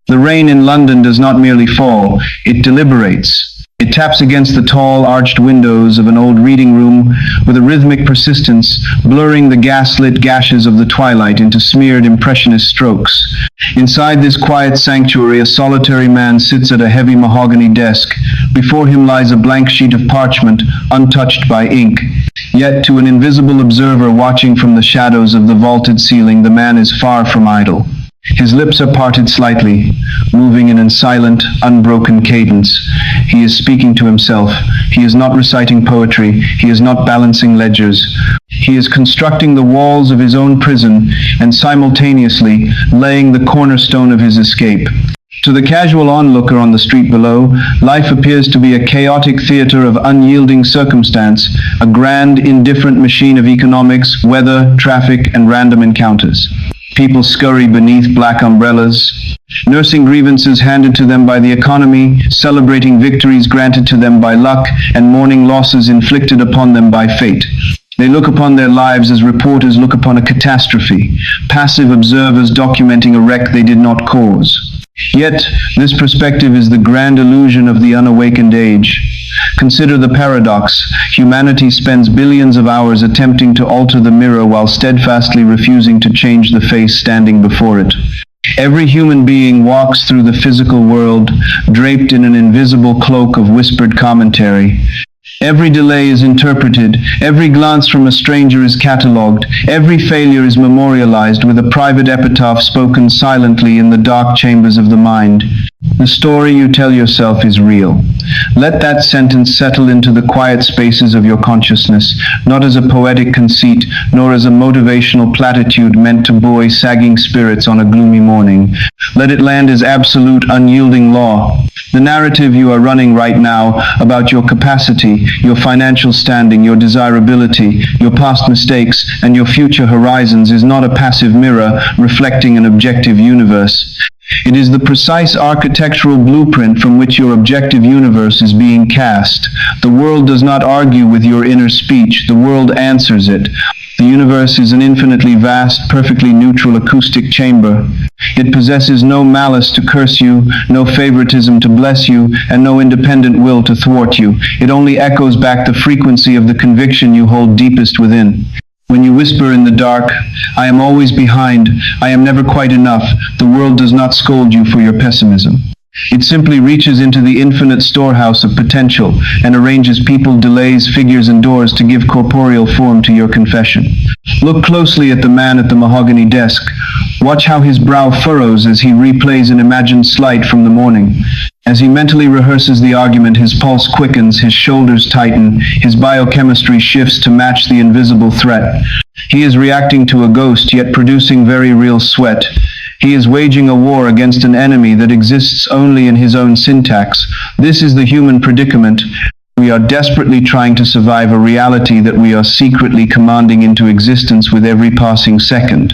The rain in London does not merely fall, it deliberates. It taps against the tall, arched windows of an old reading room with a rhythmic persistence, blurring the gaslit gashes of the twilight into smeared impressionist strokes. Inside this quiet sanctuary, a solitary man sits at a heavy mahogany desk. Before him lies a blank sheet of parchment, untouched by ink. Yet, to an invisible observer watching from the shadows of the vaulted ceiling, the man is far from idle. His lips are parted slightly, moving in a silent, unbroken cadence. He is speaking to himself. He is not reciting poetry. He is not balancing ledgers. He is constructing the walls of his own prison and simultaneously laying the cornerstone of his escape. To the casual onlooker on the street below, life appears to be a chaotic theater of unyielding circumstance, a grand, indifferent machine of economics, weather, traffic, and random encounters. People scurry beneath black umbrellas, nursing grievances handed to them by the economy, celebrating victories granted to them by luck, and mourning losses inflicted upon them by fate. They look upon their lives as reporters look upon a catastrophe, passive observers documenting a wreck they did not cause. Yet, this perspective is the grand illusion of the unawakened age. Consider the paradox. Humanity spends billions of hours attempting to alter the mirror while steadfastly refusing to change the face standing before it. Every human being walks through the physical world, draped in an invisible cloak of whispered commentary. Every delay is interpreted, every glance from a stranger is catalogued, every failure is memorialized with a private epitaph spoken silently in the dark chambers of the mind. The story you tell yourself is real. Let that sentence settle into the quiet spaces of your consciousness, not as a poetic conceit, nor as a motivational platitude meant to buoy sagging spirits on a gloomy morning. Let it land as absolute, unyielding law. The narrative you are running right now about your capacity, your financial standing, your desirability, your past mistakes, and your future horizons is not a passive mirror reflecting an objective universe. It is the precise architectural blueprint from which your objective universe is being cast. The world does not argue with your inner speech, the world answers it. The universe is an infinitely vast, perfectly neutral acoustic chamber. It possesses no malice to curse you, no favoritism to bless you, and no independent will to thwart you. It only echoes back the frequency of the conviction you hold deepest within. When you whisper in the dark, "I am always behind, I am never quite enough," the world does not scold you for your pessimism. It simply reaches into the infinite storehouse of potential and arranges people, delays, figures, and doors to give corporeal form to your confession. Look closely at the man at the mahogany desk. Watch how his brow furrows as he replays an imagined slight from the morning. As he mentally rehearses the argument, his pulse quickens, his shoulders tighten, his biochemistry shifts to match the invisible threat. He is reacting to a ghost, yet producing very real sweat. He is waging a war against an enemy that exists only in his own syntax. This is the human predicament. We are desperately trying to survive a reality that we are secretly commanding into existence with every passing second.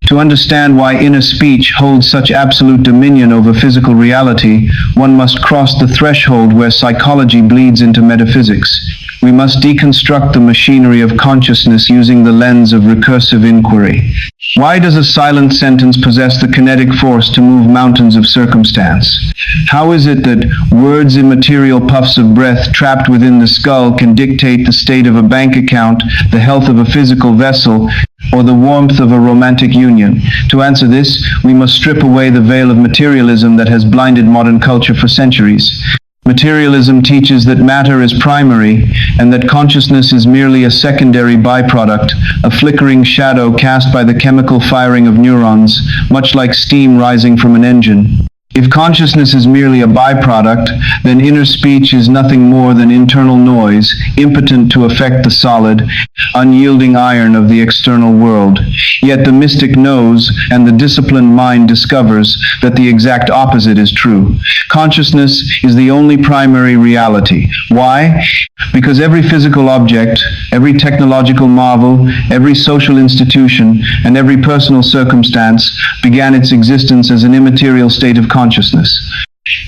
To understand why inner speech holds such absolute dominion over physical reality, one must cross the threshold where psychology bleeds into metaphysics. We must deconstruct the machinery of consciousness using the lens of recursive inquiry. Why does a silent sentence possess the kinetic force to move mountains of circumstance? How is it that words, immaterial puffs of breath trapped within the skull, can dictate the state of a bank account, the health of a physical vessel, or the warmth of a romantic union? To answer this, we must strip away the veil of materialism that has blinded modern culture for centuries. Materialism teaches that matter is primary and that consciousness is merely a secondary byproduct, a flickering shadow cast by the chemical firing of neurons, much like steam rising from an engine. If consciousness is merely a byproduct, then inner speech is nothing more than internal noise, impotent to affect the solid, unyielding iron of the external world. Yet the mystic knows, and the disciplined mind discovers, that the exact opposite is true. Consciousness is the only primary reality. Why? Because every physical object, every technological marvel, every social institution, and every personal circumstance began its existence as an immaterial state of consciousness.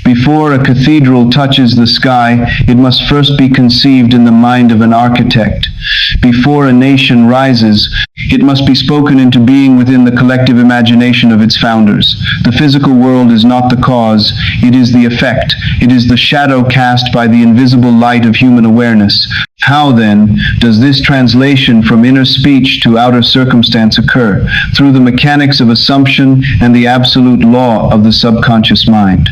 Before a cathedral touches the sky, it must first be conceived in the mind of an architect. Before a nation rises, it must be spoken into being within the collective imagination of its founders. The physical world is not the cause, it is the effect. It is the shadow cast by the invisible light of human awareness. How, then, does this translation from inner speech to outer circumstance occur? Through the mechanics of assumption and the absolute law of the subconscious mind.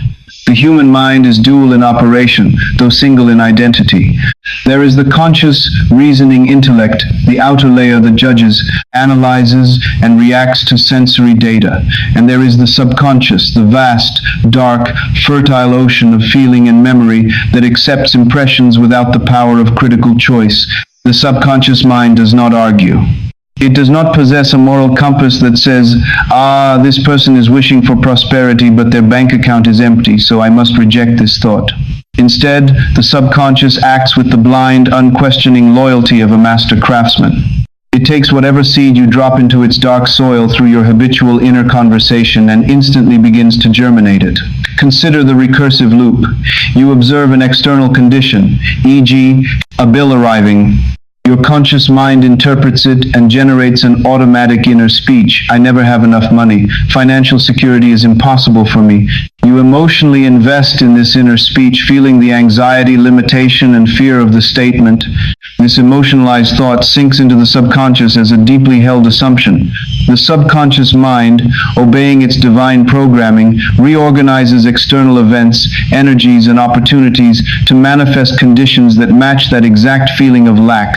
The human mind is dual in operation, though single in identity. There is the conscious, reasoning intellect, the outer layer that judges, analyzes, and reacts to sensory data. And there is the subconscious, the vast, dark, fertile ocean of feeling and memory that accepts impressions without the power of critical choice. The subconscious mind does not argue. It does not possess a moral compass that says, this person is wishing for prosperity, but their bank account is empty, so I must reject this thought. Instead, the subconscious acts with the blind, unquestioning loyalty of a master craftsman. It takes whatever seed you drop into its dark soil through your habitual inner conversation and instantly begins to germinate it. Consider the recursive loop. You observe an external condition, e.g., a bill arriving. Your conscious mind interprets it and generates an automatic inner speech. I never have enough money. Financial security is impossible for me. You emotionally invest in this inner speech, feeling the anxiety, limitation, and fear of the statement. This emotionalized thought sinks into the subconscious as a deeply held assumption. The subconscious mind, obeying its divine programming, reorganizes external events, energies, and opportunities to manifest conditions that match that exact feeling of lack.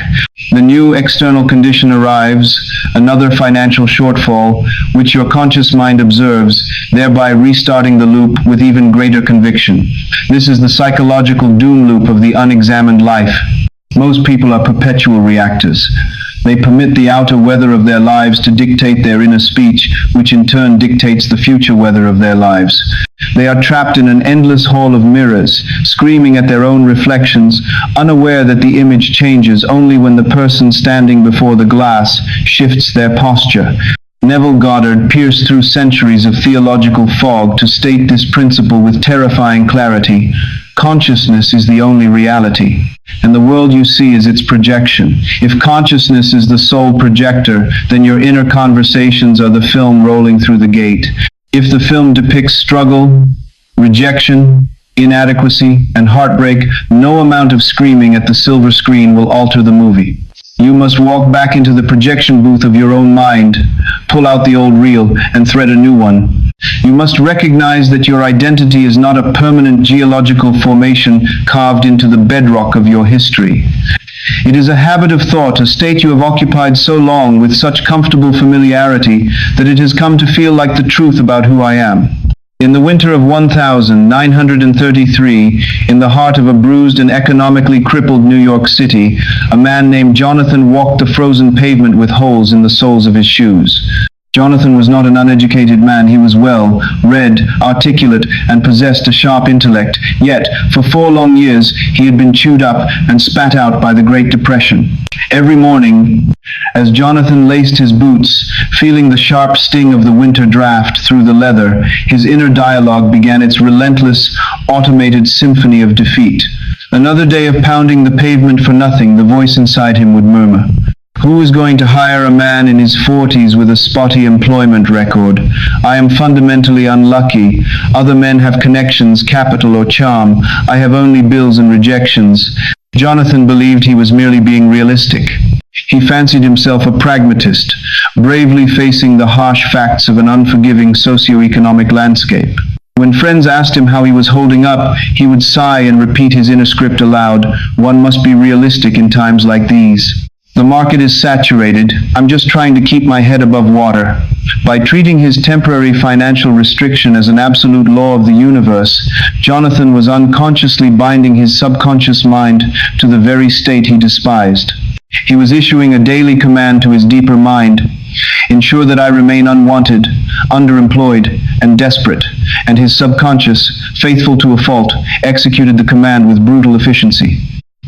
The new external condition arrives, another financial shortfall, which your conscious mind observes, thereby restarting the loop with even greater conviction. This is the psychological doom loop of the unexamined life. Most people are perpetual reactors. They permit the outer weather of their lives to dictate their inner speech, which in turn dictates the future weather of their lives. They are trapped in an endless hall of mirrors, screaming at their own reflections, unaware that the image changes only when the person standing before the glass shifts their posture. Neville Goddard pierced through centuries of theological fog to state this principle with terrifying clarity. Consciousness is the only reality, and the world you see is its projection. If consciousness is the sole projector, then your inner conversations are the film rolling through the gate. If the film depicts struggle, rejection, inadequacy, and heartbreak, no amount of screaming at the silver screen will alter the movie. You must walk back into the projection booth of your own mind, pull out the old reel, and thread a new one. You must recognize that your identity is not a permanent geological formation carved into the bedrock of your history. It is a habit of thought, a state you have occupied so long with such comfortable familiarity that it has come to feel like the truth about who I am. In the winter of 1933, in the heart of a bruised and economically crippled New York City, a man named Jonathan walked the frozen pavement with holes in the soles of his shoes. Jonathan was not an uneducated man. He was well read, articulate, and possessed a sharp intellect. Yet, for 4 long years, he had been chewed up and spat out by the Great Depression. Every morning, as Jonathan laced his boots, feeling the sharp sting of the winter draft through the leather, his inner dialogue began its relentless, automated symphony of defeat. Another day of pounding the pavement for nothing, the voice inside him would murmur. Who is going to hire a man in his 40s with a spotty employment record? I am fundamentally unlucky. Other men have connections, capital, or charm. I have only bills and rejections. Jonathan believed he was merely being realistic. He fancied himself a pragmatist, bravely facing the harsh facts of an unforgiving socio-economic landscape. When friends asked him how he was holding up, he would sigh and repeat his inner script aloud. One must be realistic in times like these. The market is saturated. I'm just trying to keep my head above water. By treating his temporary financial restriction as an absolute law of the universe, Jonathan was unconsciously binding his subconscious mind to the very state he despised. He was issuing a daily command to his deeper mind: ensure that I remain unwanted, underemployed, and desperate. And his subconscious, faithful to a fault, executed the command with brutal efficiency.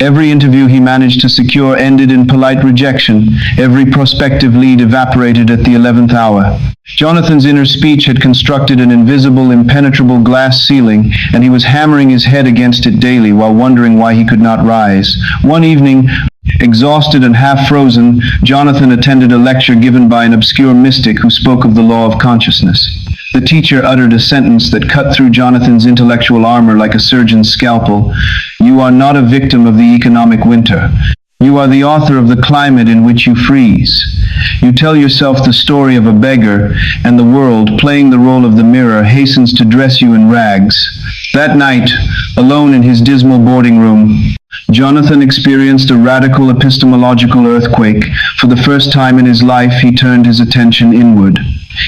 Every interview he managed to secure ended in polite rejection. Every prospective lead evaporated at the 11th hour. Jonathan's inner speech had constructed an invisible, impenetrable glass ceiling, and he was hammering his head against it daily while wondering why he could not rise. One evening, exhausted and half-frozen, Jonathan attended a lecture given by an obscure mystic who spoke of the law of consciousness. The teacher uttered a sentence that cut through Jonathan's intellectual armor like a surgeon's scalpel. "You are not a victim of the economic winter. You are the author of the climate in which you freeze. You tell yourself the story of a beggar, and the world, playing the role of the mirror, hastens to dress you in rags." That night, alone in his dismal boarding room, Jonathan experienced a radical epistemological earthquake. For the first time in his life, he turned his attention inward.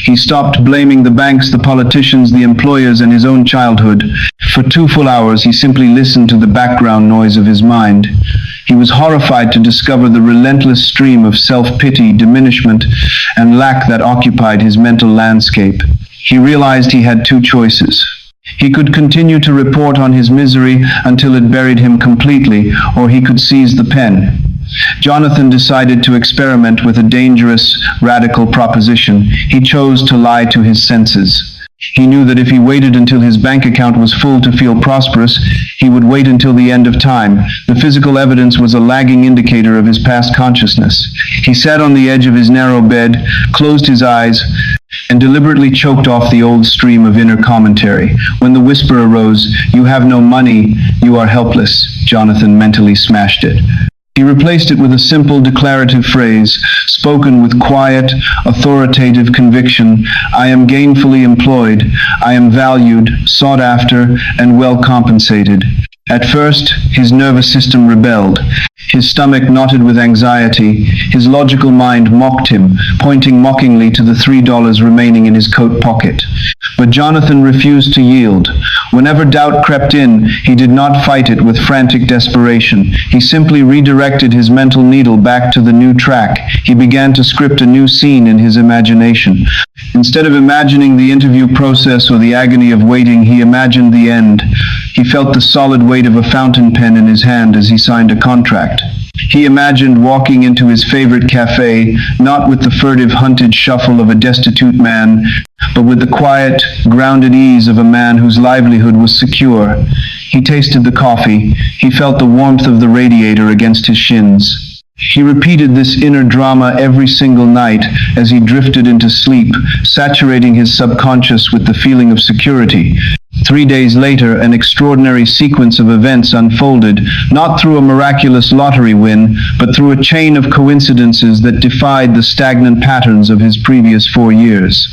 He stopped blaming the banks, the politicians, the employers, and his own childhood. For 2 full hours, he simply listened to the background noise of his mind. He was horrified to discover the relentless stream of self-pity, diminishment, and lack that occupied his mental landscape. He realized he had 2 choices. He could continue to report on his misery until it buried him completely, or he could seize the pen. Jonathan decided to experiment with a dangerous, radical proposition. He chose to lie to his senses. He knew that if he waited until his bank account was full to feel prosperous, he would wait until the end of time. The physical evidence was a lagging indicator of his past consciousness. He sat on the edge of his narrow bed, closed his eyes, and deliberately choked off the old stream of inner commentary. When the whisper arose, "You have no money, you are helpless," Jonathan mentally smashed it. He replaced it with a simple declarative phrase, spoken with quiet, authoritative conviction: "I am gainfully employed. I am valued, sought after, and well compensated." At first, his nervous system rebelled. His stomach knotted with anxiety. His logical mind mocked him, pointing mockingly to the $3 remaining in his coat pocket. But Jonathan refused to yield. Whenever doubt crept in, he did not fight it with frantic desperation. He simply redirected his mental needle back to the new track. He began to script a new scene in his imagination. Instead of imagining the interview process or the agony of waiting, he imagined the end. He felt the solid weight of a fountain pen in his hand as he signed a contract. He imagined walking into his favorite cafe, not with the furtive, hunted shuffle of a destitute man, but with the quiet, grounded ease of a man whose livelihood was secure. He tasted the coffee. He felt the warmth of the radiator against his shins. He repeated this inner drama every single night as he drifted into sleep, saturating his subconscious with the feeling of security. 3 days later, an extraordinary sequence of events unfolded, not through a miraculous lottery win, but through a chain of coincidences that defied the stagnant patterns of his previous 4 years.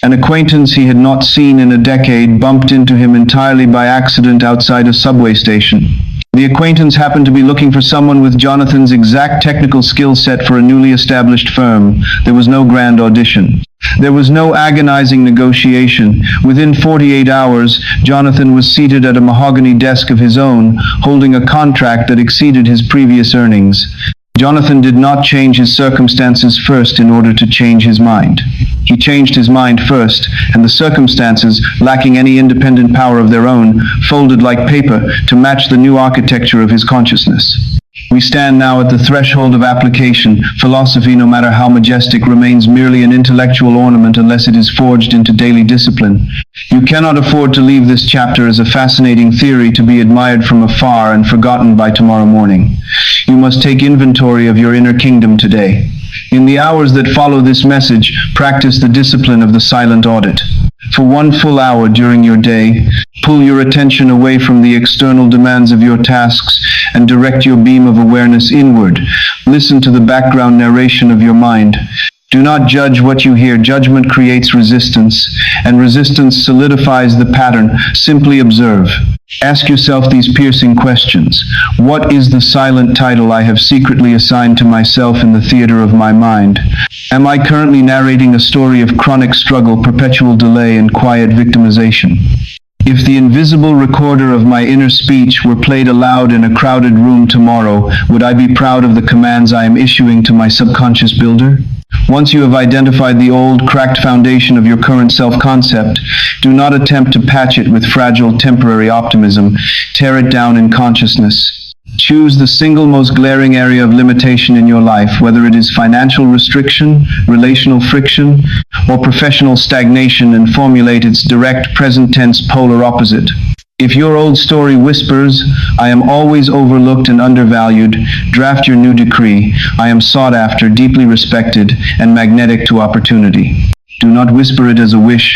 An acquaintance he had not seen in a decade bumped into him entirely by accident outside a subway station. The acquaintance happened to be looking for someone with Jonathan's exact technical skill set for a newly established firm. There was no grand audition. There was no agonizing negotiation. Within 48 hours, Jonathan was seated at a mahogany desk of his own, holding a contract that exceeded his previous earnings. Jonathan did not change his circumstances first in order to change his mind. He changed his mind first, and the circumstances, lacking any independent power of their own, folded like paper to match the new architecture of his consciousness. We stand now at the threshold of application. Philosophy, no matter how majestic, remains merely an intellectual ornament unless it is forged into daily discipline. You cannot afford to leave this chapter as a fascinating theory to be admired from afar and forgotten by tomorrow morning. You must take inventory of your inner kingdom today. In the hours that follow this message, practice the discipline of the silent audit. For 1 full hour during your day, pull your attention away from the external demands of your tasks and direct your beam of awareness inward. Listen to the background narration of your mind. Do not judge what you hear. Judgment creates resistance, and resistance solidifies the pattern. Simply observe. Ask yourself these piercing questions. What is the silent title I have secretly assigned to myself in the theater of my mind? Am I currently narrating a story of chronic struggle, perpetual delay, and quiet victimization? If the invisible recorder of my inner speech were played aloud in a crowded room tomorrow, would I be proud of the commands I am issuing to my subconscious builder? Once you have identified the old, cracked foundation of your current self-concept, do not attempt to patch it with fragile, temporary optimism. Tear it down in consciousness. Choose the single most glaring area of limitation in your life, whether it is financial restriction, relational friction, or professional stagnation, and formulate its direct present tense polar opposite. If your old story whispers, "I am always overlooked and undervalued," draft your new decree: "I am sought after, deeply respected, and magnetic to opportunity." Do not whisper it as a wish.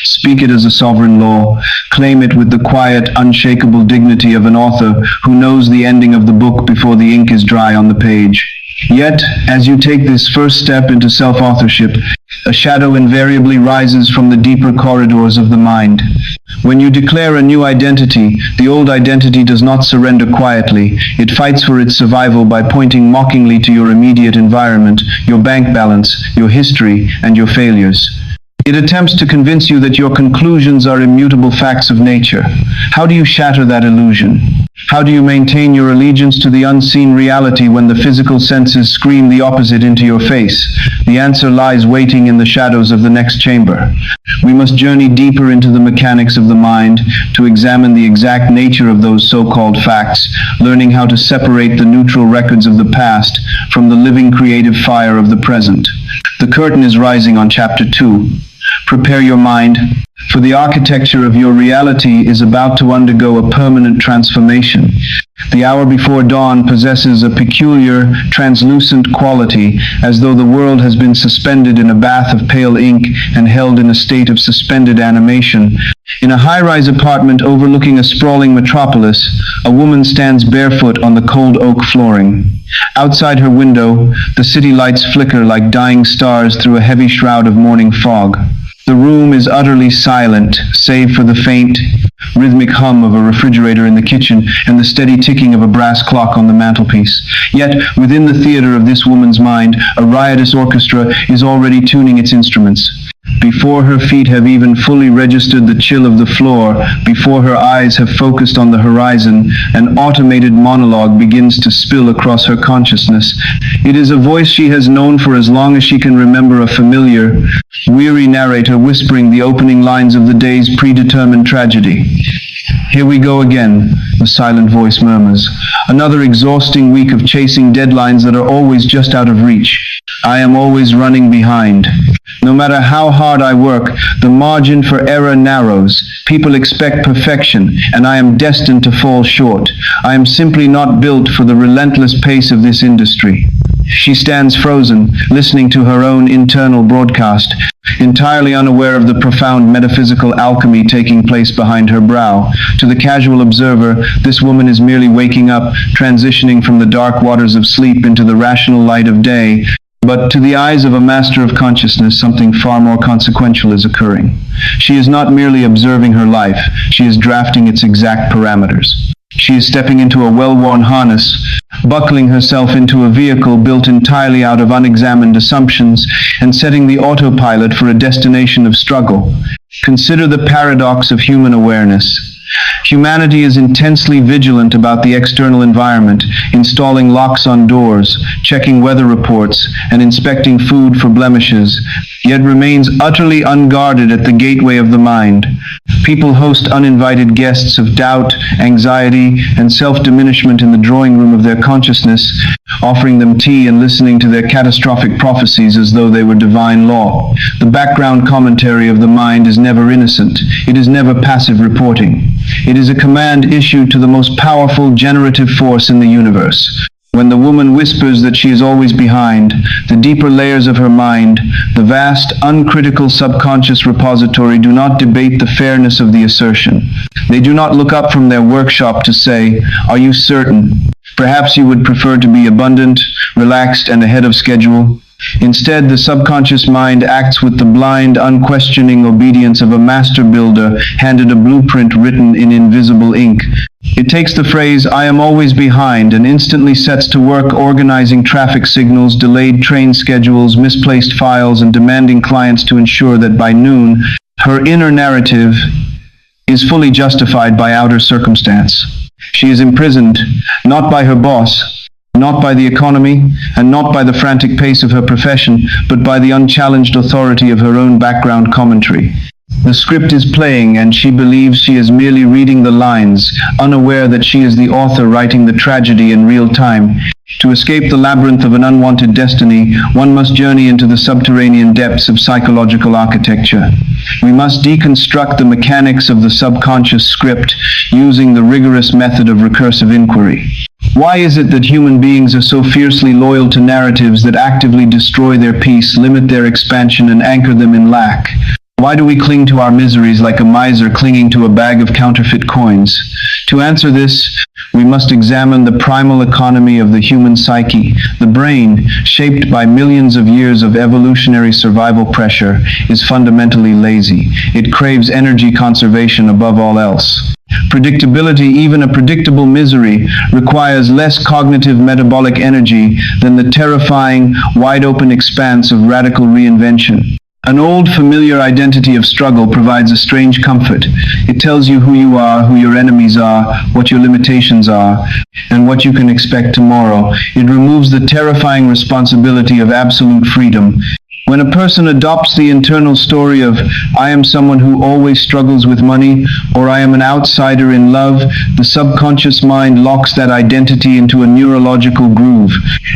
Speak it as a sovereign law. Claim it with the quiet, unshakable dignity of an author who knows the ending of the book before the ink is dry on the page. Yet, as you take this first step into self-authorship, a shadow invariably rises from the deeper corridors of the mind. When you declare a new identity, the old identity does not surrender quietly. It fights for its survival by pointing mockingly to your immediate environment, your bank balance, your history, and your failures. It attempts to convince you that your conclusions are immutable facts of nature. How do you shatter that illusion? How do you maintain your allegiance to the unseen reality when the physical senses scream the opposite into your face? The answer lies waiting in the shadows of the next chamber. We must journey deeper into the mechanics of the mind to examine the exact nature of those so-called facts, learning how to separate the neutral records of the past from the living creative fire of the present. The curtain is rising on Chapter 2. Prepare your mind, for the architecture of your reality is about to undergo a permanent transformation. The hour before dawn possesses a peculiar, translucent quality, as though the world has been suspended in a bath of pale ink and held in a state of suspended animation. In a high-rise apartment overlooking a sprawling metropolis, a woman stands barefoot on the cold oak flooring. Outside her window, the city lights flicker like dying stars through a heavy shroud of morning fog. The room is utterly silent, save for the faint, rhythmic hum of a refrigerator in the kitchen and the steady ticking of a brass clock on the mantelpiece. Yet, within the theater of this woman's mind, a riotous orchestra is already tuning its instruments. Before her feet have even fully registered the chill of the floor, before her eyes have focused on the horizon, an automated monologue begins to spill across her consciousness. It is a voice she has known for as long as she can remember, a familiar, weary narrator whispering the opening lines of the day's predetermined tragedy. "Here we go again," the silent voice murmurs. "Another exhausting week of chasing deadlines that are always just out of reach. I am always running behind. No matter how hard I work, the margin for error narrows. People expect perfection, and I am destined to fall short. I am simply not built for the relentless pace of this industry." She stands frozen, listening to her own internal broadcast, entirely unaware of the profound metaphysical alchemy taking place behind her brow. To the casual observer, this woman is merely waking up, transitioning from the dark waters of sleep into the rational light of day. But to the eyes of a master of consciousness, something far more consequential is occurring. She is not merely observing her life, she is drafting its exact parameters. She is stepping into a well-worn harness, buckling herself into a vehicle built entirely out of unexamined assumptions, and setting the autopilot for a destination of struggle. Consider the paradox of human awareness. Humanity is intensely vigilant about the external environment, installing locks on doors, checking weather reports, and inspecting food for blemishes, yet remains utterly unguarded at the gateway of the mind. People host uninvited guests of doubt, anxiety, and self-diminishment in the drawing room of their consciousness, offering them tea and listening to their catastrophic prophecies as though they were divine law. The background commentary of the mind is never innocent. It is never passive reporting. It is a command issued to the most powerful generative force in the universe. When the woman whispers that she is always behind, the deeper layers of her mind, the vast, uncritical subconscious repository, do not debate the fairness of the assertion. They do not look up from their workshop to say, "Are you certain? Perhaps you would prefer to be abundant, relaxed, and ahead of schedule." Instead, the subconscious mind acts with the blind, unquestioning obedience of a master builder handed a blueprint written in invisible ink. It takes the phrase, "I am always behind," and instantly sets to work organizing traffic signals, delayed train schedules, misplaced files, and demanding clients to ensure that by noon, her inner narrative is fully justified by outer circumstance. She is imprisoned, not by her boss, not by the economy, and not by the frantic pace of her profession, but by the unchallenged authority of her own background commentary. The script is playing, and she believes she is merely reading the lines, unaware that she is the author writing the tragedy in real time. To escape the labyrinth of an unwanted destiny, one must journey into the subterranean depths of psychological architecture. We must deconstruct the mechanics of the subconscious script using the rigorous method of recursive inquiry. Why is it that human beings are so fiercely loyal to narratives that actively destroy their peace, limit their expansion, and anchor them in lack? Why do we cling to our miseries like a miser clinging to a bag of counterfeit coins? To answer this, we must examine the primal economy of the human psyche. The brain, shaped by millions of years of evolutionary survival pressure, is fundamentally lazy. It craves energy conservation above all else. Predictability, even a predictable misery, requires less cognitive metabolic energy than the terrifying, wide-open expanse of radical reinvention. An old, familiar identity of struggle provides a strange comfort. It tells you who you are, who your enemies are, what your limitations are, and what you can expect tomorrow. It removes the terrifying responsibility of absolute freedom. When a person adopts the internal story of, "I am someone who always struggles with money," or "I am an outsider in love," the subconscious mind locks that identity into a neurological groove.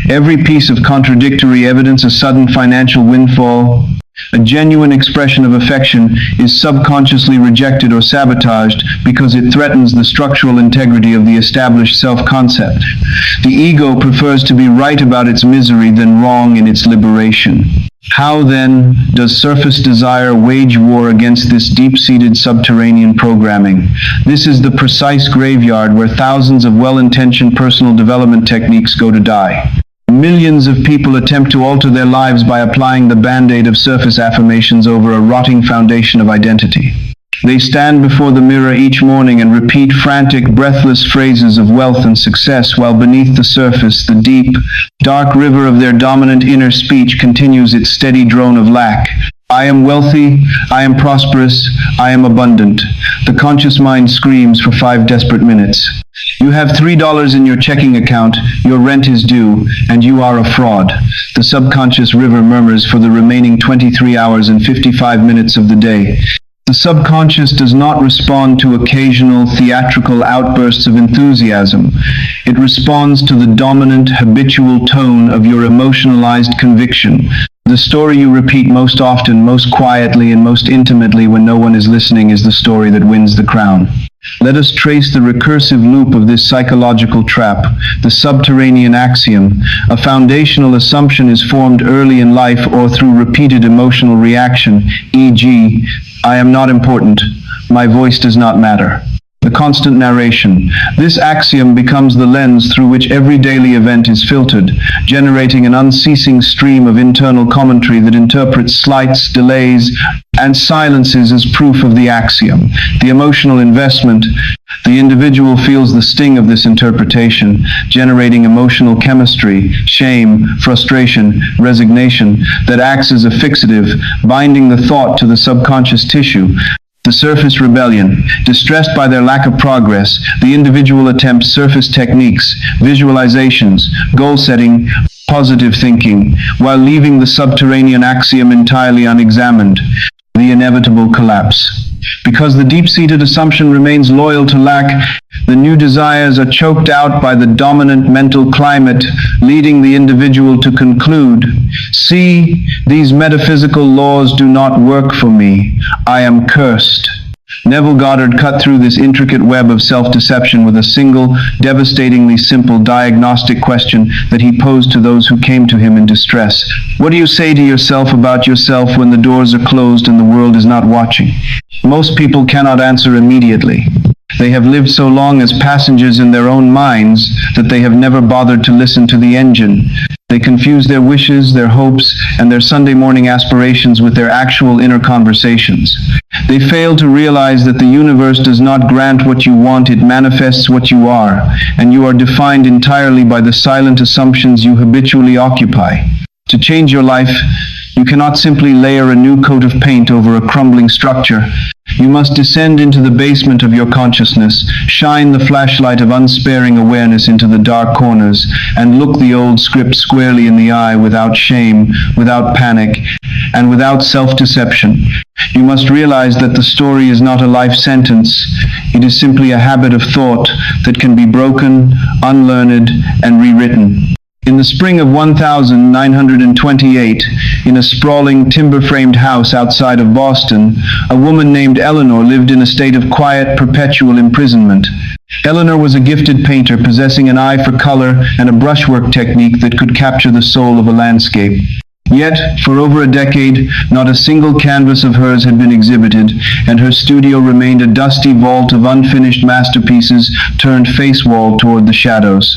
Every piece of contradictory evidence, a sudden financial windfall, a genuine expression of affection, is subconsciously rejected or sabotaged because it threatens the structural integrity of the established self-concept. The ego prefers to be right about its misery than wrong in its liberation. How, then, does surface desire wage war against this deep-seated subterranean programming? This is the precise graveyard where thousands of well-intentioned personal development techniques go to die. Millions of people attempt to alter their lives by applying the band-aid of surface affirmations over a rotting foundation of identity. They stand before the mirror each morning and repeat frantic, breathless phrases of wealth and success, while beneath the surface, the deep, dark river of their dominant inner speech continues its steady drone of lack. "I am wealthy, I am prosperous, I am abundant." The conscious mind screams for 5 desperate minutes. You have $3 in your checking account, your rent is due, and you are a fraud. The subconscious river murmurs for the remaining 23 hours and 55 minutes of the day. The subconscious does not respond to occasional theatrical outbursts of enthusiasm. It responds to the dominant, habitual tone of your emotionalized conviction. The story you repeat most often, most quietly, and most intimately when no one is listening is the story that wins the crown. Let us trace the recursive loop of this psychological trap, the subterranean axiom. A foundational assumption is formed early in life or through repeated emotional reaction, e.g., "I am not important, my voice does not matter." The constant narration. This axiom becomes the lens through which every daily event is filtered, generating an unceasing stream of internal commentary that interprets slights, delays, and silences as proof of the axiom. The emotional investment. The individual feels the sting of this interpretation, generating emotional chemistry, shame, frustration, resignation, that acts as a fixative, binding the thought to the subconscious tissue. The surface rebellion. Distressed by their lack of progress, the individual attempts surface techniques, visualizations, goal setting, positive thinking, while leaving the subterranean axiom entirely unexamined. The inevitable collapse. Because the deep-seated assumption remains loyal to lack, the new desires are choked out by the dominant mental climate, leading the individual to conclude, "See, these metaphysical laws do not work for me. I am cursed." Neville Goddard cut through this intricate web of self-deception with a single, devastatingly simple diagnostic question that he posed to those who came to him in distress. What do you say to yourself about yourself when the doors are closed and the world is not watching? Most people cannot answer immediately. They have lived so long as passengers in their own minds that they have never bothered to listen to the engine. They confuse their wishes, their hopes, and their Sunday morning aspirations with their actual inner conversations. They fail to realize that the universe does not grant what you want, it manifests what you are, and you are defined entirely by the silent assumptions you habitually occupy. To change your life, you cannot simply layer a new coat of paint over a crumbling structure. You must descend into the basement of your consciousness, shine the flashlight of unsparing awareness into the dark corners, and look the old script squarely in the eye without shame, without panic, and without self-deception. You must realize that the story is not a life sentence. It is simply a habit of thought that can be broken, unlearned, and rewritten. In the spring of 1928, in a sprawling timber-framed house outside of Boston, a woman named Eleanor lived in a state of quiet, perpetual imprisonment. Eleanor was a gifted painter possessing an eye for color and a brushwork technique that could capture the soul of a landscape. Yet, for over a decade, not a single canvas of hers had been exhibited, and her studio remained a dusty vault of unfinished masterpieces turned face-wall toward the shadows.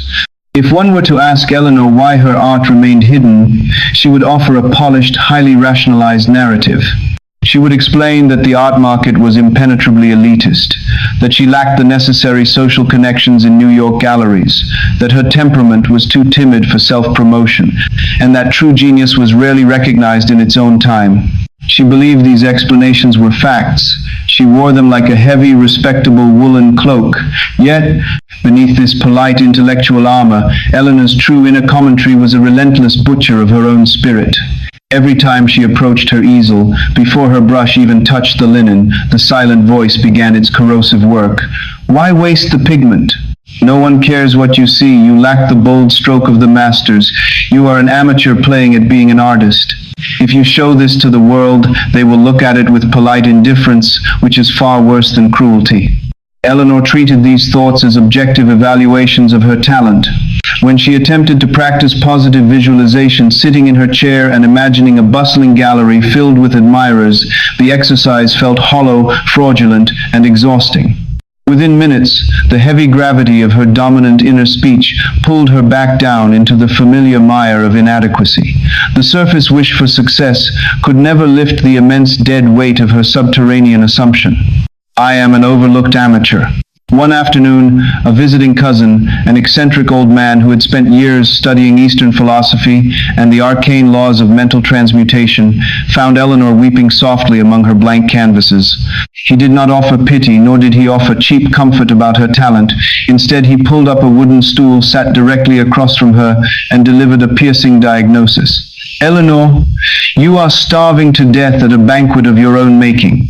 If one were to ask Eleanor why her art remained hidden, she would offer a polished, highly rationalized narrative. She would explain that the art market was impenetrably elitist, that she lacked the necessary social connections in New York galleries, that her temperament was too timid for self-promotion, and that true genius was rarely recognized in its own time. She believed these explanations were facts. She wore them like a heavy, respectable woolen cloak. Yet, beneath this polite intellectual armor, Eleanor's true inner commentary was a relentless butcher of her own spirit. Every time she approached her easel, before her brush even touched the linen, the silent voice began its corrosive work. Why waste the pigment? No one cares what you see. You lack the bold stroke of the masters. You are an amateur playing at being an artist. If you show this to the world, they will look at it with polite indifference, which is far worse than cruelty. Eleanor treated these thoughts as objective evaluations of her talent. When she attempted to practice positive visualization sitting in her chair and imagining a bustling gallery filled with admirers, the exercise felt hollow, fraudulent, and exhausting. Within minutes, the heavy gravity of her dominant inner speech pulled her back down into the familiar mire of inadequacy. The surface wish for success could never lift the immense dead weight of her subterranean assumption. I am an overlooked amateur. One afternoon, a visiting cousin, an eccentric old man who had spent years studying Eastern philosophy and the arcane laws of mental transmutation, found Eleanor weeping softly among her blank canvases. He did not offer pity, nor did he offer cheap comfort about her talent. Instead, he pulled up a wooden stool, sat directly across from her, and delivered a piercing diagnosis. Eleanor, you are starving to death at a banquet of your own making.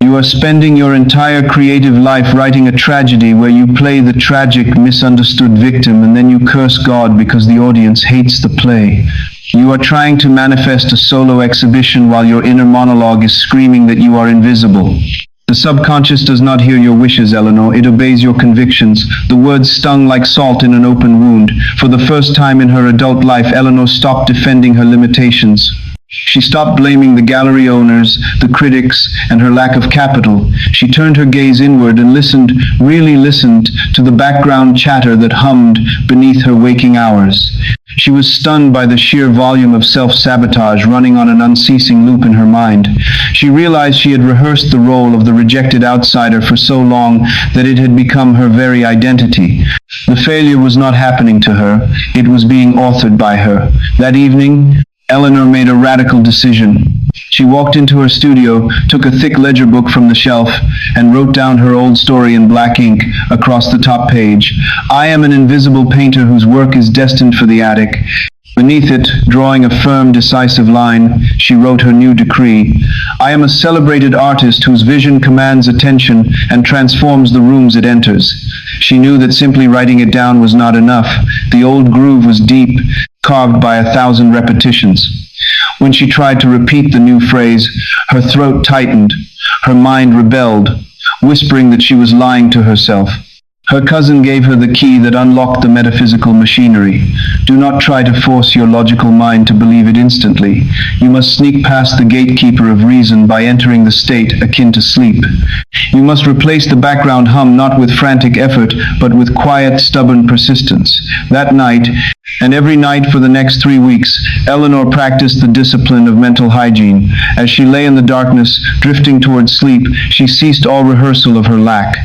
You are spending your entire creative life writing a tragedy where you play the tragic, misunderstood victim and then you curse God because the audience hates the play. You are trying to manifest a solo exhibition while your inner monologue is screaming that you are invisible. The subconscious does not hear your wishes, Eleanor. It obeys your convictions. The words stung like salt in an open wound. For the first time in her adult life, Eleanor stopped defending her limitations. She stopped blaming the gallery owners, the critics, and her lack of capital. She turned her gaze inward and listened, really listened, to the background chatter that hummed beneath her waking hours. She was stunned by the sheer volume of self-sabotage running on an unceasing loop in her mind. She realized she had rehearsed the role of the rejected outsider for so long that it had become her very identity. The failure was not happening to her. It was being authored by her. That evening, Eleanor made a radical decision. She walked into her studio, took a thick ledger book from the shelf, and wrote down her old story in black ink across the top page. I am an invisible painter whose work is destined for the attic. Beneath it, drawing a firm, decisive line, she wrote her new decree. I am a celebrated artist whose vision commands attention and transforms the rooms it enters. She knew that simply writing it down was not enough. The old groove was deep, carved by 1,000 repetitions. When she tried to repeat the new phrase, her throat tightened, her mind rebelled, whispering that she was lying to herself. Her cousin gave her the key that unlocked the metaphysical machinery. Do not try to force your logical mind to believe it instantly. You must sneak past the gatekeeper of reason by entering the state akin to sleep. You must replace the background hum not with frantic effort, but with quiet, stubborn persistence. That night, and every night for the next 3 weeks, Eleanor practiced the discipline of mental hygiene. As she lay in the darkness, drifting towards sleep, she ceased all rehearsal of her lack.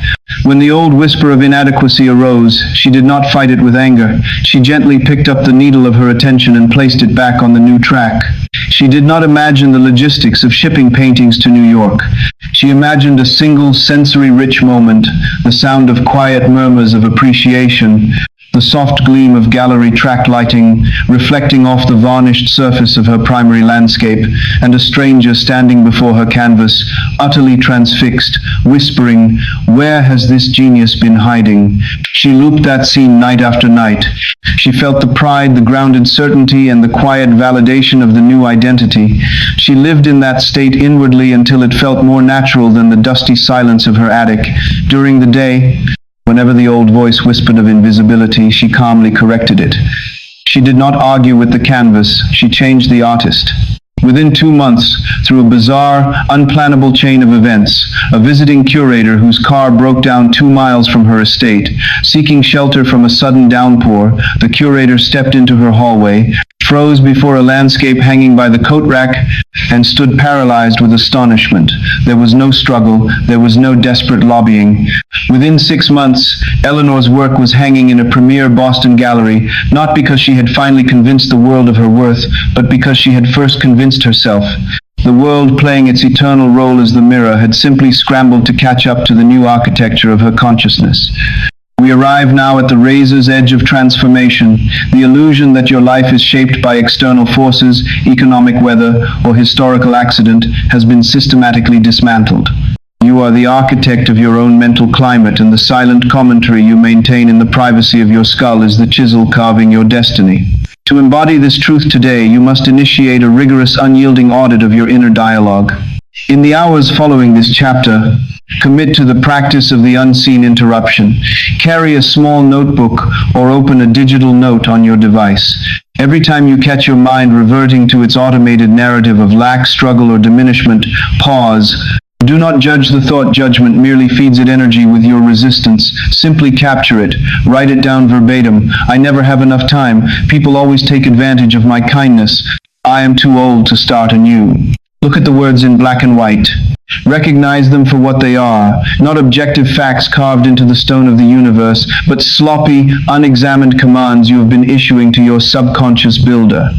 When the old whisper of inadequacy arose, she did not fight it with anger. She gently picked up the needle of her attention and placed it back on the new track. She did not imagine the logistics of shipping paintings to New York. She imagined a single sensory-rich moment, the sound of quiet murmurs of appreciation, the soft gleam of gallery track lighting reflecting off the varnished surface of her primary landscape, and a stranger standing before her canvas, utterly transfixed, whispering, "Where has this genius been hiding?" She looped that scene night after night. She felt the pride, the grounded certainty, and the quiet validation of the new identity. She lived in that state inwardly until it felt more natural than the dusty silence of her attic. During the day, whenever the old voice whispered of invisibility, she calmly corrected it. She did not argue with the canvas, she changed the artist. Within 2 months, through a bizarre, unplannable chain of events, a visiting curator whose car broke down 2 miles from her estate, seeking shelter from a sudden downpour, the curator stepped into her hallway, froze before a landscape hanging by the coat rack, and stood paralyzed with astonishment. There was no struggle, there was no desperate lobbying. Within 6 months, Eleanor's work was hanging in a premier Boston gallery, not because she had finally convinced the world of her worth, but because she had first convinced herself. The world, playing its eternal role as the mirror, had simply scrambled to catch up to the new architecture of her consciousness. We arrive now at the razor's edge of transformation. The illusion that your life is shaped by external forces, economic weather, or historical accident has been systematically dismantled. You are the architect of your own mental climate, and the silent commentary you maintain in the privacy of your skull is the chisel carving your destiny. To embody this truth today, you must initiate a rigorous, unyielding audit of your inner dialogue. In the hours following this chapter, commit to the practice of the unseen interruption. Carry a small notebook or open a digital note on your device. Every time you catch your mind reverting to its automated narrative of lack, struggle, or diminishment, pause. Do not judge the thought. Judgment merely feeds it energy with your resistance. Simply capture it. Write it down verbatim. I never have enough time. People always take advantage of my kindness. I am too old to start anew. Look at the words in black and white. Recognize them for what they are, not objective facts carved into the stone of the universe, but sloppy, unexamined commands you have been issuing to your subconscious builder.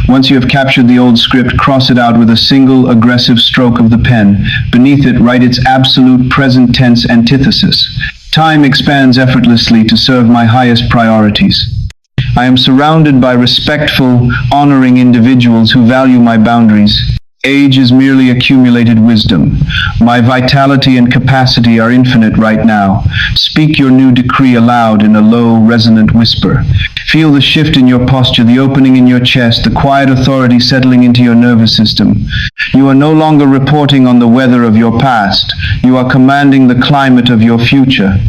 Once you have captured the old script, cross it out with a single aggressive stroke of the pen. Beneath it, write its absolute present tense antithesis. Time expands effortlessly to serve my highest priorities. I am surrounded by respectful, honoring individuals who value my boundaries. Age is merely accumulated wisdom. My vitality and capacity are infinite right now. Speak your new decree aloud in a low, resonant whisper. Feel the shift in your posture, the opening in your chest, the quiet authority settling into your nervous system. You are no longer reporting on the weather of your past. You are commanding the climate of your future.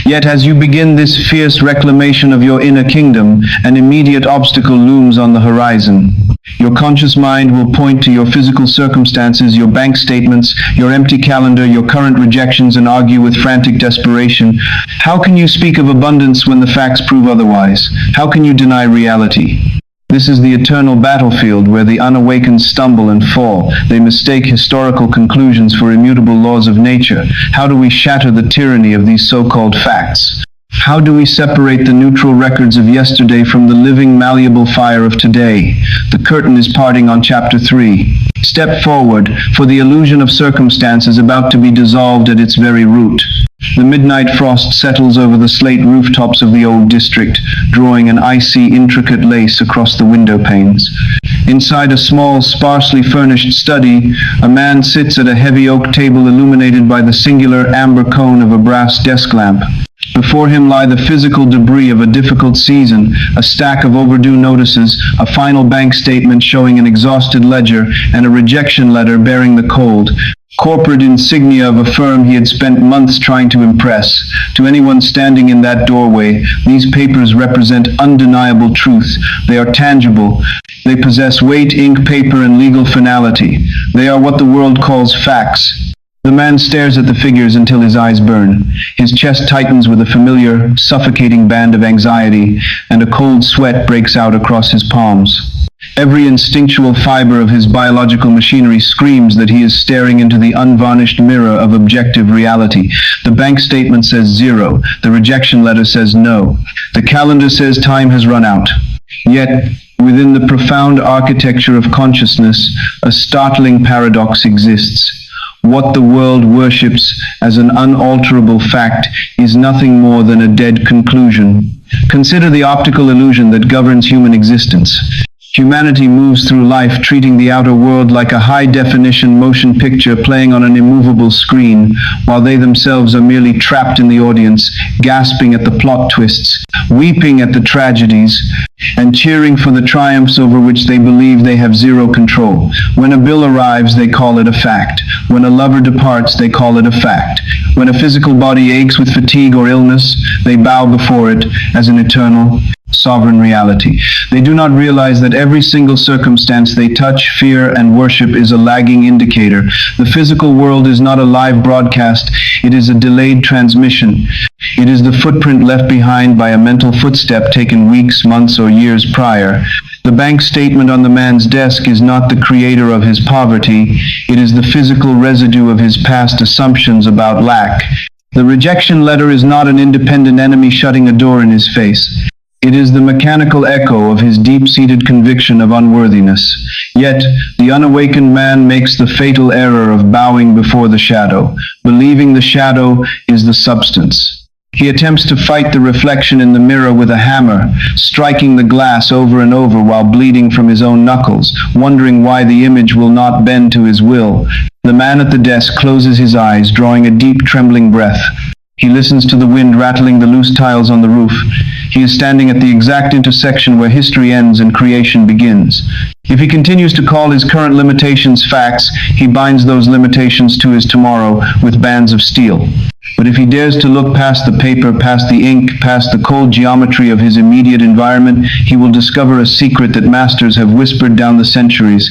Yet as you begin this fierce reclamation of your inner kingdom, an immediate obstacle looms on the horizon. Your conscious mind will point to your physical circumstances, your bank statements, your empty calendar, your current rejections, and argue with frantic desperation. How can you speak of abundance when the facts prove otherwise? How can you deny reality? This is the eternal battlefield where the unawakened stumble and fall. They mistake historical conclusions for immutable laws of nature. How do we shatter the tyranny of these so-called facts? How do we separate the neutral records of yesterday from the living, malleable fire of today? The curtain is parting on Chapter 3. Step forward, for the illusion of circumstance is about to be dissolved at its very root. The midnight frost settles over the slate rooftops of the old district, drawing an icy, intricate lace across the window panes. Inside a small, sparsely furnished study, a man sits at a heavy oak table illuminated by the singular amber cone of a brass desk lamp. Before him lie the physical debris of a difficult season, a stack of overdue notices, a final bank statement showing an exhausted ledger, and a rejection letter bearing the cold, corporate insignia of a firm he had spent months trying to impress. To anyone standing in that doorway, these papers represent undeniable truth. They are tangible. They possess weight, ink, paper, and legal finality. They are what the world calls facts. The man stares at the figures until his eyes burn. His chest tightens with a familiar, suffocating band of anxiety, and a cold sweat breaks out across his palms. Every instinctual fiber of his biological machinery screams that he is staring into the unvarnished mirror of objective reality. The bank statement says 0. The rejection letter says no. The calendar says time has run out. Yet, within the profound architecture of consciousness, a startling paradox exists. What the world worships as an unalterable fact is nothing more than a dead conclusion. Consider the optical illusion that governs human existence. Humanity moves through life treating the outer world like a high-definition motion picture playing on an immovable screen, while they themselves are merely trapped in the audience, gasping at the plot twists, weeping at the tragedies, and cheering for the triumphs over which they believe they have zero control. When a bill arrives, they call it a fact. When a lover departs, they call it a fact. When a physical body aches with fatigue or illness, they bow before it as an eternal, sovereign reality. They do not realize that every single circumstance they touch, fear, and worship is a lagging indicator. The physical world is not a live broadcast, it is a delayed transmission. It is the footprint left behind by a mental footstep taken weeks, months, or years prior. The bank statement on the man's desk is not the creator of his poverty, it is the physical residue of his past assumptions about lack. The rejection letter is not an independent enemy shutting a door in his face. It is the mechanical echo of his deep-seated conviction of unworthiness. Yet, the unawakened man makes the fatal error of bowing before the shadow, believing the shadow is the substance. He attempts to fight the reflection in the mirror with a hammer, striking the glass over and over while bleeding from his own knuckles, wondering why the image will not bend to his will. The man at the desk closes his eyes, drawing a deep, trembling breath. He listens to the wind rattling the loose tiles on the roof. He is standing at the exact intersection where history ends and creation begins. If he continues to call his current limitations facts, he binds those limitations to his tomorrow with bands of steel. But if he dares to look past the paper, past the ink, past the cold geometry of his immediate environment, he will discover a secret that masters have whispered down the centuries.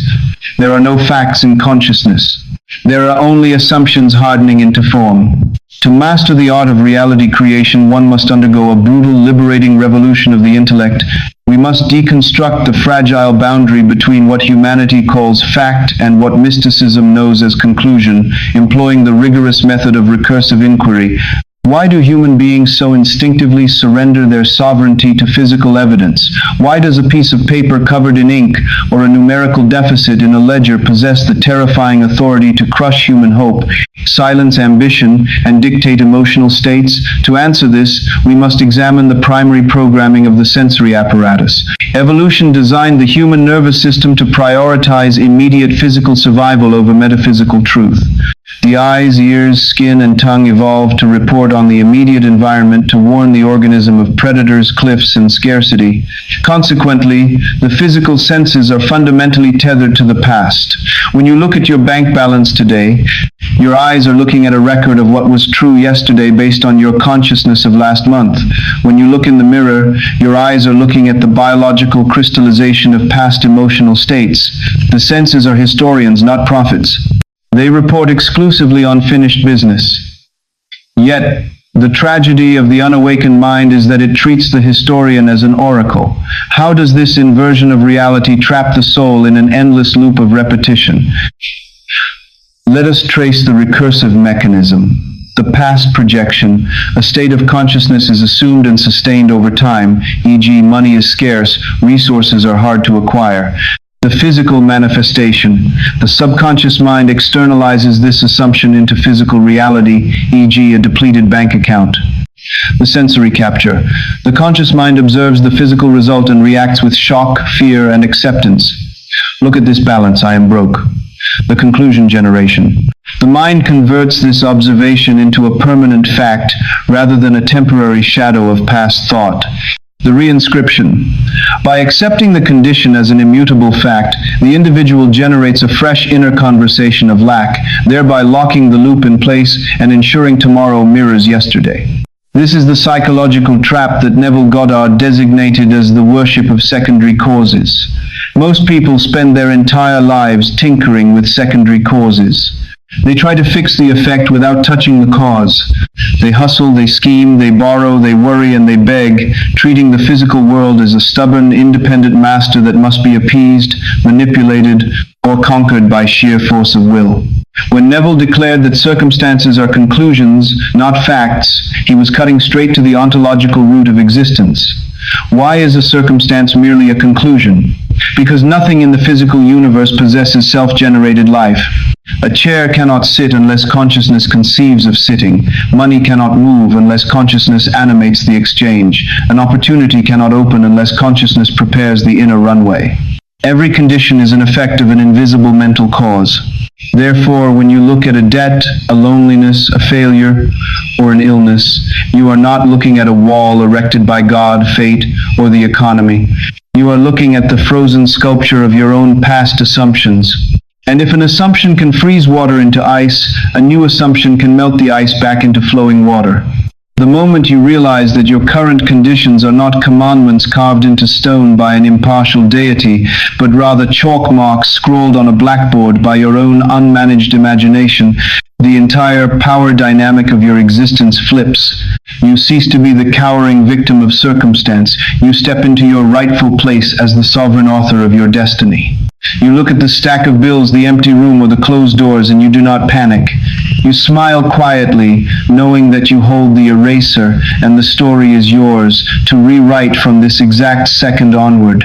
There are no facts in consciousness. There are only assumptions hardening into form. To master the art of reality creation, one must undergo a brutal, liberating revolution of the intellect. We must deconstruct the fragile boundary between what humanity calls fact and what mysticism knows as conclusion, employing the rigorous method of recursive inquiry. Why do human beings so instinctively surrender their sovereignty to physical evidence? Why does a piece of paper covered in ink or a numerical deficit in a ledger possess the terrifying authority to crush human hope, silence ambition, and dictate emotional states? To answer this, we must examine the primary programming of the sensory apparatus. Evolution designed the human nervous system to prioritize immediate physical survival over metaphysical truth. The eyes, ears, skin, and tongue evolved to report on the immediate environment to warn the organism of predators, cliffs, and scarcity. Consequently, the physical senses are fundamentally tethered to the past. When you look at your bank balance today, your eyes are looking at a record of what was true yesterday based on your consciousness of last month. When you look in the mirror, your eyes are looking at the biological crystallization of past emotional states. The senses are historians, not prophets. They report exclusively on finished business. Yet, the tragedy of the unawakened mind is that it treats the historian as an oracle. How does this inversion of reality trap the soul in an endless loop of repetition? Let us trace the recursive mechanism. The past projection, a state of consciousness, is assumed and sustained over time, e.g., money is scarce, resources are hard to acquire. The physical manifestation. The subconscious mind externalizes this assumption into physical reality, e.g., a depleted bank account. The sensory capture. The conscious mind observes the physical result and reacts with shock, fear, and acceptance. Look at this balance, I am broke. The conclusion generation. The mind converts this observation into a permanent fact rather than a temporary shadow of past thought. The reinscription. By accepting the condition as an immutable fact, the individual generates a fresh inner conversation of lack, thereby locking the loop in place and ensuring tomorrow mirrors yesterday. This is the psychological trap that Neville Goddard designated as the worship of secondary causes. Most people spend their entire lives tinkering with secondary causes. They try to fix the effect without touching the cause. They hustle, they scheme, they borrow, they worry, and they beg, treating the physical world as a stubborn, independent master that must be appeased, manipulated, or conquered by sheer force of will. When Neville declared that circumstances are conclusions, not facts, he was cutting straight to the ontological root of existence. Why is a circumstance merely a conclusion? Because nothing in the physical universe possesses self-generated life. A chair cannot sit unless consciousness conceives of sitting. Money cannot move unless consciousness animates the exchange. An opportunity cannot open unless consciousness prepares the inner runway. Every condition is an effect of an invisible mental cause. Therefore, when you look at a debt, a loneliness, a failure, or an illness, you are not looking at a wall erected by God, fate, or the economy. You are looking at the frozen sculpture of your own past assumptions. And if an assumption can freeze water into ice, a new assumption can melt the ice back into flowing water. The moment you realize that your current conditions are not commandments carved into stone by an impartial deity, but rather chalk marks scrawled on a blackboard by your own unmanaged imagination, the entire power dynamic of your existence flips. You cease to be the cowering victim of circumstance. You step into your rightful place as the sovereign author of your destiny. You look at the stack of bills, the empty room, or the closed doors, and you do not panic. You smile quietly, knowing that you hold the eraser and the story is yours to rewrite from this exact second onward.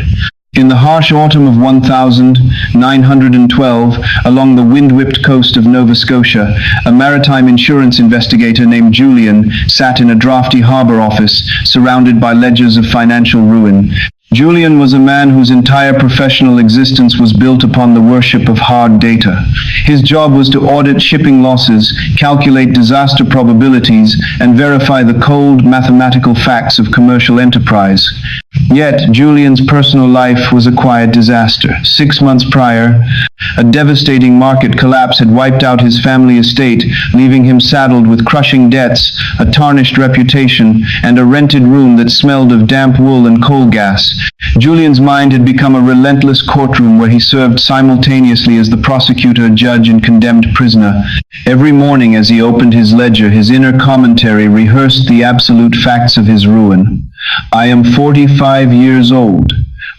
In the harsh autumn of 1912, along the wind-whipped coast of Nova Scotia, a maritime insurance investigator named Julian sat in a drafty harbor office, surrounded by ledgers of financial ruin. Julian was a man whose entire professional existence was built upon the worship of hard data. His job was to audit shipping losses, calculate disaster probabilities, and verify the cold mathematical facts of commercial enterprise. Yet, Julian's personal life was a quiet disaster. 6 months prior, a devastating market collapse had wiped out his family estate, leaving him saddled with crushing debts, a tarnished reputation, and a rented room that smelled of damp wool and coal gas. Julian's mind had become a relentless courtroom where he served simultaneously as the prosecutor, judge, and condemned prisoner. Every morning as he opened his ledger, his inner commentary rehearsed the absolute facts of his ruin. I am 45 years old.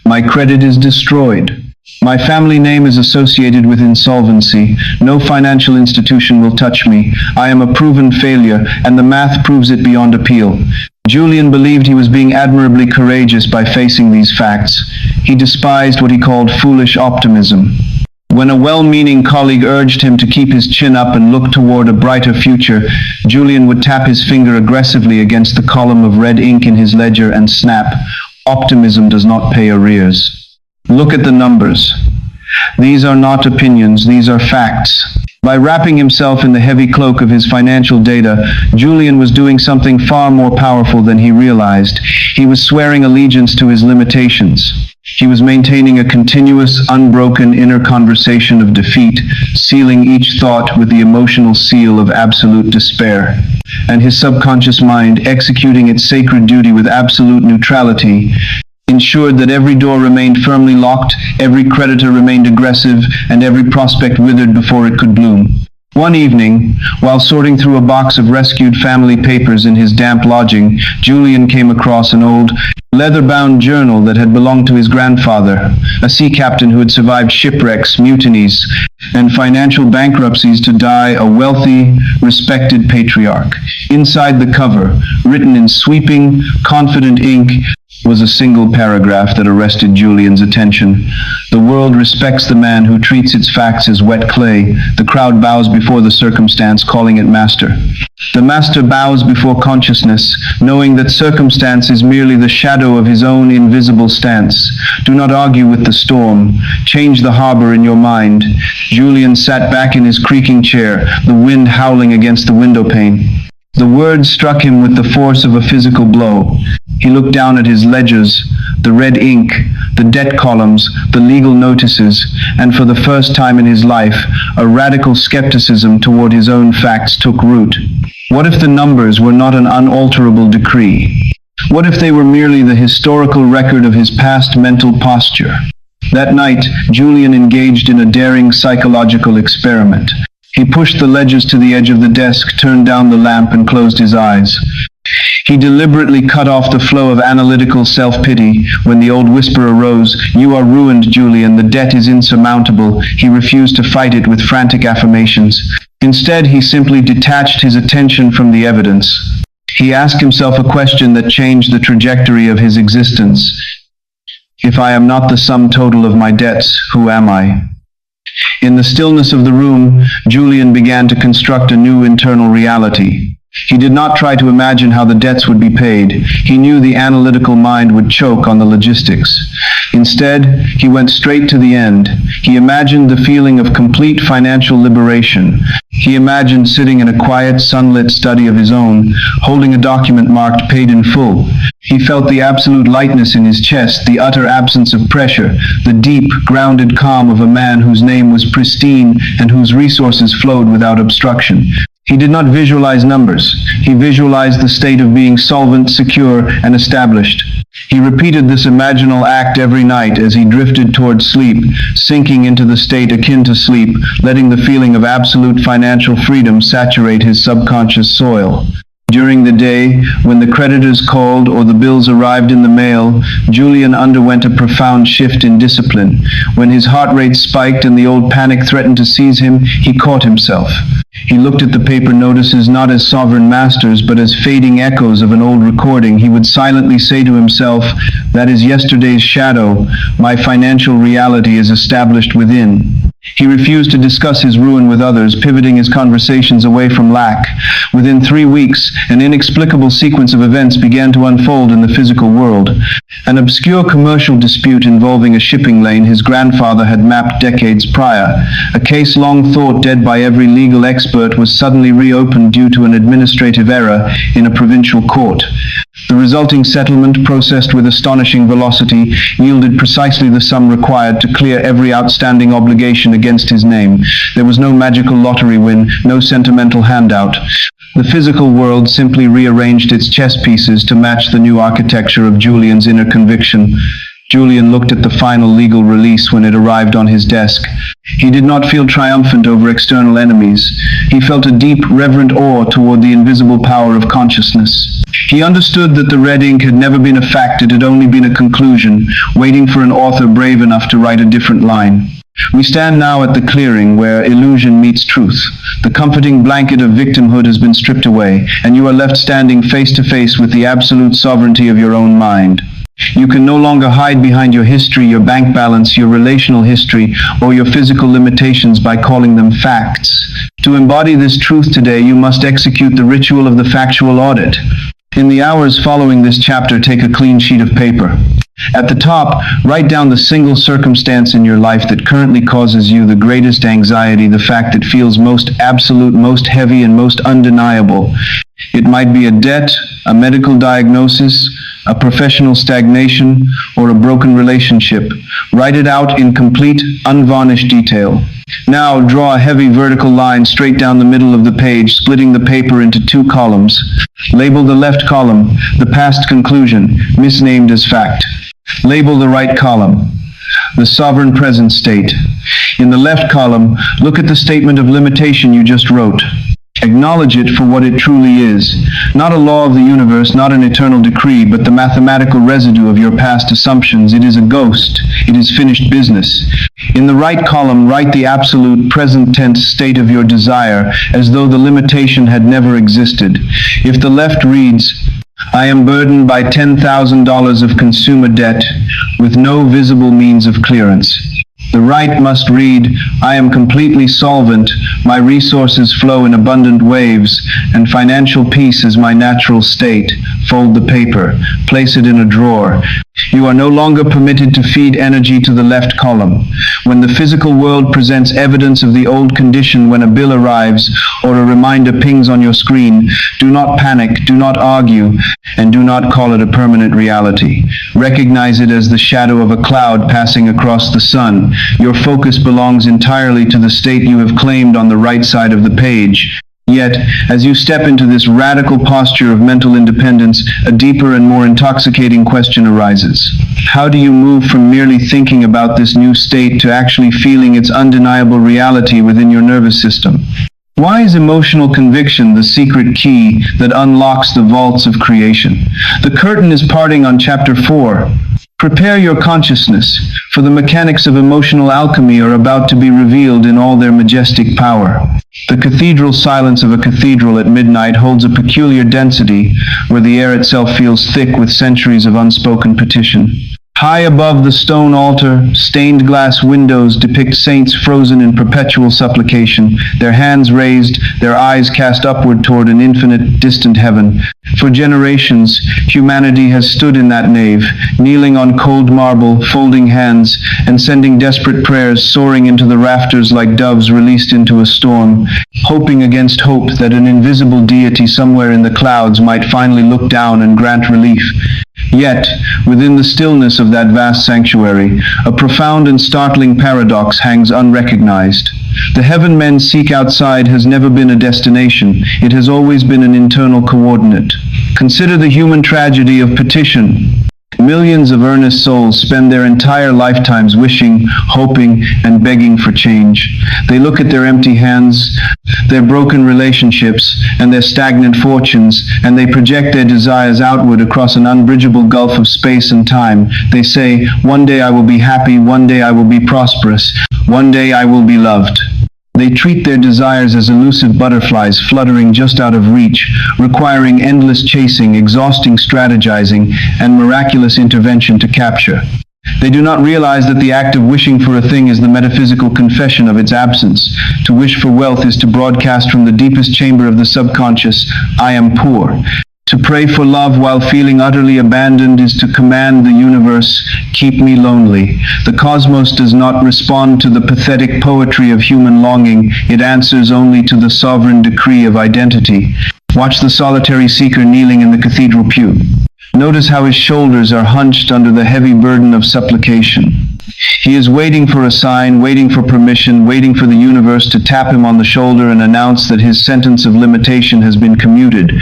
My credit is destroyed. My family name is associated with insolvency. No financial institution will touch me. I am a proven failure, and the math proves it beyond appeal. Julian believed he was being admirably courageous by facing these facts. He despised what he called foolish optimism. When a well-meaning colleague urged him to keep his chin up and look toward a brighter future, Julian would tap his finger aggressively against the column of red ink in his ledger and snap, "Optimism does not pay arrears." Look at the numbers. These are not opinions, these are facts. By wrapping himself in the heavy cloak of his financial data, Julian was doing something far more powerful than he realized. He was swearing allegiance to his limitations. He was maintaining a continuous, unbroken inner conversation of defeat, sealing each thought with the emotional seal of absolute despair. And his subconscious mind, executing its sacred duty with absolute neutrality, ensured that every door remained firmly locked, every creditor remained aggressive, and every prospect withered before it could bloom. One evening, while sorting through a box of rescued family papers in his damp lodging, Julian came across an old, leather-bound journal that had belonged to his grandfather, a sea captain who had survived shipwrecks, mutinies, and financial bankruptcies to die a wealthy, respected patriarch. Inside the cover, written in sweeping, confident ink, was a single paragraph that arrested Julian's attention. The world respects the man who treats its facts as wet clay. The crowd bows before the circumstance, calling it master. The master bows before consciousness, knowing that circumstance is merely the shadow of his own invisible stance. Do not argue with the storm. Change the harbor in your mind. Julian sat back in his creaking chair, the wind howling against the window pane. The words struck him with the force of a physical blow. He looked down at his ledgers, the red ink, the debt columns, the legal notices, and for the first time in his life, a radical skepticism toward his own facts took root. What if the numbers were not an unalterable decree? What if they were merely the historical record of his past mental posture? That night, Julian engaged in a daring psychological experiment. He pushed the ledgers to the edge of the desk, turned down the lamp, and closed his eyes. He deliberately cut off the flow of analytical self-pity. When the old whisper arose, "You are ruined, Julian, the debt is insurmountable," he refused to fight it with frantic affirmations. Instead, he simply detached his attention from the evidence. He asked himself a question that changed the trajectory of his existence. If I am not the sum total of my debts, who am I? In the stillness of the room, Julian began to construct a new internal reality. He did not try to imagine how the debts would be paid. He knew the analytical mind would choke on the logistics. Instead, he went straight to the end. He imagined the feeling of complete financial liberation. He imagined sitting in a quiet, sunlit study of his own, holding a document marked "paid in full." He felt the absolute lightness in his chest, the utter absence of pressure, the deep, grounded calm of a man whose name was pristine and whose resources flowed without obstruction. He did not visualize numbers. He visualized the state of being solvent, secure, and established. He repeated this imaginal act every night as he drifted towards sleep, sinking into the state akin to sleep, letting the feeling of absolute financial freedom saturate his subconscious soil. During the day, when the creditors called or the bills arrived in the mail, Julian underwent a profound shift in discipline. When his heart rate spiked and the old panic threatened to seize him, he caught himself. He looked at the paper notices not as sovereign masters, but as fading echoes of an old recording. He would silently say to himself, "That is yesterday's shadow. My financial reality is established within." He refused to discuss his ruin with others, pivoting his conversations away from lack. Within 3 weeks, an inexplicable sequence of events began to unfold in the physical world. An obscure commercial dispute involving a shipping lane his grandfather had mapped decades prior. A case long thought dead by every legal expert was suddenly reopened due to an administrative error in a provincial court. The resulting settlement, processed with astonishing velocity, yielded precisely the sum required to clear every outstanding obligation against his name. There was no magical lottery win, no sentimental handout. The physical world simply rearranged its chess pieces to match the new architecture of Julian's inner conviction. Julian looked at the final legal release when it arrived on his desk. He did not feel triumphant over external enemies. He felt a deep, reverent awe toward the invisible power of consciousness. He understood that the red ink had never been a fact, it had only been a conclusion, waiting for an author brave enough to write a different line. We stand now at the clearing where illusion meets truth. The comforting blanket of victimhood has been stripped away, and you are left standing face to face with the absolute sovereignty of your own mind. You can no longer hide behind your history, your bank balance, your relational history, or your physical limitations by calling them facts. To embody this truth today, you must execute the ritual of the factual audit. In the hours following this chapter, take a clean sheet of paper. At the top, write down the single circumstance in your life that currently causes you the greatest anxiety, the fact that feels most absolute, most heavy, and most undeniable. It might be a debt, a medical diagnosis, a professional stagnation, or a broken relationship. Write it out in complete, unvarnished detail. Now draw a heavy vertical line straight down the middle of the page, splitting the paper into 2 columns. Label the left column, the past conclusion, misnamed as fact. Label the right column, the sovereign present state. In the left column, look at the statement of limitation you just wrote. Acknowledge it for what it truly is. Not a law of the universe, not an eternal decree, but the mathematical residue of your past assumptions. It is a ghost. It is finished business. In the right column, write the absolute present tense state of your desire, as though the limitation had never existed. If the left reads, "I am burdened by $10,000 of consumer debt with no visible means of clearance," the right must read, "I am completely solvent, my resources flow in abundant waves, and financial peace is my natural state." Fold the paper. Place it in a drawer. You are no longer permitted to feed energy to the left column. When the physical world presents evidence of the old condition, when a bill arrives or a reminder pings on your screen, do not panic, do not argue, and do not call it a permanent reality. Recognize it as the shadow of a cloud passing across the sun. Your focus belongs entirely to the state you have claimed on the right side of the page. Yet, as you step into this radical posture of mental independence, a deeper and more intoxicating question arises. How do you move from merely thinking about this new state to actually feeling its undeniable reality within your nervous system? Why is emotional conviction the secret key that unlocks the vaults of creation? The curtain is parting on Chapter 4. Prepare your consciousness, for the mechanics of emotional alchemy are about to be revealed in all their majestic power. The cathedral silence of a cathedral at midnight holds a peculiar density, where the air itself feels thick with centuries of unspoken petition. High above the stone altar, stained glass windows depict saints frozen in perpetual supplication, their hands raised, their eyes cast upward toward an infinite, distant heaven. For generations, humanity has stood in that nave, kneeling on cold marble, folding hands, and sending desperate prayers soaring into the rafters like doves released into a storm, hoping against hope that an invisible deity somewhere in the clouds might finally look down and grant relief. Yet, within the stillness of that vast sanctuary, a profound and startling paradox hangs unrecognized. The heaven men seek outside has never been a destination. It has always been an internal coordinate. Consider the human tragedy of petition. Millions of earnest souls spend their entire lifetimes wishing, hoping, and begging for change. They look at their empty hands, their broken relationships, and their stagnant fortunes, and they project their desires outward across an unbridgeable gulf of space and time. They say, "One day I will be happy, one day I will be prosperous, one day I will be loved." They treat their desires as elusive butterflies fluttering just out of reach, requiring endless chasing, exhausting strategizing, and miraculous intervention to capture. They do not realize that the act of wishing for a thing is the metaphysical confession of its absence. To wish for wealth is to broadcast from the deepest chamber of the subconscious, "I am poor." To pray for love while feeling utterly abandoned is to command the universe, "Keep me lonely." The cosmos does not respond to the pathetic poetry of human longing. It answers only to the sovereign decree of identity. Watch the solitary seeker kneeling in the cathedral pew. Notice how his shoulders are hunched under the heavy burden of supplication. He is waiting for a sign, waiting for permission, waiting for the universe to tap him on the shoulder and announce that his sentence of limitation has been commuted.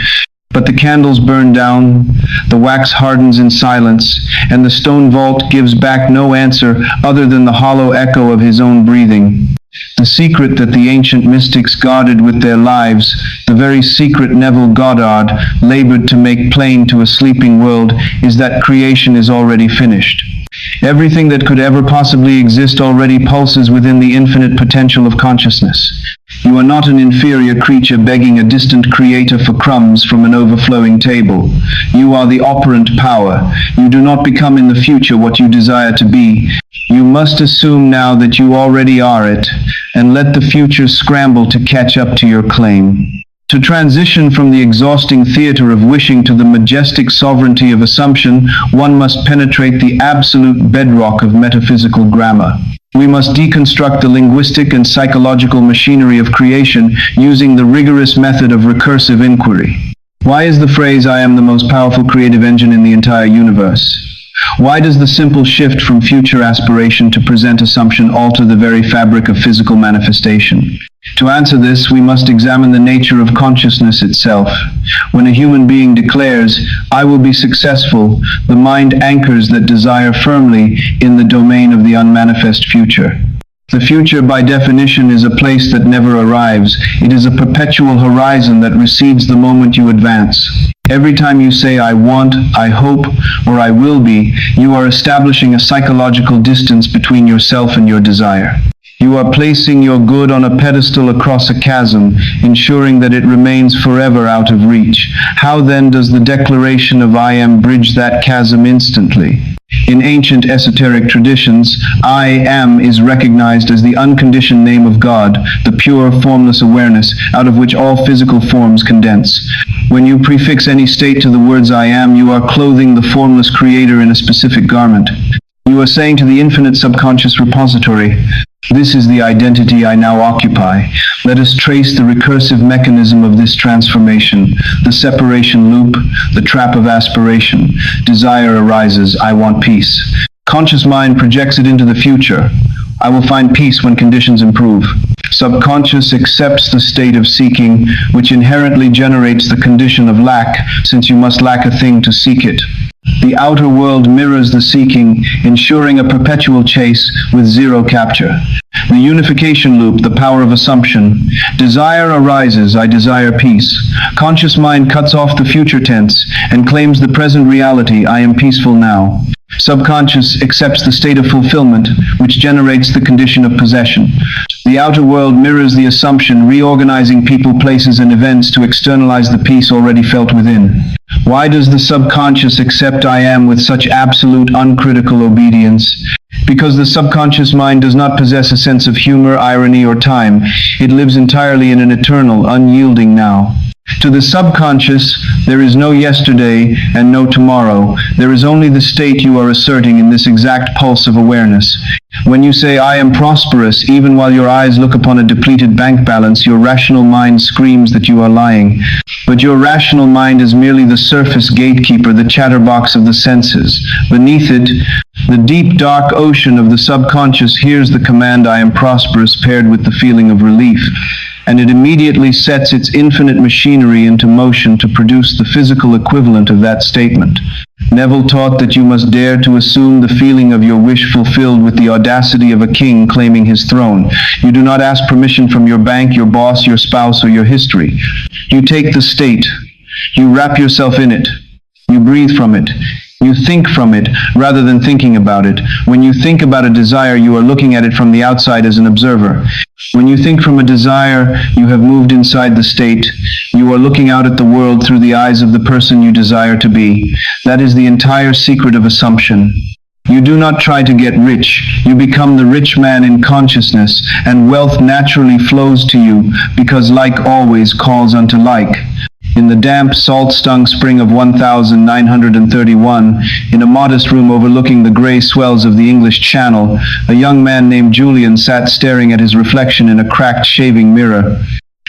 But the candles burn down, the wax hardens in silence, and the stone vault gives back no answer other than the hollow echo of his own breathing. The secret that the ancient mystics guarded with their lives, the very secret Neville Goddard labored to make plain to a sleeping world, is that creation is already finished. Everything that could ever possibly exist already pulses within the infinite potential of consciousness. You are not an inferior creature begging a distant creator for crumbs from an overflowing table. You are the operant power. You do not become in the future what you desire to be. You must assume now that you already are it, and let the future scramble to catch up to your claim. To transition from the exhausting theater of wishing to the majestic sovereignty of assumption, one must penetrate the absolute bedrock of metaphysical grammar. We must deconstruct the linguistic and psychological machinery of creation using the rigorous method of recursive inquiry. Why is the phrase, "I am the most powerful creative engine in the entire universe"? Why does the simple shift from future aspiration to present assumption alter the very fabric of physical manifestation? To answer this, we must examine the nature of consciousness itself. When a human being declares, "I will be successful," the mind anchors that desire firmly in the domain of the unmanifest future. The future, by definition, is a place that never arrives. It is a perpetual horizon that recedes the moment you advance. Every time you say, "I want," "I hope," or "I will be," you are establishing a psychological distance between yourself and your desire. You are placing your good on a pedestal across a chasm, ensuring that it remains forever out of reach. How then does the declaration of "I am" bridge that chasm instantly? In ancient esoteric traditions, "I am" is recognized as the unconditioned name of God, the pure, formless awareness out of which all physical forms condense. When you prefix any state to the words "I am," you are clothing the formless creator in a specific garment. You are saying to the infinite subconscious repository, "This is the identity I now occupy." Let us trace the recursive mechanism of this transformation, the separation loop, the trap of aspiration. Desire arises, "I want peace." Conscious mind projects it into the future. "I will find peace when conditions improve." Subconscious accepts the state of seeking, which inherently generates the condition of lack, since you must lack a thing to seek it. The outer world mirrors the seeking, ensuring a perpetual chase with zero capture. The unification loop, the power of assumption. Desire arises, "I desire peace." Conscious mind cuts off the future tense and claims the present reality, "I am peaceful now." Subconscious accepts the state of fulfillment, which generates the condition of possession. The outer world mirrors the assumption, reorganizing people, places, and events to externalize the peace already felt within. Why does the subconscious accept I am with such absolute uncritical obedience? Because the subconscious mind does not possess a sense of humor, irony, or time. It lives entirely in an eternal, unyielding now. To the subconscious, there is no yesterday and no tomorrow. There is only the state you are asserting in this exact pulse of awareness. When you say, I am prosperous, even while your eyes look upon a depleted bank balance, your rational mind screams that you are lying. But your rational mind is merely the surface gatekeeper, the chatterbox of the senses. Beneath it, the deep, dark ocean of the subconscious hears the command, I am prosperous, paired with the feeling of relief. And it immediately sets its infinite machinery into motion to produce the physical equivalent of that statement. Neville taught that you must dare to assume the feeling of your wish fulfilled with the audacity of a king claiming his throne. You do not ask permission from your bank, your boss, your spouse, or your history. You take the state. You wrap yourself in it. You breathe from it. You think from it rather than thinking about it. When you think about a desire, you are looking at it from the outside as an observer. When you think from a desire, you have moved inside the state. You are looking out at the world through the eyes of the person you desire to be. That is the entire secret of assumption. You do not try to get rich. You become the rich man in consciousness, and wealth naturally flows to you because like always calls unto like. In the damp, salt-stung spring of 1931, in a modest room overlooking the gray swells of the English Channel, a young man named Julian sat staring at his reflection in a cracked shaving mirror.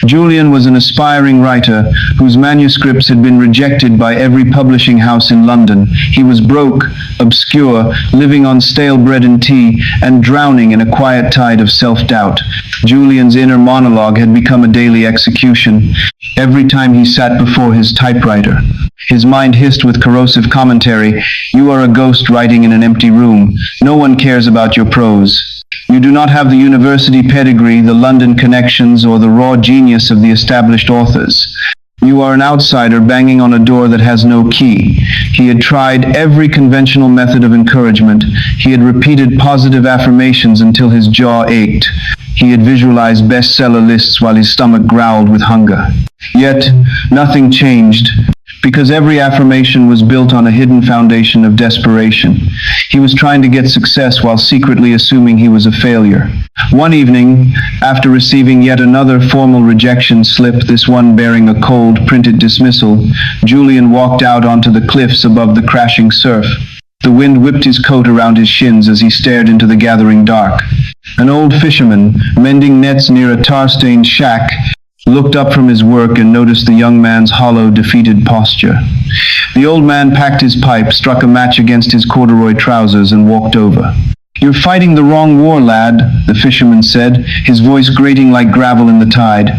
Julian was an aspiring writer whose manuscripts had been rejected by every publishing house in London. He was broke, obscure, living on stale bread and tea, and drowning in a quiet tide of self-doubt. Julian's inner monologue had become a daily execution. Every time he sat before his typewriter, his mind hissed with corrosive commentary, "You are a ghost writing in an empty room. No one cares about your prose. You do not have the university pedigree, the London connections, or the raw genius of the established authors. You are an outsider banging on a door that has no key." He had tried every conventional method of encouragement. He had repeated positive affirmations until his jaw ached. He had visualized bestseller lists while his stomach growled with hunger. Yet, nothing changed, because every affirmation was built on a hidden foundation of desperation. He was trying to get success while secretly assuming he was a failure. One evening, after receiving yet another formal rejection slip, this one bearing a cold, printed dismissal, Julian walked out onto the cliffs above the crashing surf. The wind whipped his coat around his shins as he stared into the gathering dark. An old fisherman, mending nets near a tar-stained shack, looked up from his work and noticed the young man's hollow, defeated posture. The old man packed his pipe, struck a match against his corduroy trousers, and walked over. "You're fighting the wrong war, lad," the fisherman said, his voice grating like gravel in the tide.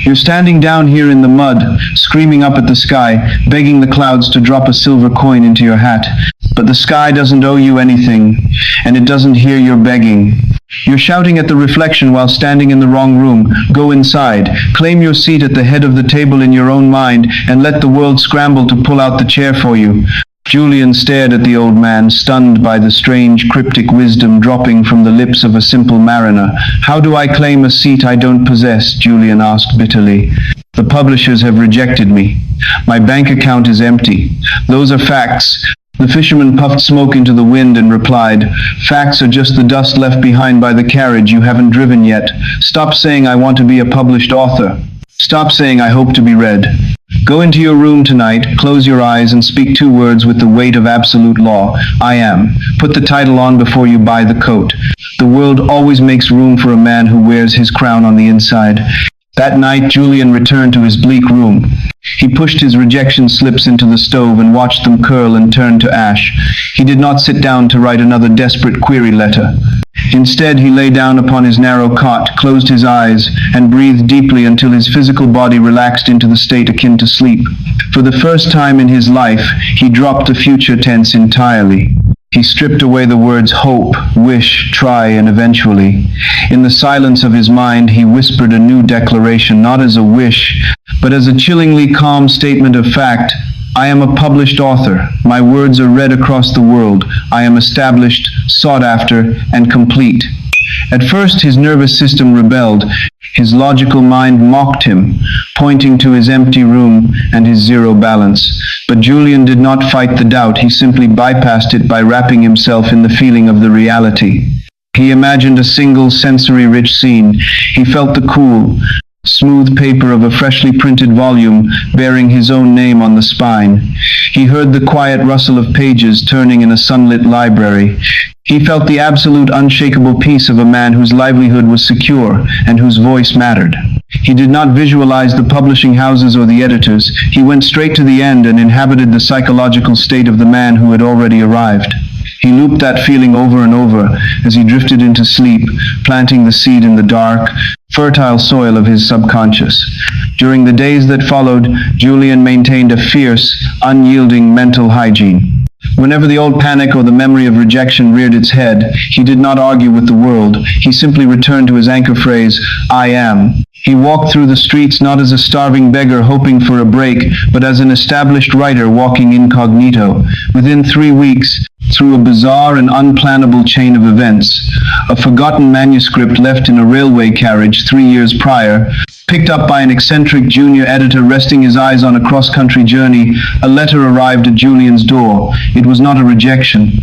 "You're standing down here in the mud, screaming up at the sky, begging the clouds to drop a silver coin into your hat. But the sky doesn't owe you anything, and it doesn't hear your begging. You're shouting at the reflection while standing in the wrong room. Go inside, claim your seat at the head of the table in your own mind, and let the world scramble to pull out the chair for you." Julian stared at the old man, stunned by the strange, cryptic wisdom dropping from the lips of a simple mariner. "How do I claim a seat I don't possess?" Julian asked bitterly. "The publishers have rejected me. My bank account is empty. Those are facts." The fisherman puffed smoke into the wind and replied, "Facts are just the dust left behind by the carriage you haven't driven yet. Stop saying I want to be a published author. Stop saying I hope to be read. Go into your room tonight, close your eyes, and speak 2 words with the weight of absolute law. I am. Put the title on before you buy the coat. The world always makes room for a man who wears his crown on the inside." That night, Julian returned to his bleak room. He pushed his rejection slips into the stove and watched them curl and turn to ash. He did not sit down to write another desperate query letter. Instead, he lay down upon his narrow cot, closed his eyes, and breathed deeply until his physical body relaxed into the state akin to sleep. For the first time in his life, he dropped the future tense entirely. He stripped away the words hope, wish, try, and eventually. In the silence of his mind, he whispered a new declaration, not as a wish, but as a chillingly calm statement of fact. "I am a published author. My words are read across the world. I am established, sought after, and complete." At first, his nervous system rebelled. His logical mind mocked him, pointing to his empty room and his zero balance. But Julian did not fight the doubt. He simply bypassed it by wrapping himself in the feeling of the reality. He imagined a single sensory-rich scene. He felt the cool, smooth paper of a freshly printed volume bearing his own name on the spine. He heard the quiet rustle of pages turning in a sunlit library. He felt the absolute unshakable peace of a man whose livelihood was secure and whose voice mattered. He did not visualize the publishing houses or the editors. He went straight to the end and inhabited the psychological state of the man who had already arrived. He looped that feeling over and over as he drifted into sleep, planting the seed in the dark, fertile soil of his subconscious. During the days that followed, Julian maintained a fierce, unyielding mental hygiene. Whenever the old panic or the memory of rejection reared its head, he did not argue with the world. He simply returned to his anchor phrase, "I am." He walked through the streets not as a starving beggar hoping for a break, but as an established writer walking incognito. Within 3 weeks, through a bizarre and unplannable chain of events, a forgotten manuscript left in a railway carriage 3 years prior, picked up by an eccentric junior editor resting his eyes on a cross-country journey, a letter arrived at Julian's door. It was not a rejection.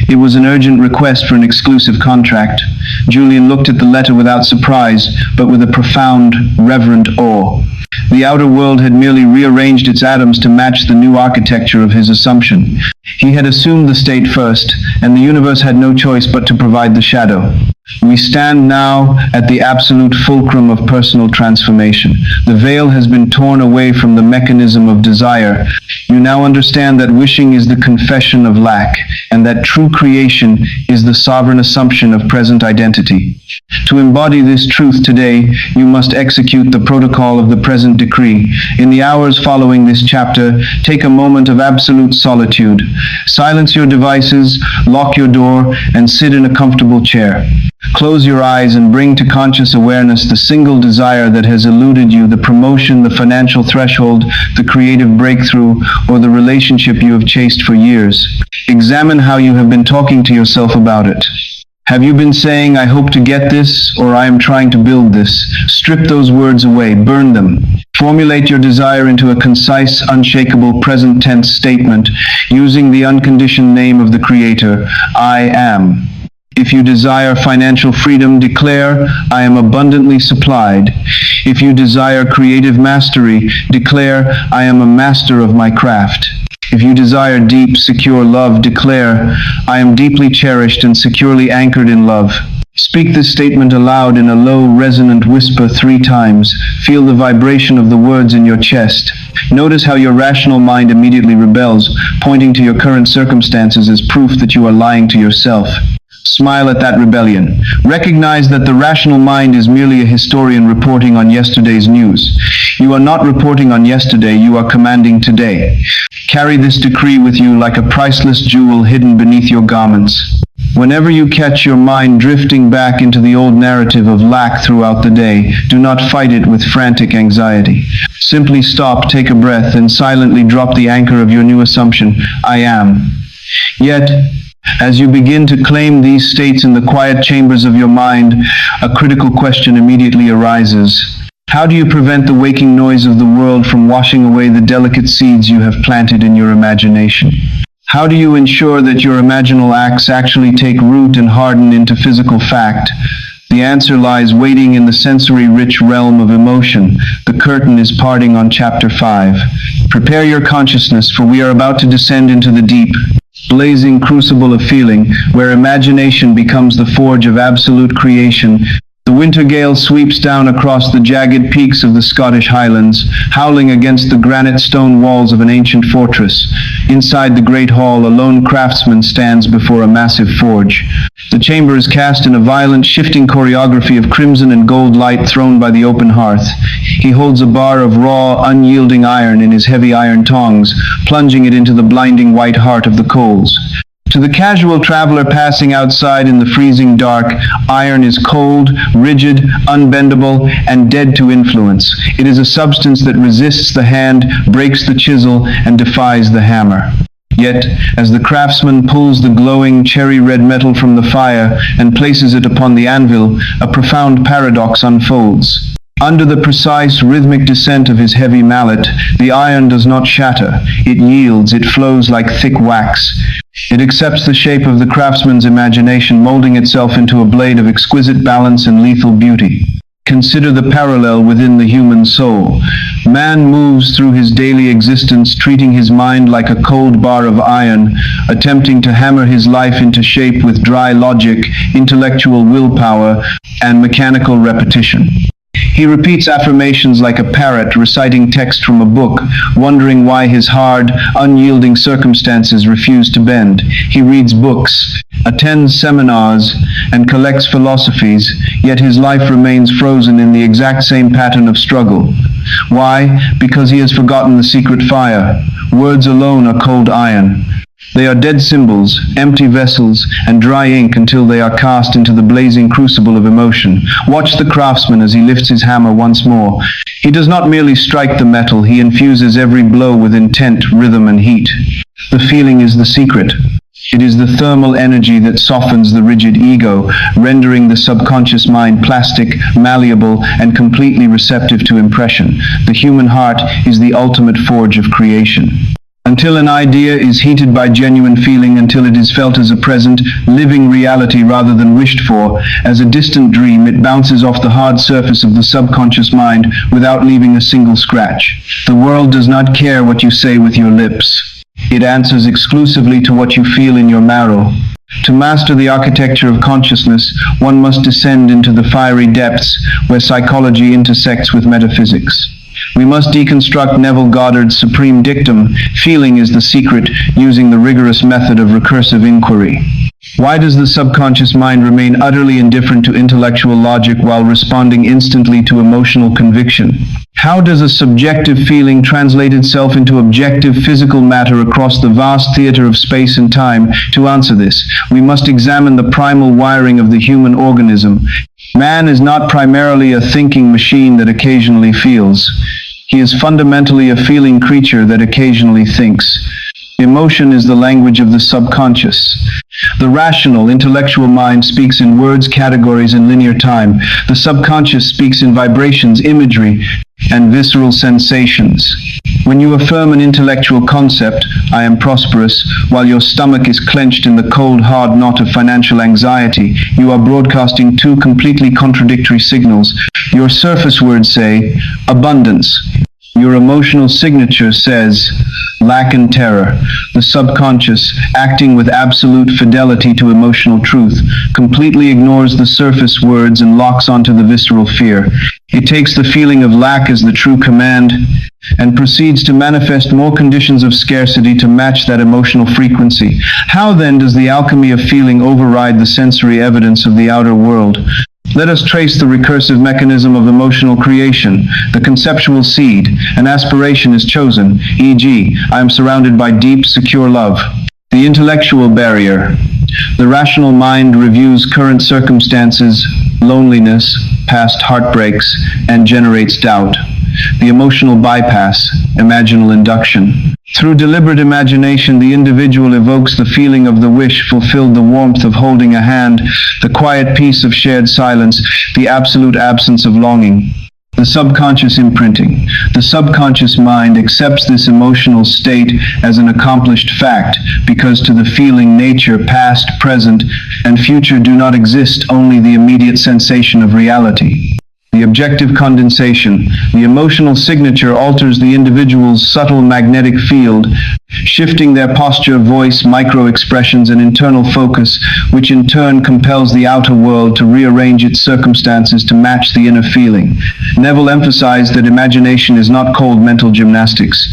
It was an urgent request for an exclusive contract. Julian looked at the letter without surprise, but with a profound, reverent awe. The outer world had merely rearranged its atoms to match the new architecture of his assumption. He had assumed the state first, and the universe had no choice but to provide the shadow. We stand now at the absolute fulcrum of personal transformation. The veil has been torn away from the mechanism of desire. You now understand that wishing is the confession of lack, and that true creation is the sovereign assumption of present identity. To embody this truth today, you must execute the protocol of the present decree. In the hours following this chapter, take a moment of absolute solitude. Silence your devices, lock your door, and sit in a comfortable chair. Close your eyes and bring to conscious awareness the single desire that has eluded you, the promotion, the financial threshold, the creative breakthrough, or the relationship you have chased for years. Examine how you have been talking to yourself about it. Have you been saying, "I hope to get this," or "I am trying to build this"? Strip those words away, burn them. Formulate your desire into a concise, unshakable present tense statement using the unconditioned name of the Creator, "I am." If you desire financial freedom, declare, "I am abundantly supplied." If you desire creative mastery, declare, "I am a master of my craft." If you desire deep, secure love, declare, "I am deeply cherished and securely anchored in love." Speak this statement aloud in a low, resonant whisper 3 times. Feel the vibration of the words in your chest. Notice how your rational mind immediately rebels, pointing to your current circumstances as proof that you are lying to yourself. Smile at that rebellion. Recognize that the rational mind is merely a historian reporting on yesterday's news. You are not reporting on yesterday, you are commanding today. Carry this decree with you like a priceless jewel hidden beneath your garments. Whenever you catch your mind drifting back into the old narrative of lack throughout the day, do not fight it with frantic anxiety. Simply stop, take a breath, and silently drop the anchor of your new assumption, "I am." Yet, as you begin to claim these states in the quiet chambers of your mind, a critical question immediately arises. How do you prevent the waking noise of the world from washing away the delicate seeds you have planted in your imagination? How do you ensure that your imaginal acts actually take root and harden into physical fact? The answer lies waiting in the sensory-rich realm of emotion. The curtain is parting on Chapter 5. Prepare your consciousness, for we are about to descend into the deep, blazing crucible of feeling, where imagination becomes the forge of absolute creation. The winter gale sweeps down across the jagged peaks of the Scottish Highlands, howling against the granite stone walls of an ancient fortress. Inside the great hall, a lone craftsman stands before a massive forge. The chamber is cast in a violent, shifting choreography of crimson and gold light thrown by the open hearth. He holds a bar of raw, unyielding iron in his heavy iron tongs, plunging it into the blinding white heart of the coals. To the casual traveler passing outside in the freezing dark, iron is cold, rigid, unbendable, and dead to influence. It is a substance that resists the hand, breaks the chisel, and defies the hammer. Yet, as the craftsman pulls the glowing cherry-red metal from the fire and places it upon the anvil, a profound paradox unfolds. Under the precise rhythmic descent of his heavy mallet, the iron does not shatter. It yields, it flows like thick wax. It accepts the shape of the craftsman's imagination, molding itself into a blade of exquisite balance and lethal beauty. Consider the parallel within the human soul. Man moves through his daily existence, treating his mind like a cold bar of iron, attempting to hammer his life into shape with dry logic, intellectual willpower, and mechanical repetition. He repeats affirmations like a parrot reciting text from a book, wondering why his hard, unyielding circumstances refuse to bend. He reads books, attends seminars, and collects philosophies, yet his life remains frozen in the exact same pattern of struggle. Why? Because he has forgotten the secret fire. Words alone are cold iron. They are dead symbols, empty vessels, and dry ink until they are cast into the blazing crucible of emotion. Watch the craftsman as he lifts his hammer once more. He does not merely strike the metal, he infuses every blow with intent, rhythm, and heat. The feeling is the secret. It is the thermal energy that softens the rigid ego, rendering the subconscious mind plastic, malleable, and completely receptive to impression. The human heart is the ultimate forge of creation. Until an idea is heated by genuine feeling, until it is felt as a present, living reality rather than wished for, as a distant dream, it bounces off the hard surface of the subconscious mind without leaving a single scratch. The world does not care what you say with your lips. It answers exclusively to what you feel in your marrow. To master the architecture of consciousness, one must descend into the fiery depths where psychology intersects with metaphysics. We must deconstruct Neville Goddard's supreme dictum, feeling is the secret, using the rigorous method of recursive inquiry. Why does the subconscious mind remain utterly indifferent to intellectual logic while responding instantly to emotional conviction? How does a subjective feeling translate itself into objective physical matter across the vast theater of space and time? To answer this, we must examine the primal wiring of the human organism. Man is not primarily a thinking machine that occasionally feels. He is fundamentally a feeling creature that occasionally thinks. Emotion is the language of the subconscious. The rational, intellectual mind speaks in words, categories, and linear time. The subconscious speaks in vibrations, imagery, and visceral sensations. When you affirm an intellectual concept, I am prosperous, while your stomach is clenched in the cold, hard knot of financial anxiety, you are broadcasting two completely contradictory signals. Your surface words say, abundance. Your emotional signature says, lack and terror. The subconscious, acting with absolute fidelity to emotional truth, completely ignores the surface words and locks onto the visceral fear. It takes the feeling of lack as the true command and proceeds to manifest more conditions of scarcity to match that emotional frequency. How then does the alchemy of feeling override the sensory evidence of the outer world? Let us trace the recursive mechanism of emotional creation. The conceptual seed, an aspiration is chosen, e.g., I am surrounded by deep, secure love. The intellectual barrier. The rational mind reviews current circumstances, loneliness, past heartbreaks, and generates doubt. The emotional bypass, imaginal induction. Through deliberate imagination, the individual evokes the feeling of the wish fulfilled, the warmth of holding a hand, the quiet peace of shared silence, the absolute absence of longing. The subconscious imprinting. The subconscious mind accepts this emotional state as an accomplished fact, because to the feeling, nature, past, present, and future do not exist, only the immediate sensation of reality. The objective condensation. The emotional signature alters the individual's subtle magnetic field, shifting their posture, voice, micro-expressions, and internal focus, which in turn compels the outer world to rearrange its circumstances to match the inner feeling. Neville emphasized that imagination is not cold mental gymnastics.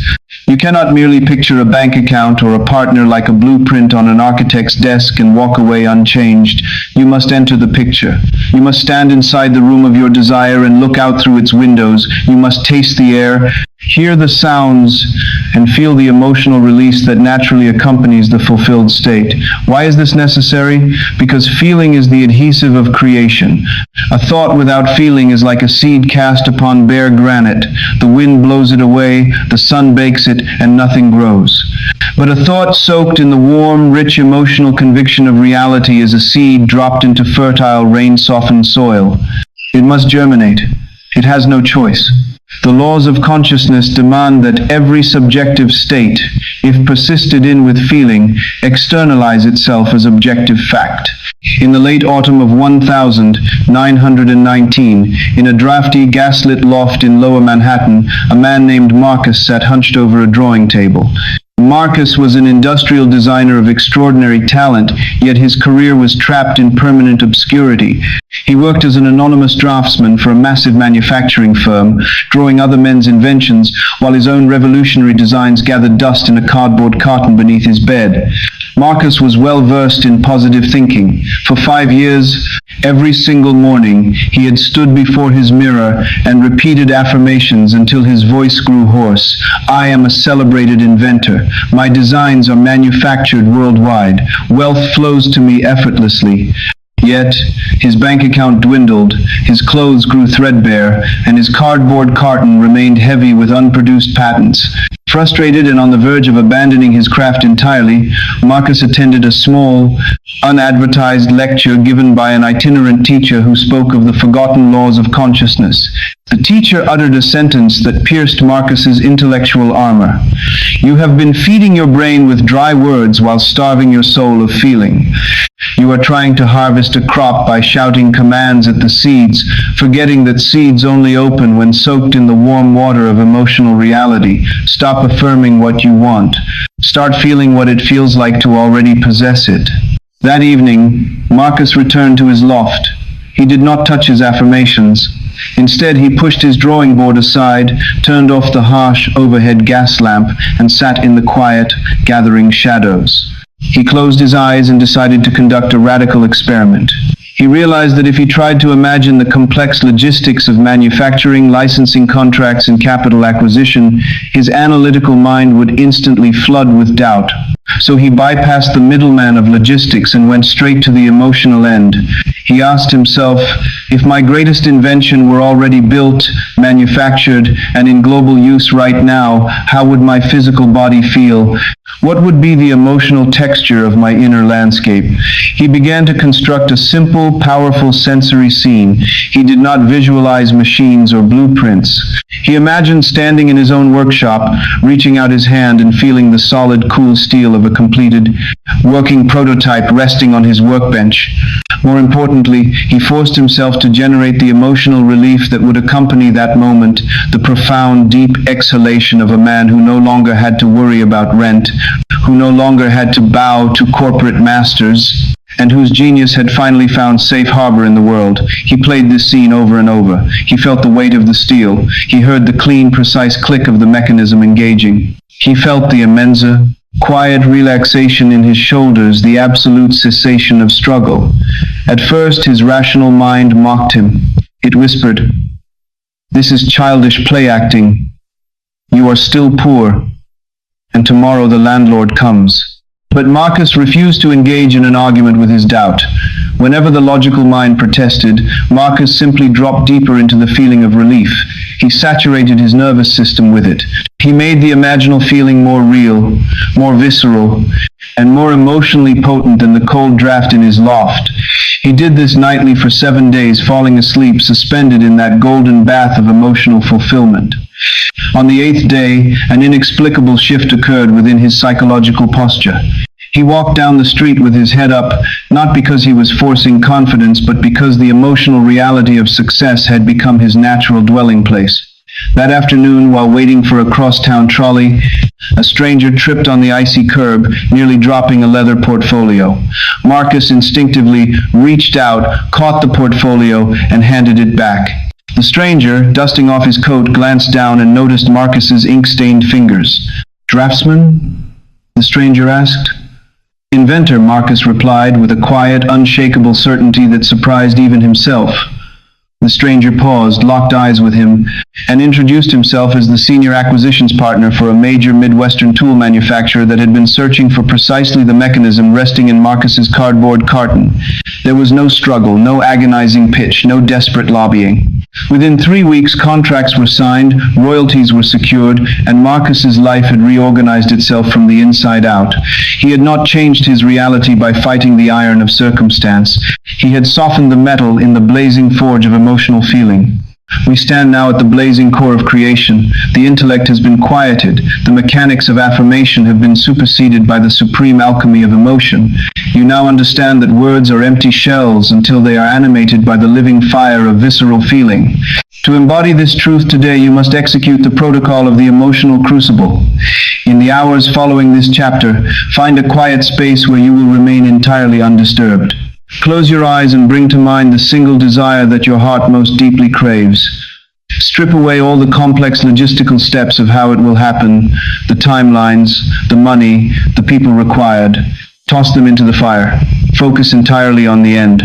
You cannot merely picture a bank account or a partner like a blueprint on an architect's desk and walk away unchanged. You must enter the picture. You must stand inside the room of your desire and look out through its windows. You must taste the air, hear the sounds, and feel the emotional release that naturally accompanies the fulfilled state. Why is this necessary? Because feeling is the adhesive of creation. A thought without feeling is like a seed cast upon bare granite. The wind blows it away, the sun bakes it, and nothing grows. But a thought soaked in the warm, rich emotional conviction of reality is a seed dropped into fertile, rain-softened soil. It must germinate. It has no choice. The laws of consciousness demand that every subjective state, if persisted in with feeling, externalize itself as objective fact. In the late autumn of 1919, in a drafty, gaslit loft in Lower Manhattan, a man named Marcus sat hunched over a drawing table. Marcus was an industrial designer of extraordinary talent, yet his career was trapped in permanent obscurity. He worked as an anonymous draftsman for a massive manufacturing firm, drawing other men's inventions, while his own revolutionary designs gathered dust in a cardboard carton beneath his bed. Marcus was well versed in positive thinking. For 5 years, every single morning, he had stood before his mirror and repeated affirmations until his voice grew hoarse. I am a celebrated inventor. My designs are manufactured worldwide. Wealth flows to me effortlessly. Yet, his bank account dwindled, his clothes grew threadbare, and his cardboard carton remained heavy with unproduced patents. Frustrated and on the verge of abandoning his craft entirely, Marcus attended a small, unadvertised lecture given by an itinerant teacher who spoke of the forgotten laws of consciousness. The teacher uttered a sentence that pierced Marcus's intellectual armor. You have been feeding your brain with dry words while starving your soul of feeling. You are trying to harvest a crop by shouting commands at the seeds, forgetting that seeds only open when soaked in the warm water of emotional reality. Stop affirming what you want. Start feeling what it feels like to already possess it. That evening, Marcus returned to his loft. He did not touch his affirmations. Instead, he pushed his drawing board aside, turned off the harsh overhead gas lamp, and sat in the quiet, gathering shadows. He closed his eyes and decided to conduct a radical experiment. He realized that if he tried to imagine the complex logistics of manufacturing, licensing contracts, and capital acquisition, his analytical mind would instantly flood with doubt. So he bypassed the middleman of logistics and went straight to the emotional end. He asked himself, if my greatest invention were already built, manufactured, and in global use right now, how would my physical body feel? What would be the emotional texture of my inner landscape? He began to construct a simple, powerful sensory scene. He did not visualize machines or blueprints. He imagined standing in his own workshop, reaching out his hand and feeling the solid, cool steel of a completed, working prototype resting on his workbench. More importantly, he forced himself to generate the emotional relief that would accompany that moment, the profound, deep exhalation of a man who no longer had to worry about rent, who no longer had to bow to corporate masters, and whose genius had finally found safe harbor in the world. He played this scene over and over. He felt the weight of the steel. He heard the clean, precise click of the mechanism engaging. He felt the immense, quiet relaxation in his shoulders, the absolute cessation of struggle. At first, his rational mind mocked him. It whispered, "This is childish play acting. You are still poor, and tomorrow the landlord comes." But Marcus refused to engage in an argument with his doubt. Whenever the logical mind protested, Marcus simply dropped deeper into the feeling of relief. He saturated his nervous system with it. He made the imaginal feeling more real, more visceral, and more emotionally potent than the cold draft in his loft. He did this nightly for 7 days, falling asleep, suspended in that golden bath of emotional fulfillment. On the 8th day, an inexplicable shift occurred within his psychological posture. He walked down the street with his head up, not because he was forcing confidence, but because the emotional reality of success had become his natural dwelling place. That afternoon, while waiting for a crosstown trolley, a stranger tripped on the icy curb, nearly dropping a leather portfolio. Marcus instinctively reached out, caught the portfolio, and handed it back. The stranger, dusting off his coat, glanced down and noticed Marcus's ink-stained fingers. "Draftsman?" the stranger asked. "Inventor," Marcus replied, with a quiet, unshakable certainty that surprised even himself. The stranger paused, locked eyes with him, and introduced himself as the senior acquisitions partner for a major Midwestern tool manufacturer that had been searching for precisely the mechanism resting in Marcus's cardboard carton. There was no struggle, no agonizing pitch, no desperate lobbying. Within 3 weeks, contracts were signed, royalties were secured, and Marcus's life had reorganized itself from the inside out. He had not changed his reality by fighting the iron of circumstance. He had softened the metal in the blazing forge of emotional feeling. We stand now at the blazing core of creation. The intellect has been quieted. The mechanics of affirmation have been superseded by the supreme alchemy of emotion. You now understand that words are empty shells until they are animated by the living fire of visceral feeling. To embody this truth today, you must execute the protocol of the emotional crucible. In the hours following this chapter, find a quiet space where you will remain entirely undisturbed. Close your eyes and bring to mind the single desire that your heart most deeply craves. Strip away all the complex logistical steps of how it will happen, the timelines, the money, the people required. Toss them into the fire. Focus entirely on the end.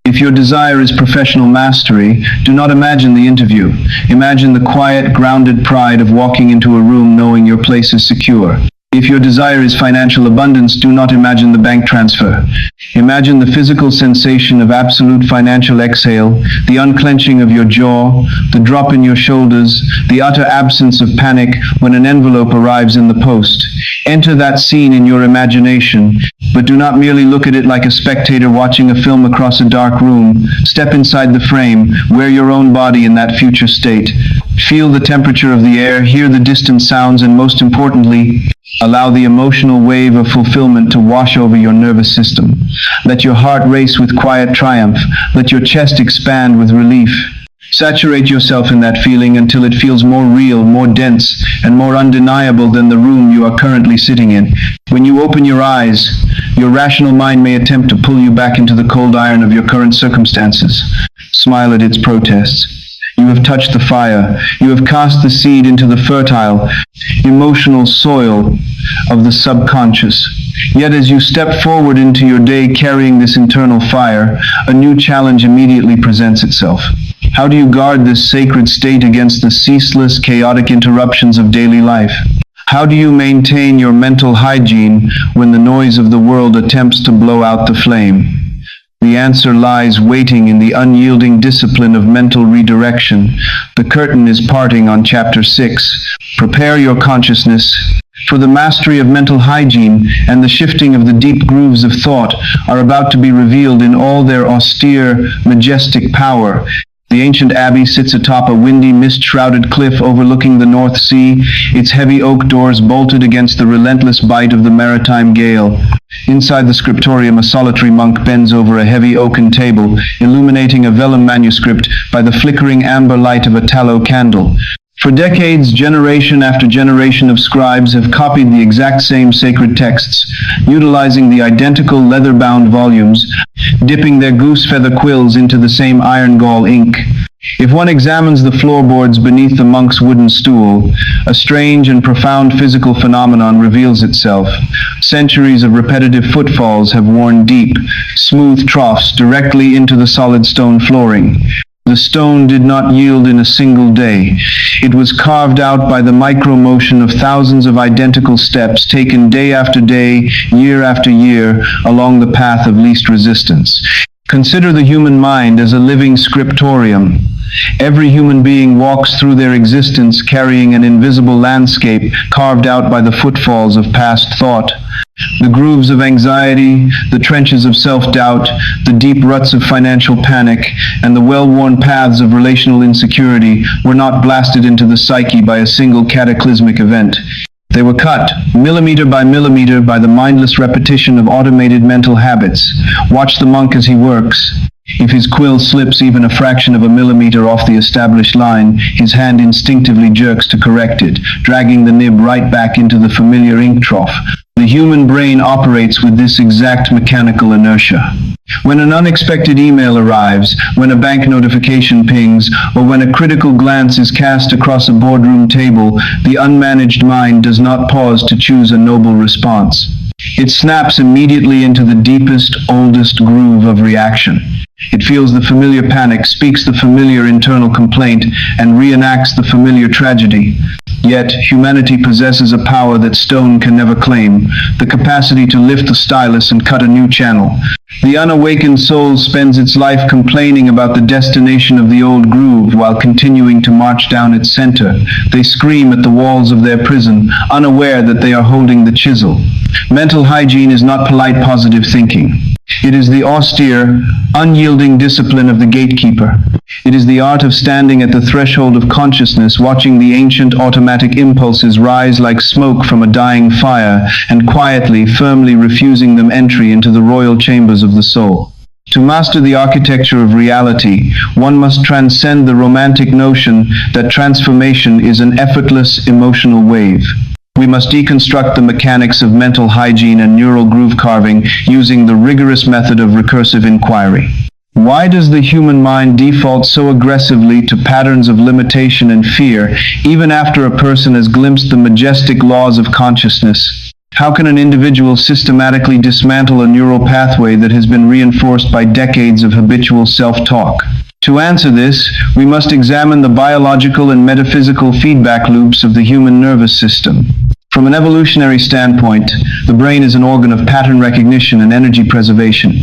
If your desire is professional mastery, do not imagine the interview. Imagine the quiet, grounded pride of walking into a room knowing your place is secure. If your desire is financial abundance, do not imagine the bank transfer. Imagine the physical sensation of absolute financial exhale, the unclenching of your jaw, the drop in your shoulders, the utter absence of panic when an envelope arrives in the post. Enter that scene in your imagination, but do not merely look at it like a spectator watching a film across a dark room. Step inside the frame, wear your own body in that future state. Feel the temperature of the air, hear the distant sounds, and most importantly, allow the emotional wave of fulfillment to wash over your nervous system. Let your heart race with quiet triumph. Let your chest expand with relief. Saturate yourself in that feeling until it feels more real, more dense, and more undeniable than the room you are currently sitting in. When you open your eyes, your rational mind may attempt to pull you back into the cold iron of your current circumstances. Smile at its protests. You have touched the fire. You have cast the seed into the fertile, emotional soil of the subconscious. Yet as you step forward into your day carrying this internal fire, a new challenge immediately presents itself. How do you guard this sacred state against the ceaseless, chaotic interruptions of daily life? How do you maintain your mental hygiene when the noise of the world attempts to blow out the flame? The answer lies waiting in the unyielding discipline of mental redirection. The curtain is parting on Chapter 6. Prepare your consciousness, for the mastery of mental hygiene and the shifting of the deep grooves of thought are about to be revealed in all their austere, majestic power. The ancient abbey sits atop a windy, mist-shrouded cliff overlooking the North Sea, its heavy oak doors bolted against the relentless bite of the maritime gale. Inside the scriptorium, a solitary monk bends over a heavy oaken table, illuminating a vellum manuscript by the flickering amber light of a tallow candle. For decades, generation after generation of scribes have copied the exact same sacred texts, utilizing the identical leather-bound volumes, dipping their goose-feather quills into the same iron-gall ink. If one examines the floorboards beneath the monk's wooden stool, a strange and profound physical phenomenon reveals itself. Centuries of repetitive footfalls have worn deep, smooth troughs directly into the solid stone flooring. The stone did not yield in a single day. It was carved out by the micro-motion of thousands of identical steps taken day after day, year after year, along the path of least resistance. Consider the human mind as a living scriptorium. Every human being walks through their existence carrying an invisible landscape carved out by the footfalls of past thought. The grooves of anxiety, the trenches of self-doubt, the deep ruts of financial panic, and the well-worn paths of relational insecurity were not blasted into the psyche by a single cataclysmic event. They were cut, millimeter by the mindless repetition of automated mental habits. Watch the monk as he works. If his quill slips even a fraction of a millimeter off the established line, his hand instinctively jerks to correct it, dragging the nib right back into the familiar ink trough. The human brain operates with this exact mechanical inertia. When an unexpected email arrives, when a bank notification pings, or when a critical glance is cast across a boardroom table, the unmanaged mind does not pause to choose a noble response. It snaps immediately into the deepest, oldest groove of reaction. It feels the familiar panic, speaks the familiar internal complaint, and reenacts the familiar tragedy. Yet, humanity possesses a power that stone can never claim, the capacity to lift the stylus and cut a new channel. The unawakened soul spends its life complaining about the destination of the old groove while continuing to march down its center. They scream at the walls of their prison, unaware that they are holding the chisel. Mental hygiene is not polite positive thinking. It is the austere, unyielding discipline of the gatekeeper. It is the art of standing at the threshold of consciousness, watching the ancient automatic impulses rise like smoke from a dying fire, and quietly, firmly refusing them entry into the royal chambers of the soul. To master the architecture of reality, one must transcend the romantic notion that transformation is an effortless emotional wave. We must deconstruct the mechanics of mental hygiene and neural groove carving using the rigorous method of recursive inquiry. Why does the human mind default so aggressively to patterns of limitation and fear, even after a person has glimpsed the majestic laws of consciousness? How can an individual systematically dismantle a neural pathway that has been reinforced by decades of habitual self-talk? To answer this, we must examine the biological and metaphysical feedback loops of the human nervous system. From an evolutionary standpoint, the brain is an organ of pattern recognition and energy preservation.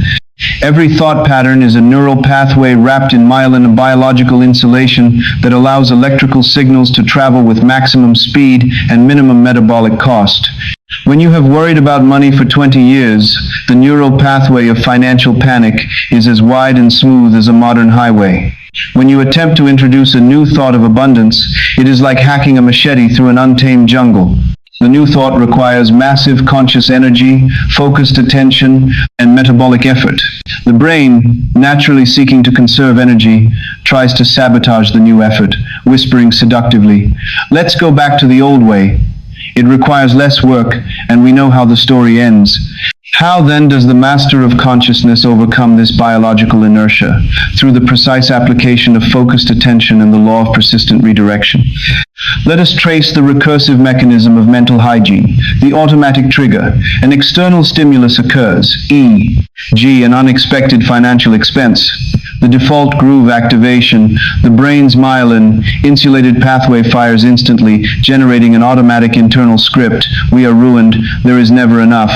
Every thought pattern is a neural pathway wrapped in myelin, a biological insulation that allows electrical signals to travel with maximum speed and minimum metabolic cost. When you have worried about money for 20 years, the neural pathway of financial panic is as wide and smooth as a modern highway. When you attempt to introduce a new thought of abundance, it is like hacking a machete through an untamed jungle. The new thought requires massive conscious energy, focused attention, and metabolic effort. The brain, naturally seeking to conserve energy, tries to sabotage the new effort, whispering seductively, "Let's go back to the old way." It requires less work, and we know how the story ends. How then does the master of consciousness overcome this biological inertia? Through the precise application of focused attention and the law of persistent redirection. Let us trace the recursive mechanism of mental hygiene, the automatic trigger. An external stimulus occurs, e.g. an unexpected financial expense. The default groove activation, the brain's myelin insulated pathway fires instantly, generating an automatic internal script. We are ruined. There is never enough.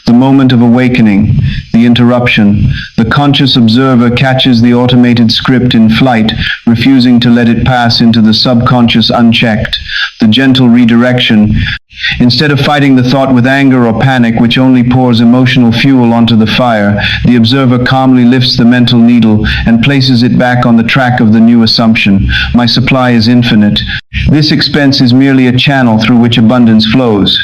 The moment of awakening, the interruption. The conscious observer catches the automated script in flight, refusing to let it pass into the subconscious unchecked. The gentle redirection. Instead of fighting the thought with anger or panic, which only pours emotional fuel onto the fire, the observer calmly lifts the mental needle and places it back on the track of the new assumption. My supply is infinite. This expense is merely a channel through which abundance flows.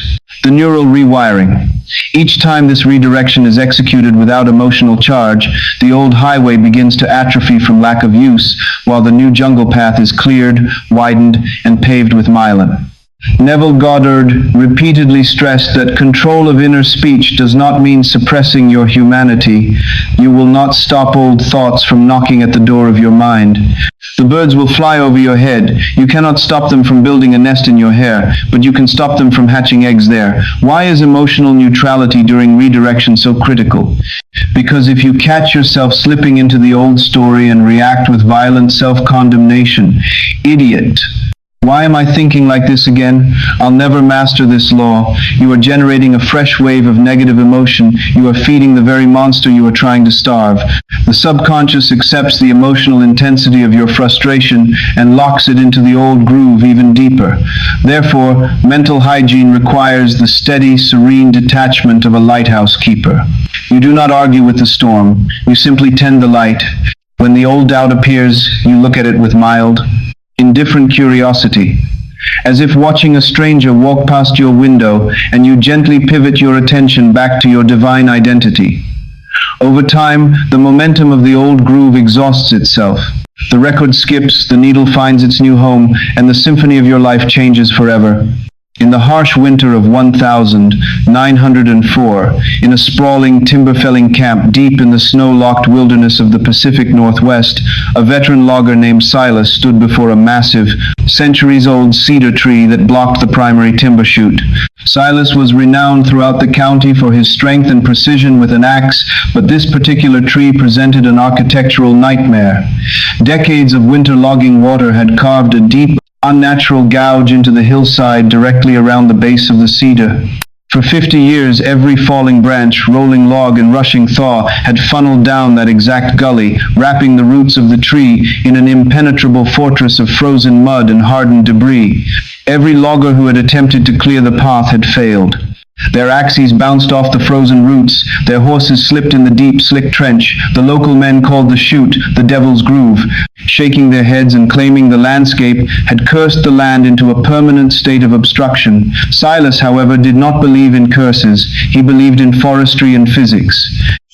The neural rewiring. Each time this redirection is executed without emotional charge, the old highway begins to atrophy from lack of use, while the new jungle path is cleared, widened, and paved with myelin. Neville Goddard repeatedly stressed that control of inner speech does not mean suppressing your humanity. You will not stop old thoughts from knocking at the door of your mind. The birds will fly over your head. You cannot stop them from building a nest in your hair, but you can stop them from hatching eggs there. Why is emotional neutrality during redirection so critical? Because if you catch yourself slipping into the old story and react with violent self-condemnation, idiot, why am I thinking like this again? I'll never master this law. You are generating a fresh wave of negative emotion. You are feeding the very monster you are trying to starve. The subconscious accepts the emotional intensity of your frustration and locks it into the old groove even deeper. Therefore, mental hygiene requires the steady, serene detachment of a lighthouse keeper. You do not argue with the storm. You simply tend the light. When the old doubt appears, you look at it with mild, indifferent curiosity, as if watching a stranger walk past your window, and you gently pivot your attention back to your divine identity. Over time, the momentum of the old groove exhausts itself. The record skips, the needle finds its new home, and the symphony of your life changes forever. In the harsh winter of 1904, in a sprawling timber-felling camp deep in the snow-locked wilderness of the Pacific Northwest, a veteran logger named Silas stood before a massive, centuries-old cedar tree that blocked the primary timber chute. Silas was renowned throughout the county for his strength and precision with an axe, but this particular tree presented an architectural nightmare. Decades of winter logging water had carved a deep, unnatural gouge into the hillside directly around the base of the cedar. For 50 years, every falling branch, rolling log, and rushing thaw had funneled down that exact gully, wrapping the roots of the tree in an impenetrable fortress of frozen mud and hardened debris. Every logger who had attempted to clear the path had failed. Their axes bounced off the frozen roots, their horses slipped in the deep, slick trench the local men called the chute, the Devil's Groove, shaking their heads and claiming the landscape had cursed the land into a permanent state of obstruction. Silas, however, did not believe in curses. He believed in forestry and physics.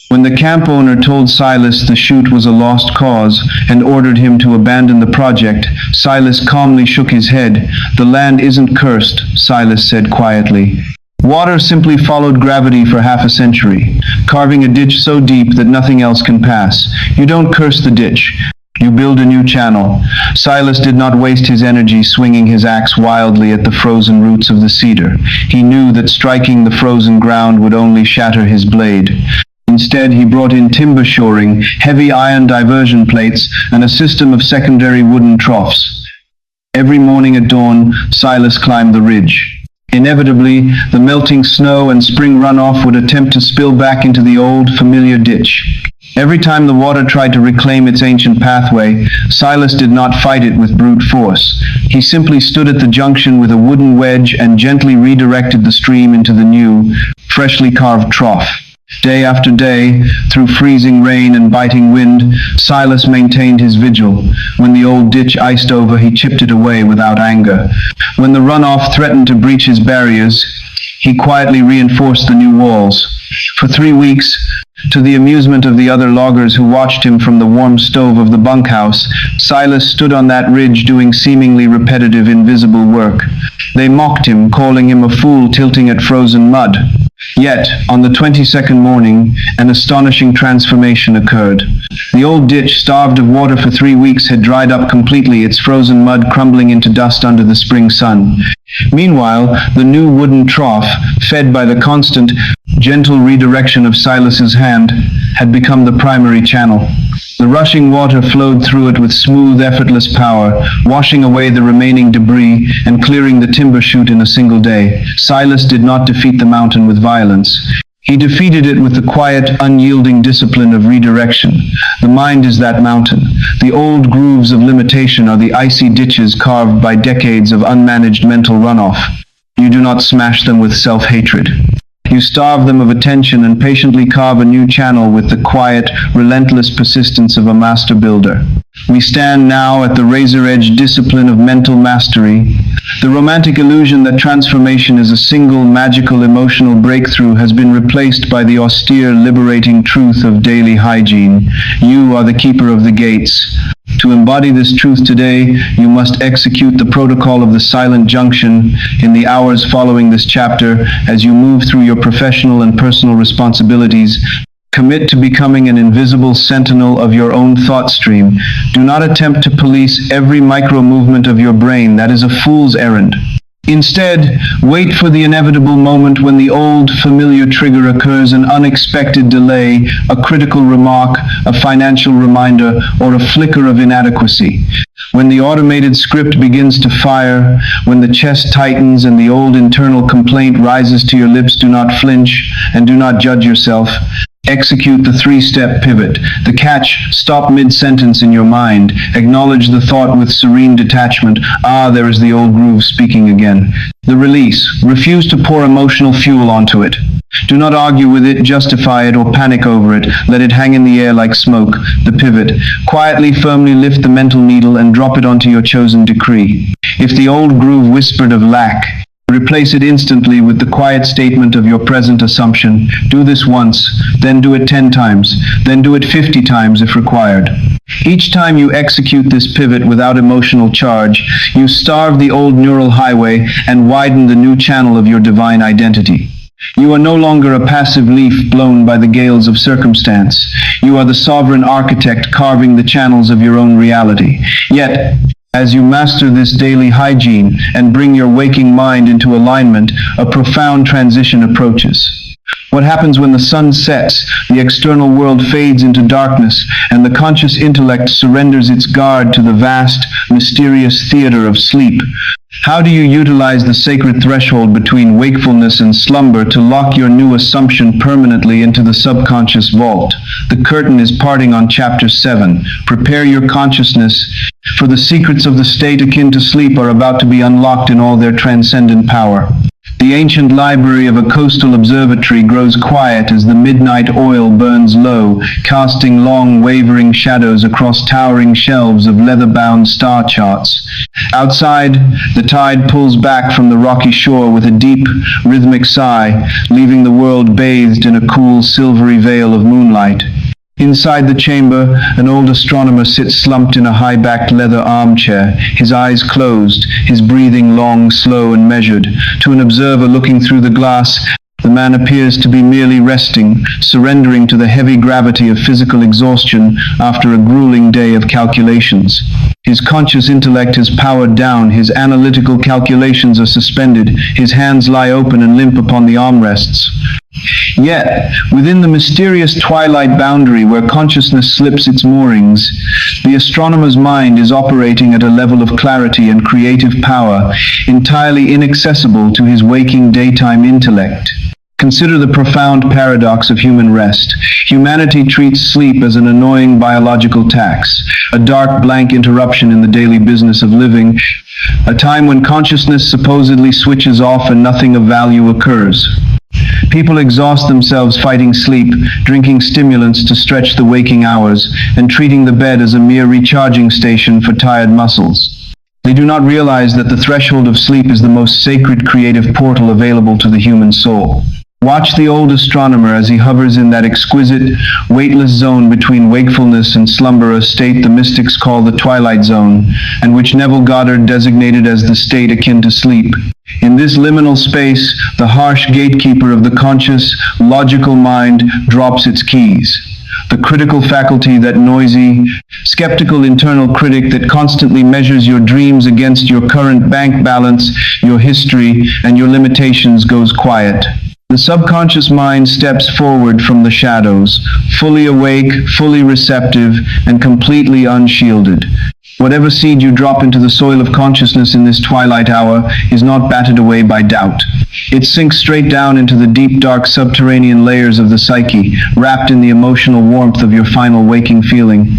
When the camp owner told Silas the chute was a lost cause and ordered him to abandon the project, Silas calmly shook his head. "The land isn't cursed," Silas said quietly. "Water simply followed gravity for half a century, carving a ditch so deep that nothing else can pass. You don't curse the ditch. You build a new channel." Silas did not waste his energy swinging his axe wildly at the frozen roots of the cedar. He knew that striking the frozen ground would only shatter his blade. Instead, he brought in timber shoring, heavy iron diversion plates, and a system of secondary wooden troughs. Every morning at dawn, Silas climbed the ridge. Inevitably, the melting snow and spring runoff would attempt to spill back into the old, familiar ditch. Every time the water tried to reclaim its ancient pathway, Silas did not fight it with brute force. He simply stood at the junction with a wooden wedge and gently redirected the stream into the new, freshly carved trough. Day after day, through freezing rain and biting wind, Silas maintained his vigil. When the old ditch iced over, he chipped it away without anger. When the runoff threatened to breach his barriers, he quietly reinforced the new walls. For 3 weeks, to the amusement of the other loggers who watched him from the warm stove of the bunkhouse, Silas stood on that ridge doing seemingly repetitive, invisible work. They mocked him, calling him a fool tilting at frozen mud. Yet, on the 22nd morning, an astonishing transformation occurred. The old ditch, starved of water for 3 weeks, had dried up completely, its frozen mud crumbling into dust under the spring sun. Meanwhile, the new wooden trough, fed by the constant, gentle redirection of Silas's hand, had become the primary channel. The rushing water flowed through it with smooth, effortless power, washing away the remaining debris and clearing the timber chute in a single day. Silas did not defeat the mountain with violence. He defeated it with the quiet, unyielding discipline of redirection. The mind is that mountain. The old grooves of limitation are the icy ditches carved by decades of unmanaged mental runoff. You do not smash them with self-hatred. You starve them of attention and patiently carve a new channel with the quiet, relentless persistence of a master builder. We stand now at the razor-edge discipline of mental mastery. The romantic illusion that transformation is a single, magical, emotional breakthrough has been replaced by the austere, liberating truth of daily hygiene. You are the keeper of the gates. To embody this truth today, you must execute the protocol of the silent junction in the hours following this chapter. As you move through your professional and personal responsibilities, commit to becoming an invisible sentinel of your own thought stream. Do not attempt to police every micro-movement of your brain. That is a fool's errand. Instead, wait for the inevitable moment when the old, familiar trigger occurs, an unexpected delay, a critical remark, a financial reminder, or a flicker of inadequacy. When the automated script begins to fire, when the chest tightens and the old internal complaint rises to your lips, do not flinch and do not judge yourself. Execute the 3-step pivot. The catch: stop mid-sentence in your mind. Acknowledge the thought with serene detachment. Ah, there is the old groove speaking again. The release: refuse to pour emotional fuel onto it. Do not argue with it, justify it, or panic over it. Let it hang in the air like smoke. The pivot: quietly, firmly lift the mental needle and drop it onto your chosen decree. If the old groove whispered of lack, replace it instantly with the quiet statement of your present assumption. Do this once, then do it 10 times, then do it 50 times if required. Each time you execute this pivot without emotional charge, you starve the old neural highway and widen the new channel of your divine identity. You are no longer a passive leaf blown by the gales of circumstance. You are the sovereign architect carving the channels of your own reality. Yet, as you master this daily hygiene and bring your waking mind into alignment, a profound transition approaches. What happens when the sun sets, the external world fades into darkness, and the conscious intellect surrenders its guard to the vast, mysterious theater of sleep? How do you utilize the sacred threshold between wakefulness and slumber to lock your new assumption permanently into the subconscious vault? The curtain is parting on Chapter 7. Prepare your consciousness, for the secrets of the state akin to sleep are about to be unlocked in all their transcendent power. The ancient library of a coastal observatory grows quiet as the midnight oil burns low, casting long, wavering shadows across towering shelves of leather-bound star charts. Outside, the tide pulls back from the rocky shore with a deep, rhythmic sigh, leaving the world bathed in a cool, silvery veil of moonlight. Inside the chamber, an old astronomer sits slumped in a high-backed leather armchair, his eyes closed, his breathing long, slow, and measured. To an observer looking through the glass, the man appears to be merely resting, surrendering to the heavy gravity of physical exhaustion after a grueling day of calculations. His conscious intellect is powered down, his analytical calculations are suspended, his hands lie open and limp upon the armrests. Yet, within the mysterious twilight boundary where consciousness slips its moorings, the astronomer's mind is operating at a level of clarity and creative power entirely inaccessible to his waking daytime intellect. Consider the profound paradox of human rest. Humanity treats sleep as an annoying biological tax, a dark blank interruption in the daily business of living, a time when consciousness supposedly switches off and nothing of value occurs. People exhaust themselves fighting sleep, drinking stimulants to stretch the waking hours, and treating the bed as a mere recharging station for tired muscles. They do not realize that the threshold of sleep is the most sacred creative portal available to the human soul. Watch the old astronomer as he hovers in that exquisite, weightless zone between wakefulness and slumber, a state the mystics call the twilight zone, and which Neville Goddard designated as the state akin to sleep. In this liminal space, the harsh gatekeeper of the conscious, logical mind drops its keys. The critical faculty, that noisy, skeptical internal critic that constantly measures your dreams against your current bank balance, your history, and your limitations, goes quiet. The subconscious mind steps forward from the shadows, fully awake, fully receptive, and completely unshielded. Whatever seed you drop into the soil of consciousness in this twilight hour is not battered away by doubt. It sinks straight down into the deep, dark, subterranean layers of the psyche, wrapped in the emotional warmth of your final waking feeling.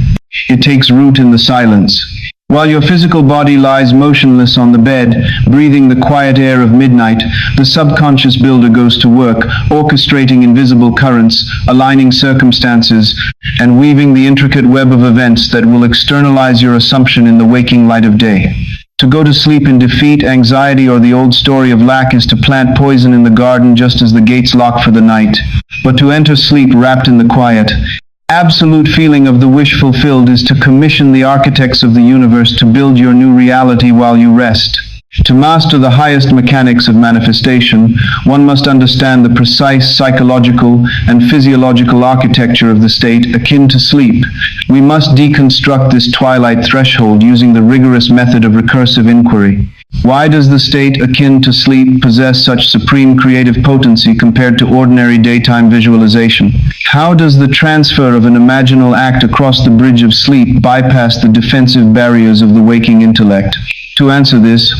It takes root in the silence. While your physical body lies motionless on the bed, breathing the quiet air of midnight, the subconscious builder goes to work, orchestrating invisible currents, aligning circumstances, and weaving the intricate web of events that will externalize your assumption in the waking light of day. To go to sleep in defeat, anxiety, or the old story of lack is to plant poison in the garden just as the gates lock for the night. But to enter sleep wrapped in the quiet, absolute feeling of the wish fulfilled is to commission the architects of the universe to build your new reality while you rest. To master the highest mechanics of manifestation, one must understand the precise psychological and physiological architecture of the state akin to sleep. We must deconstruct this twilight threshold using the rigorous method of recursive inquiry. Why does the state akin to sleep possess such supreme creative potency compared to ordinary daytime visualization? How does the transfer of an imaginal act across the bridge of sleep bypass the defensive barriers of the waking intellect? To answer this,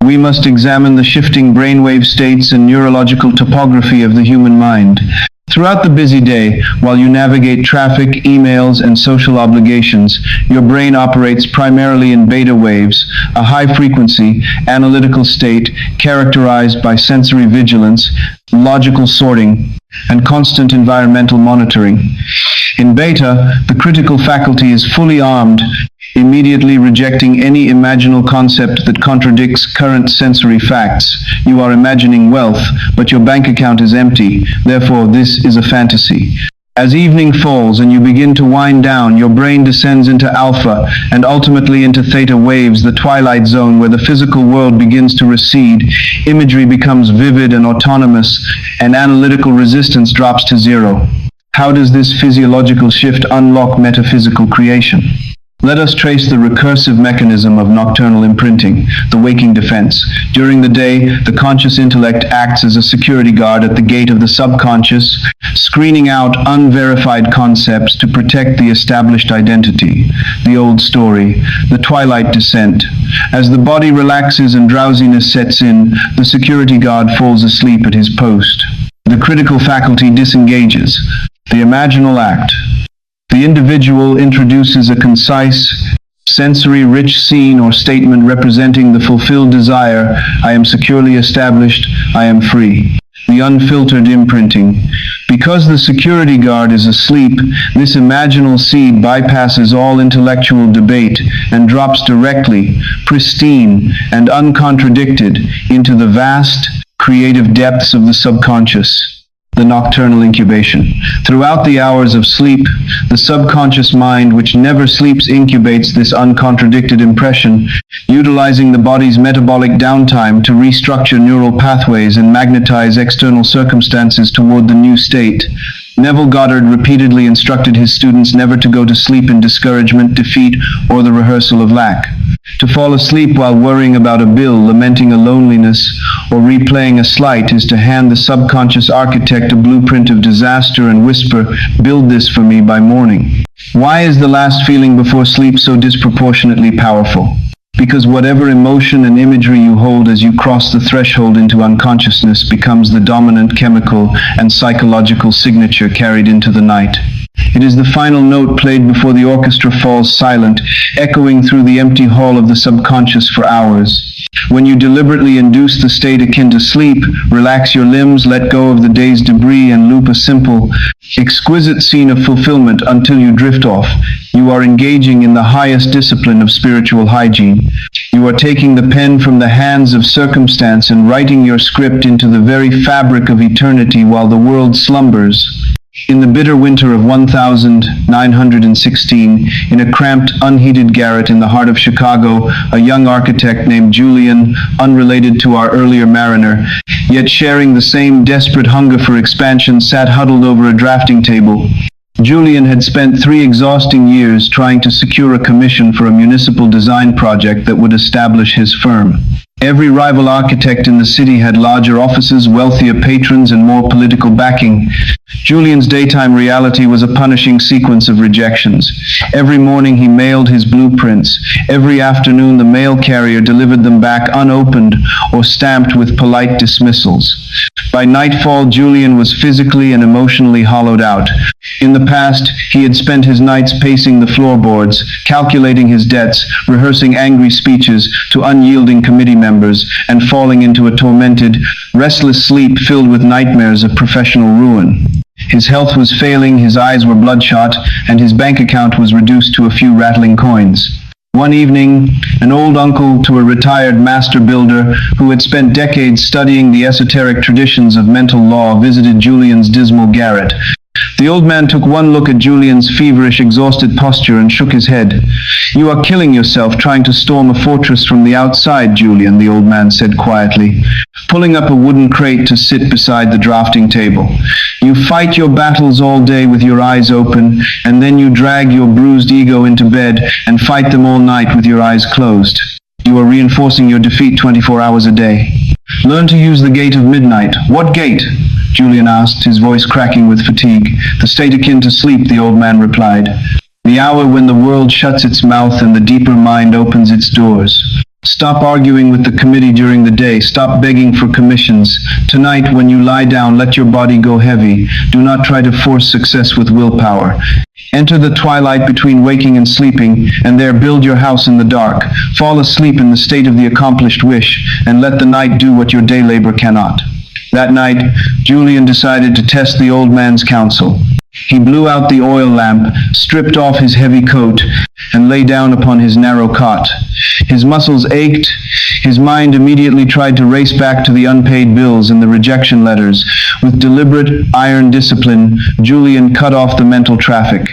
we must examine the shifting brainwave states and neurological topography of the human mind. Throughout the busy day, while you navigate traffic, emails, and social obligations, your brain operates primarily in beta waves, a high-frequency, analytical state characterized by sensory vigilance, logical sorting, and constant environmental monitoring. In beta, the critical faculty is fully armed, immediately rejecting any imaginal concept that contradicts current sensory facts. You are imagining wealth, but your bank account is empty. Therefore, this is a fantasy. As evening falls and you begin to wind down, your brain descends into alpha and ultimately into theta waves, the twilight zone where the physical world begins to recede, imagery becomes vivid and autonomous, and analytical resistance drops to zero. How does this physiological shift unlock metaphysical creation? Let us trace the recursive mechanism of nocturnal imprinting, the waking defense. During the day, the conscious intellect acts as a security guard at the gate of the subconscious, screening out unverified concepts to protect the established identity. The old story, the twilight descent. As the body relaxes and drowsiness sets in, the security guard falls asleep at his post. The critical faculty disengages. The imaginal act. The individual introduces a concise, sensory-rich scene or statement representing the fulfilled desire, I am securely established, I am free. The unfiltered imprinting. Because the security guard is asleep, this imaginal seed bypasses all intellectual debate and drops directly, pristine and uncontradicted, into the vast, creative depths of the subconscious. The nocturnal incubation. Throughout the hours of sleep, the subconscious mind, which never sleeps, incubates this uncontradicted impression, utilizing the body's metabolic downtime to restructure neural pathways and magnetize external circumstances toward the new state. Neville Goddard repeatedly instructed his students never to go to sleep in discouragement, defeat, or the rehearsal of lack. To fall asleep while worrying about a bill, lamenting a loneliness, or replaying a slight is to hand the subconscious architect a blueprint of disaster and whisper, "Build this for me by morning." Why is the last feeling before sleep so disproportionately powerful? Because whatever emotion and imagery you hold as you cross the threshold into unconsciousness becomes the dominant chemical and psychological signature carried into the night. It is the final note played before the orchestra falls silent, echoing through the empty hall of the subconscious for hours. When you deliberately induce the state akin to sleep, relax your limbs, let go of the day's debris, and loop a simple, exquisite scene of fulfillment until you drift off, you are engaging in the highest discipline of spiritual hygiene. You are taking the pen from the hands of circumstance and writing your script into the very fabric of eternity while the world slumbers. In the bitter winter of 1916, in a cramped, unheated garret in the heart of Chicago, a young architect named Julian, unrelated to our earlier mariner, yet sharing the same desperate hunger for expansion, sat huddled over a drafting table. Julian had spent 3 exhausting years trying to secure a commission for a municipal design project that would establish his firm. Every rival architect in the city had larger offices, wealthier patrons, and more political backing. Julian's daytime reality was a punishing sequence of rejections. Every morning he mailed his blueprints. Every afternoon the mail carrier delivered them back unopened or stamped with polite dismissals. By nightfall, Julian was physically and emotionally hollowed out. In the past, he had spent his nights pacing the floorboards, calculating his debts, rehearsing angry speeches to unyielding committee members, and falling into a tormented, restless sleep filled with nightmares of professional ruin. His health was failing, his eyes were bloodshot, and his bank account was reduced to a few rattling coins. One evening, an old uncle to a retired master builder who had spent decades studying the esoteric traditions of mental law visited Julian's dismal garret. The old man took one look at Julian's feverish, exhausted posture and shook his head. "You are killing yourself trying to storm a fortress from the outside, Julian," the old man said quietly, pulling up a wooden crate to sit beside the drafting table. "You fight your battles all day with your eyes open, and then you drag your bruised ego into bed and fight them all night with your eyes closed. You are reinforcing your defeat 24 hours a day. Learn to use the gate of midnight." "What gate?" Julian asked, his voice cracking with fatigue. "The state akin to sleep," the old man replied. "The hour when the world shuts its mouth and the deeper mind opens its doors. Stop arguing with the committee during the day. Stop begging for commissions. Tonight, when you lie down, let your body go heavy. Do not try to force success with willpower. Enter the twilight between waking and sleeping, and there build your house in the dark. Fall asleep in the state of the accomplished wish, and let the night do what your day labor cannot." That night, Julian decided to test the old man's counsel. He blew out the oil lamp, stripped off his heavy coat, and lay down upon his narrow cot. His muscles ached. His mind immediately tried to race back to the unpaid bills and the rejection letters. With deliberate, iron discipline, Julian cut off the mental traffic.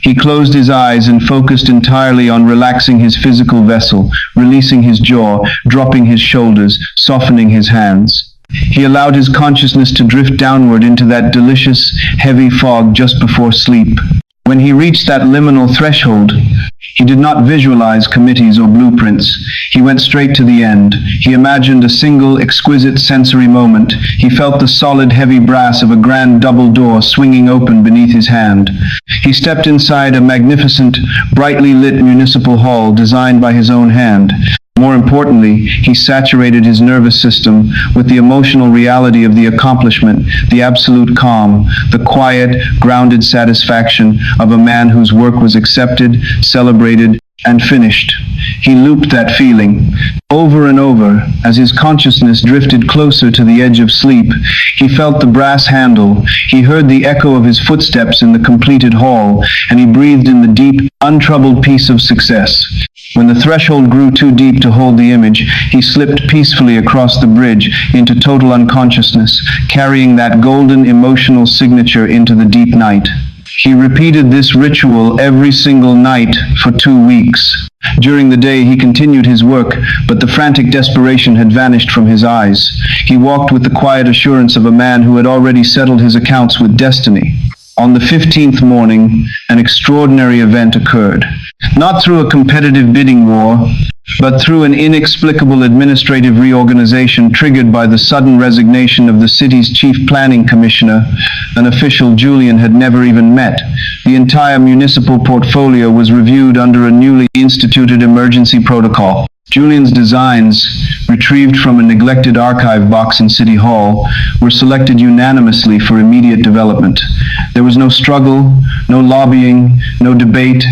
He closed his eyes and focused entirely on relaxing his physical vessel, releasing his jaw, dropping his shoulders, softening his hands. He allowed his consciousness to drift downward into that delicious, heavy fog just before sleep. When he reached that liminal threshold, he did not visualize committees or blueprints. He went straight to the end. He imagined a single, exquisite sensory moment. He felt the solid, heavy brass of a grand double door swinging open beneath his hand. He stepped inside a magnificent, brightly lit municipal hall designed by his own hand. More importantly, he saturated his nervous system with the emotional reality of the accomplishment, the absolute calm, the quiet, grounded satisfaction of a man whose work was accepted, celebrated, and finished. He looped that feeling over and over. As his consciousness drifted closer to the edge of sleep, he felt the brass handle, he heard the echo of his footsteps in the completed hall, and he breathed in the deep, untroubled peace of success. When the threshold grew too deep to hold the image, he slipped peacefully across the bridge into total unconsciousness, carrying that golden emotional signature into the deep night. He repeated this ritual every single night for 2 weeks. During the day he continued his work, but the frantic desperation had vanished from his eyes. He walked with the quiet assurance of a man who had already settled his accounts with destiny. On the 15th morning, an extraordinary event occurred. Not through a competitive bidding war, but through an inexplicable administrative reorganization triggered by the sudden resignation of the city's chief planning commissioner, an official Julian had never even met. The entire municipal portfolio was reviewed under a newly instituted emergency protocol. Julian's designs, retrieved from a neglected archive box in City Hall, were selected unanimously for immediate development. There was no struggle, no lobbying, no debate.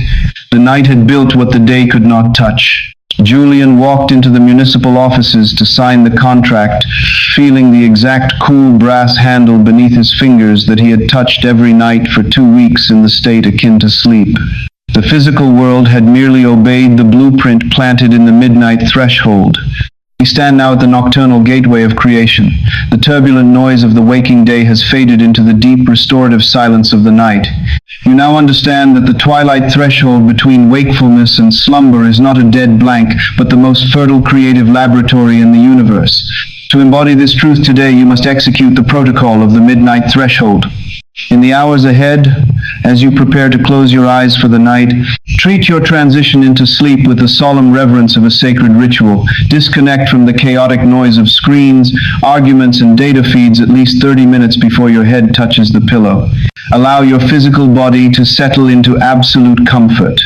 The night had built what the day could not touch. Julian walked into the municipal offices to sign the contract, feeling the exact cool brass handle beneath his fingers that he had touched every night for 2 weeks in the state akin to sleep. The physical world had merely obeyed the blueprint planted in the midnight threshold. We stand now at the nocturnal gateway of creation. The turbulent noise of the waking day has faded into the deep restorative silence of the night. You now understand that the twilight threshold between wakefulness and slumber is not a dead blank, but the most fertile creative laboratory in the universe. To embody this truth today, you must execute the protocol of the midnight threshold. In the hours ahead, as you prepare to close your eyes for the night, treat your transition into sleep with the solemn reverence of a sacred ritual. Disconnect from the chaotic noise of screens, arguments, and data feeds at least 30 minutes before your head touches the pillow. Allow your physical body to settle into absolute comfort.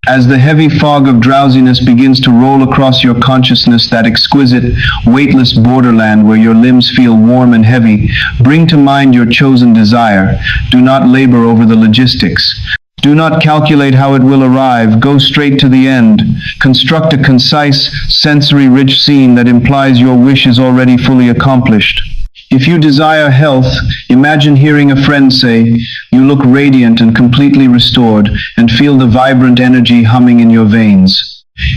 As the heavy fog of drowsiness begins to roll across your consciousness, that exquisite, weightless borderland where your limbs feel warm and heavy, bring to mind your chosen desire. Do not labor over the logistics. Do not calculate how it will arrive. Go straight to the end. Construct a concise, sensory-rich scene that implies your wish is already fully accomplished. If you desire health, imagine hearing a friend say, "You look radiant and completely restored," and feel the vibrant energy humming in your veins.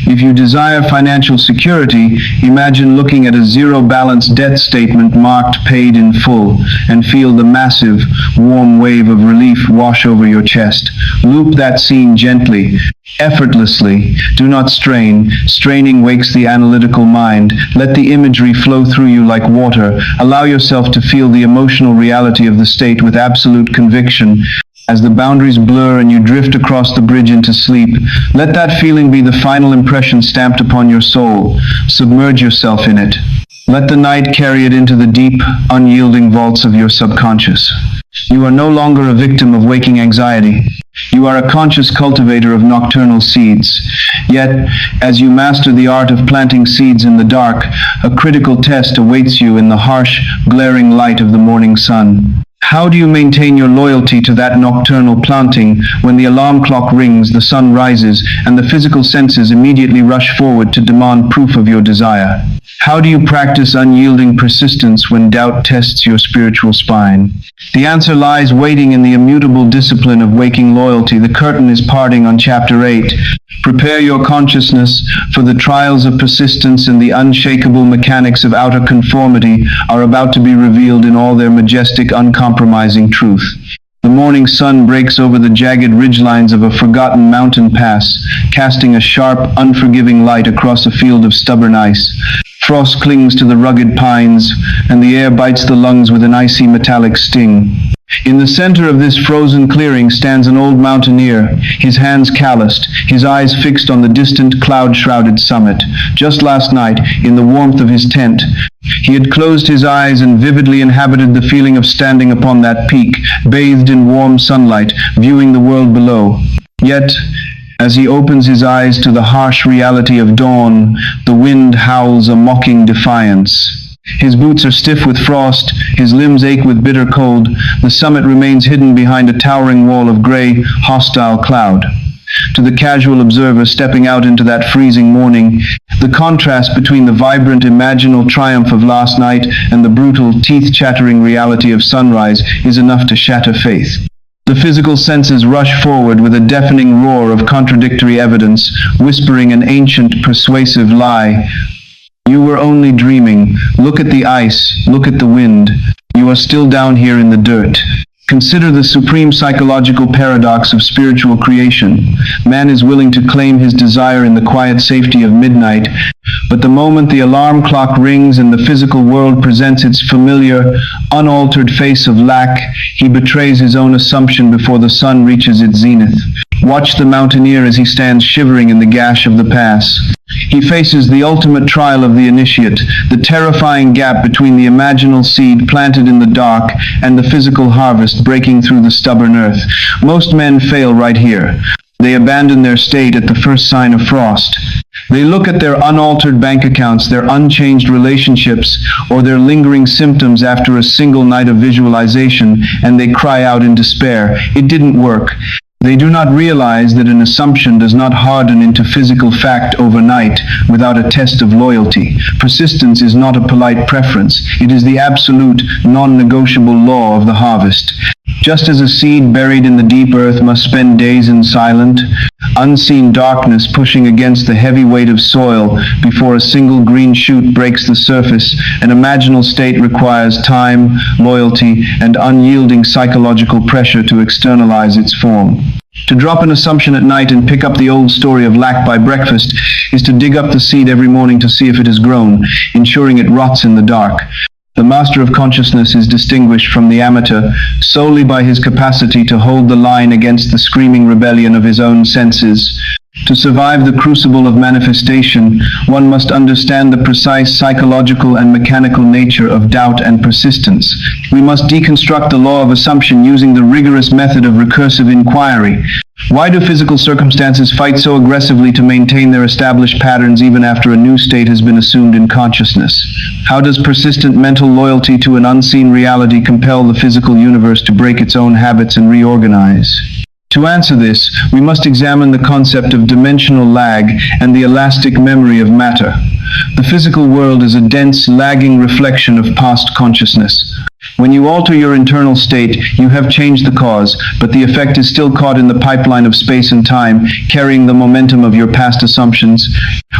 If you desire financial security, imagine looking at a zero-balance debt statement marked paid in full, and feel the massive, warm wave of relief wash over your chest. Loop that scene gently, effortlessly. Do not strain. Straining wakes the analytical mind. Let the imagery flow through you like water. Allow yourself to feel the emotional reality of the state with absolute conviction. As the boundaries blur and you drift across the bridge into sleep, let that feeling be the final impression stamped upon your soul. Submerge yourself in it. Let the night carry it into the deep, unyielding vaults of your subconscious. You are no longer a victim of waking anxiety. You are a conscious cultivator of nocturnal seeds. Yet, as you master the art of planting seeds in the dark, a critical test awaits you in the harsh, glaring light of the morning sun. How do you maintain your loyalty to that nocturnal planting when the alarm clock rings, the sun rises, and the physical senses immediately rush forward to demand proof of your desire? How do you practice unyielding persistence when doubt tests your spiritual spine? The answer lies waiting in the immutable discipline of waking loyalty. The curtain is parting on Chapter 8. Prepare your consciousness, for the trials of persistence and the unshakable mechanics of outer conformity are about to be revealed in all their majestic, uncompromising truth. The morning sun breaks over the jagged ridgelines of a forgotten mountain pass, casting a sharp, unforgiving light across a field of stubborn ice. Frost clings to the rugged pines, and the air bites the lungs with an icy metallic sting. In the center of this frozen clearing stands an old mountaineer, his hands calloused, his eyes fixed on the distant cloud-shrouded summit. Just last night, in the warmth of his tent, he had closed his eyes and vividly inhabited the feeling of standing upon that peak, bathed in warm sunlight, viewing the world below. Yet, as he opens his eyes to the harsh reality of dawn, the wind howls a mocking defiance. His boots are stiff with frost, his limbs ache with bitter cold. The summit remains hidden behind a towering wall of gray, hostile cloud. To the casual observer stepping out into that freezing morning, the contrast between the vibrant imaginal triumph of last night and the brutal, teeth-chattering reality of sunrise is enough to shatter faith. The physical senses rush forward with a deafening roar of contradictory evidence, whispering an ancient, persuasive lie. You were only dreaming. Look at the ice. Look at the wind. You are still down here in the dirt. Consider the supreme psychological paradox of spiritual creation. Man is willing to claim his desire in the quiet safety of midnight, but the moment the alarm clock rings and the physical world presents its familiar, unaltered face of lack, he betrays his own assumption before the sun reaches its zenith. Watch the mountaineer as he stands shivering in the gash of the pass. He faces the ultimate trial of the initiate, the terrifying gap between the imaginal seed planted in the dark and the physical harvest breaking through the stubborn earth. Most men fail right here. They abandon their state at the first sign of frost. They look at their unaltered bank accounts, their unchanged relationships, or their lingering symptoms after a single night of visualization, and they cry out in despair. It didn't work. They do not realize that an assumption does not harden into physical fact overnight without a test of loyalty. Persistence is not a polite preference. It is the absolute, non-negotiable law of the harvest. Just as a seed buried in the deep earth must spend days in silent, unseen darkness pushing against the heavy weight of soil before a single green shoot breaks the surface, an imaginal state requires time, loyalty, and unyielding psychological pressure to externalize its form. To drop an assumption at night and pick up the old story of lack by breakfast is to dig up the seed every morning to see if it has grown, ensuring it rots in the dark. The master of consciousness is distinguished from the amateur solely by his capacity to hold the line against the screaming rebellion of his own senses. To survive the crucible of manifestation, one must understand the precise psychological and mechanical nature of doubt and persistence. We must deconstruct the law of assumption using the rigorous method of recursive inquiry. Why do physical circumstances fight so aggressively to maintain their established patterns even after a new state has been assumed in consciousness? How does persistent mental loyalty to an unseen reality compel the physical universe to break its own habits and reorganize? To answer this, we must examine the concept of dimensional lag and the elastic memory of matter. The physical world is a dense, lagging reflection of past consciousness. When you alter your internal state, you have changed the cause, but the effect is still caught in the pipeline of space and time, carrying the momentum of your past assumptions.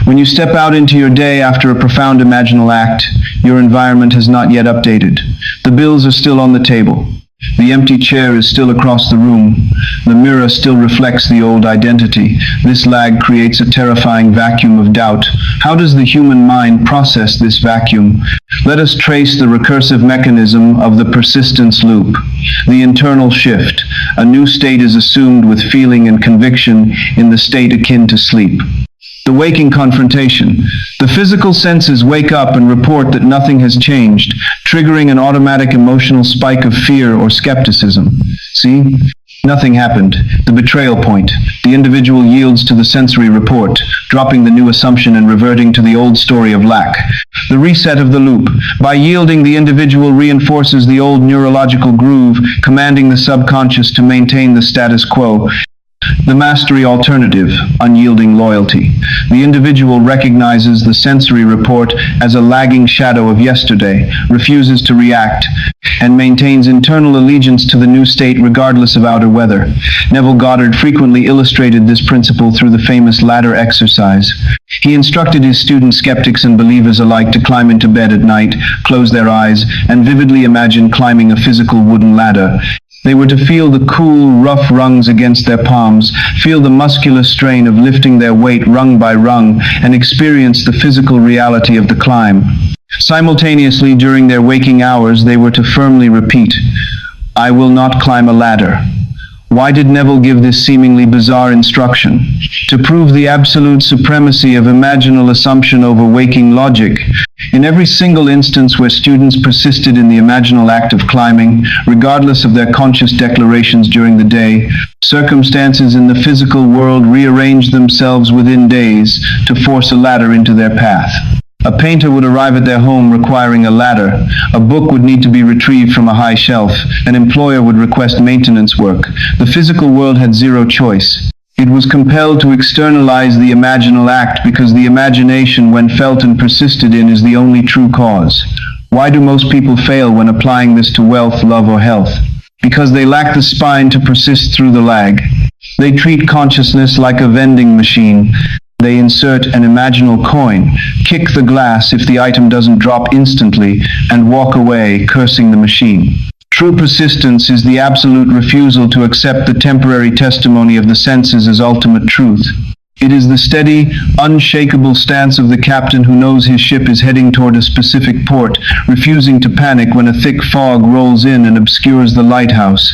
When you step out into your day after a profound imaginal act, your environment has not yet updated. The bills are still on the table. The empty chair is still across the room. The mirror still reflects the old identity. This lag creates a terrifying vacuum of doubt. How does the human mind process this vacuum? Let us trace the recursive mechanism of the persistence loop. The internal shift. A new state is assumed with feeling and conviction in the state akin to sleep. The waking confrontation. The physical senses wake up and report that nothing has changed, triggering an automatic emotional spike of fear or skepticism. See? Nothing happened. The betrayal point. The individual yields to the sensory report, dropping the new assumption and reverting to the old story of lack. The reset of the loop. By yielding, the individual reinforces the old neurological groove, commanding the subconscious to maintain the status quo. The mastery alternative, unyielding loyalty. The individual recognizes the sensory report as a lagging shadow of yesterday, refuses to react, and maintains internal allegiance to the new state regardless of outer weather. Neville Goddard frequently illustrated this principle through the famous ladder exercise. He instructed his student skeptics and believers alike to climb into bed at night, close their eyes, and vividly imagine climbing a physical wooden ladder. They were to feel the cool, rough rungs against their palms, feel the muscular strain of lifting their weight rung by rung, and experience the physical reality of the climb. Simultaneously, during their waking hours, they were to firmly repeat, "I will not climb a ladder." Why did Neville give this seemingly bizarre instruction? To prove the absolute supremacy of imaginal assumption over waking logic. In every single instance where students persisted in the imaginal act of climbing, regardless of their conscious declarations during the day, circumstances in the physical world rearranged themselves within days to force a ladder into their path. A painter would arrive at their home requiring a ladder. A book would need to be retrieved from a high shelf. An employer would request maintenance work. The physical world had zero choice. It was compelled to externalize the imaginal act because the imagination, when felt and persisted in, is the only true cause. Why do most people fail when applying this to wealth, love, or health? Because they lack the spine to persist through the lag. They treat consciousness like a vending machine. They insert an imaginal coin, kick the glass if the item doesn't drop instantly, and walk away, cursing the machine. True persistence is the absolute refusal to accept the temporary testimony of the senses as ultimate truth. It is the steady, unshakable stance of the captain who knows his ship is heading toward a specific port, refusing to panic when a thick fog rolls in and obscures the lighthouse.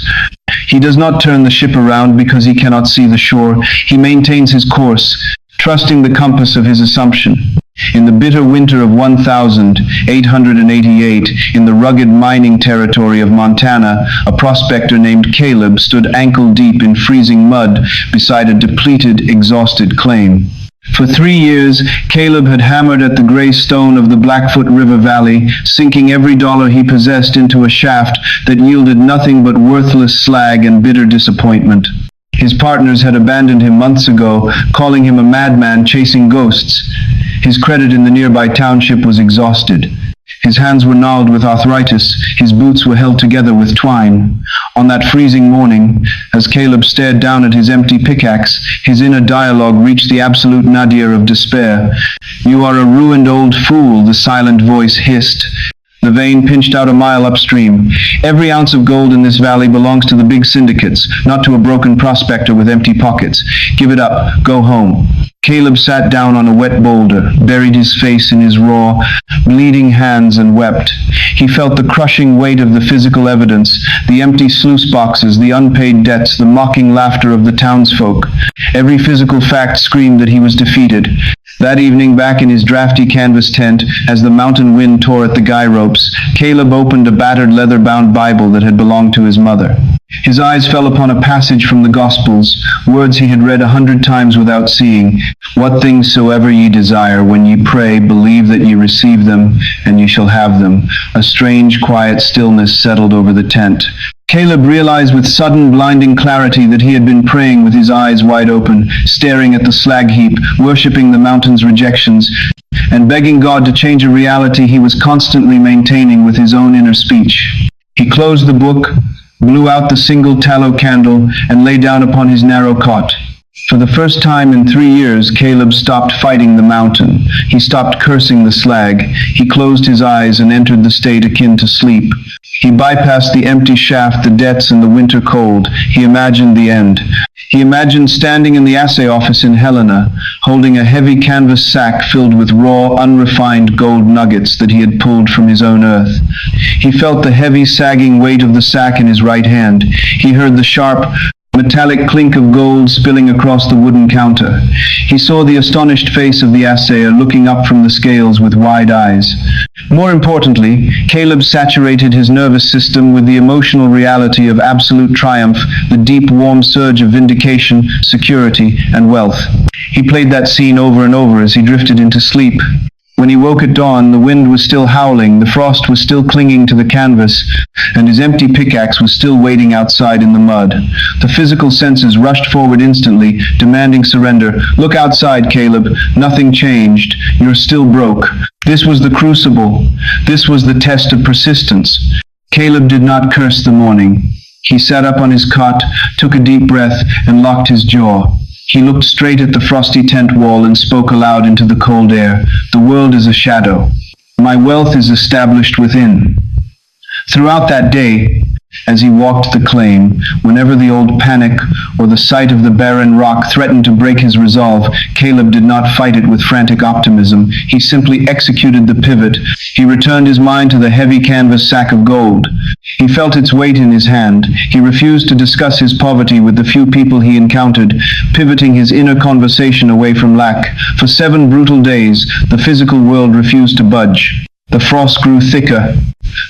He does not turn the ship around because he cannot see the shore. He maintains his course, trusting the compass of his assumption. In the bitter winter of 1888, in the rugged mining territory of Montana, a prospector named Caleb stood ankle-deep in freezing mud beside a depleted, exhausted claim. For 3 years, Caleb had hammered at the gray stone of the Blackfoot River Valley, sinking every dollar he possessed into a shaft that yielded nothing but worthless slag and bitter disappointment. His partners had abandoned him months ago, calling him a madman chasing ghosts. His credit in the nearby township was exhausted. His hands were gnawed with arthritis. His boots were held together with twine. On that freezing morning, as Caleb stared down at his empty pickaxe, his inner dialogue reached the absolute nadir of despair. "You are a ruined old fool," the silent voice hissed. The vein pinched out a mile upstream. "Every ounce of gold in this valley belongs to the big syndicates, not to a broken prospector with empty pockets. Give it up. Go home." Caleb sat down on a wet boulder, buried his face in his raw, bleeding hands, and wept. He felt the crushing weight of the physical evidence, the empty sluice boxes, the unpaid debts, the mocking laughter of the townsfolk. Every physical fact screamed that he was defeated. That evening, back in his drafty canvas tent, as the mountain wind tore at the guy ropes, Caleb opened a battered leather-bound Bible that had belonged to his mother. His eyes fell upon a passage from the Gospels, words he had read 100 times without seeing. "What things soever ye desire, when ye pray, believe that ye receive them, and ye shall have them." A strange, quiet stillness settled over the tent. Caleb realized with sudden, blinding clarity that he had been praying with his eyes wide open, staring at the slag heap, worshipping the mountain's rejections, and begging God to change a reality he was constantly maintaining with his own inner speech. He closed the book, blew out the single tallow candle, and lay down upon his narrow cot. For the first time in 3 years, Caleb stopped fighting the mountain. He stopped cursing the slag. He closed his eyes and entered the state akin to sleep. He bypassed the empty shaft, the debts, and the winter cold. He imagined the end. He imagined standing in the assay office in Helena, holding a heavy canvas sack filled with raw, unrefined gold nuggets that he had pulled from his own earth. He felt the heavy, sagging weight of the sack in his right hand. He heard the sharp, metallic clink of gold spilling across the wooden counter. He saw the astonished face of the assayer looking up from the scales with wide eyes. More importantly, Caleb saturated his nervous system with the emotional reality of absolute triumph, the deep, warm surge of vindication, security, and wealth. He played that scene over and over as he drifted into sleep. When he woke at dawn, the wind was still howling, the frost was still clinging to the canvas, and his empty pickaxe was still waiting outside in the mud. The physical senses rushed forward instantly, demanding surrender. "Look outside, Caleb. Nothing changed. You're still broke." This was the crucible. This was the test of persistence. Caleb did not curse the morning. He sat up on his cot, took a deep breath, and locked his jaw. He looked straight at the frosty tent wall and spoke aloud into the cold air. "The world is a shadow. My wealth is established within." Throughout that day, as he walked the claim, whenever the old panic or the sight of the barren rock threatened to break his resolve, Caleb did not fight it with frantic optimism. He simply executed the pivot. He returned his mind to the heavy canvas sack of gold. He felt its weight in his hand. He refused to discuss his poverty with the few people he encountered, pivoting his inner conversation away from lack. For 7 brutal days, the physical world refused to budge. The frost grew thicker.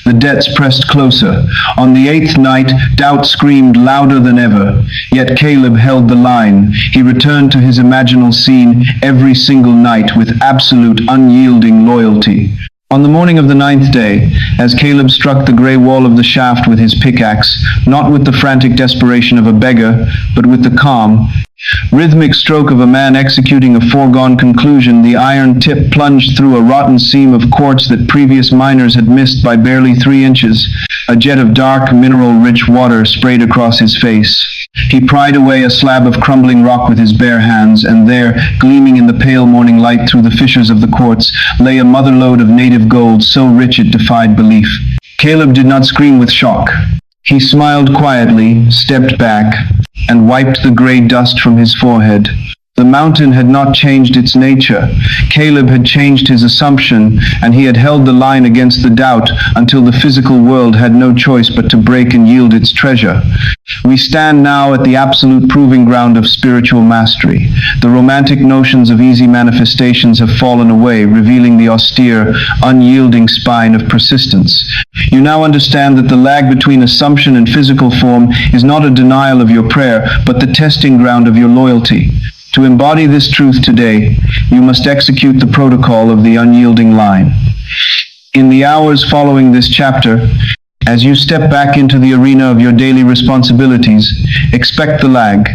The debts pressed closer. On the 8th night, doubt screamed louder than ever. Yet Caleb held the line. He returned to his imaginal scene every single night with absolute, unyielding loyalty. On the morning of the 9th day, as Caleb struck the gray wall of the shaft with his pickaxe, not with the frantic desperation of a beggar, but with the calm, Rhythmic stroke of a man executing a foregone conclusion, the iron tip plunged through a rotten seam of quartz that previous miners had missed by barely 3 inches. A jet of dark, mineral-rich water sprayed across his face. He pried away a slab of crumbling rock with his bare hands, and there, gleaming in the pale morning light through the fissures of the quartz, lay a motherlode of native gold so rich it defied belief. Caleb did not scream with shock. He smiled quietly, stepped back, and wiped the gray dust from his forehead. The mountain had not changed its nature. Caleb had changed his assumption, and he had held the line against the doubt until the physical world had no choice but to break and yield its treasure. We stand now at the absolute proving ground of spiritual mastery. The romantic notions of easy manifestations have fallen away, revealing the austere, unyielding spine of persistence. You now understand that the lag between assumption and physical form is not a denial of your prayer, but the testing ground of your loyalty. To embody this truth today, you must execute the protocol of the unyielding line. In the hours following this chapter, as you step back into the arena of your daily responsibilities, expect the lag.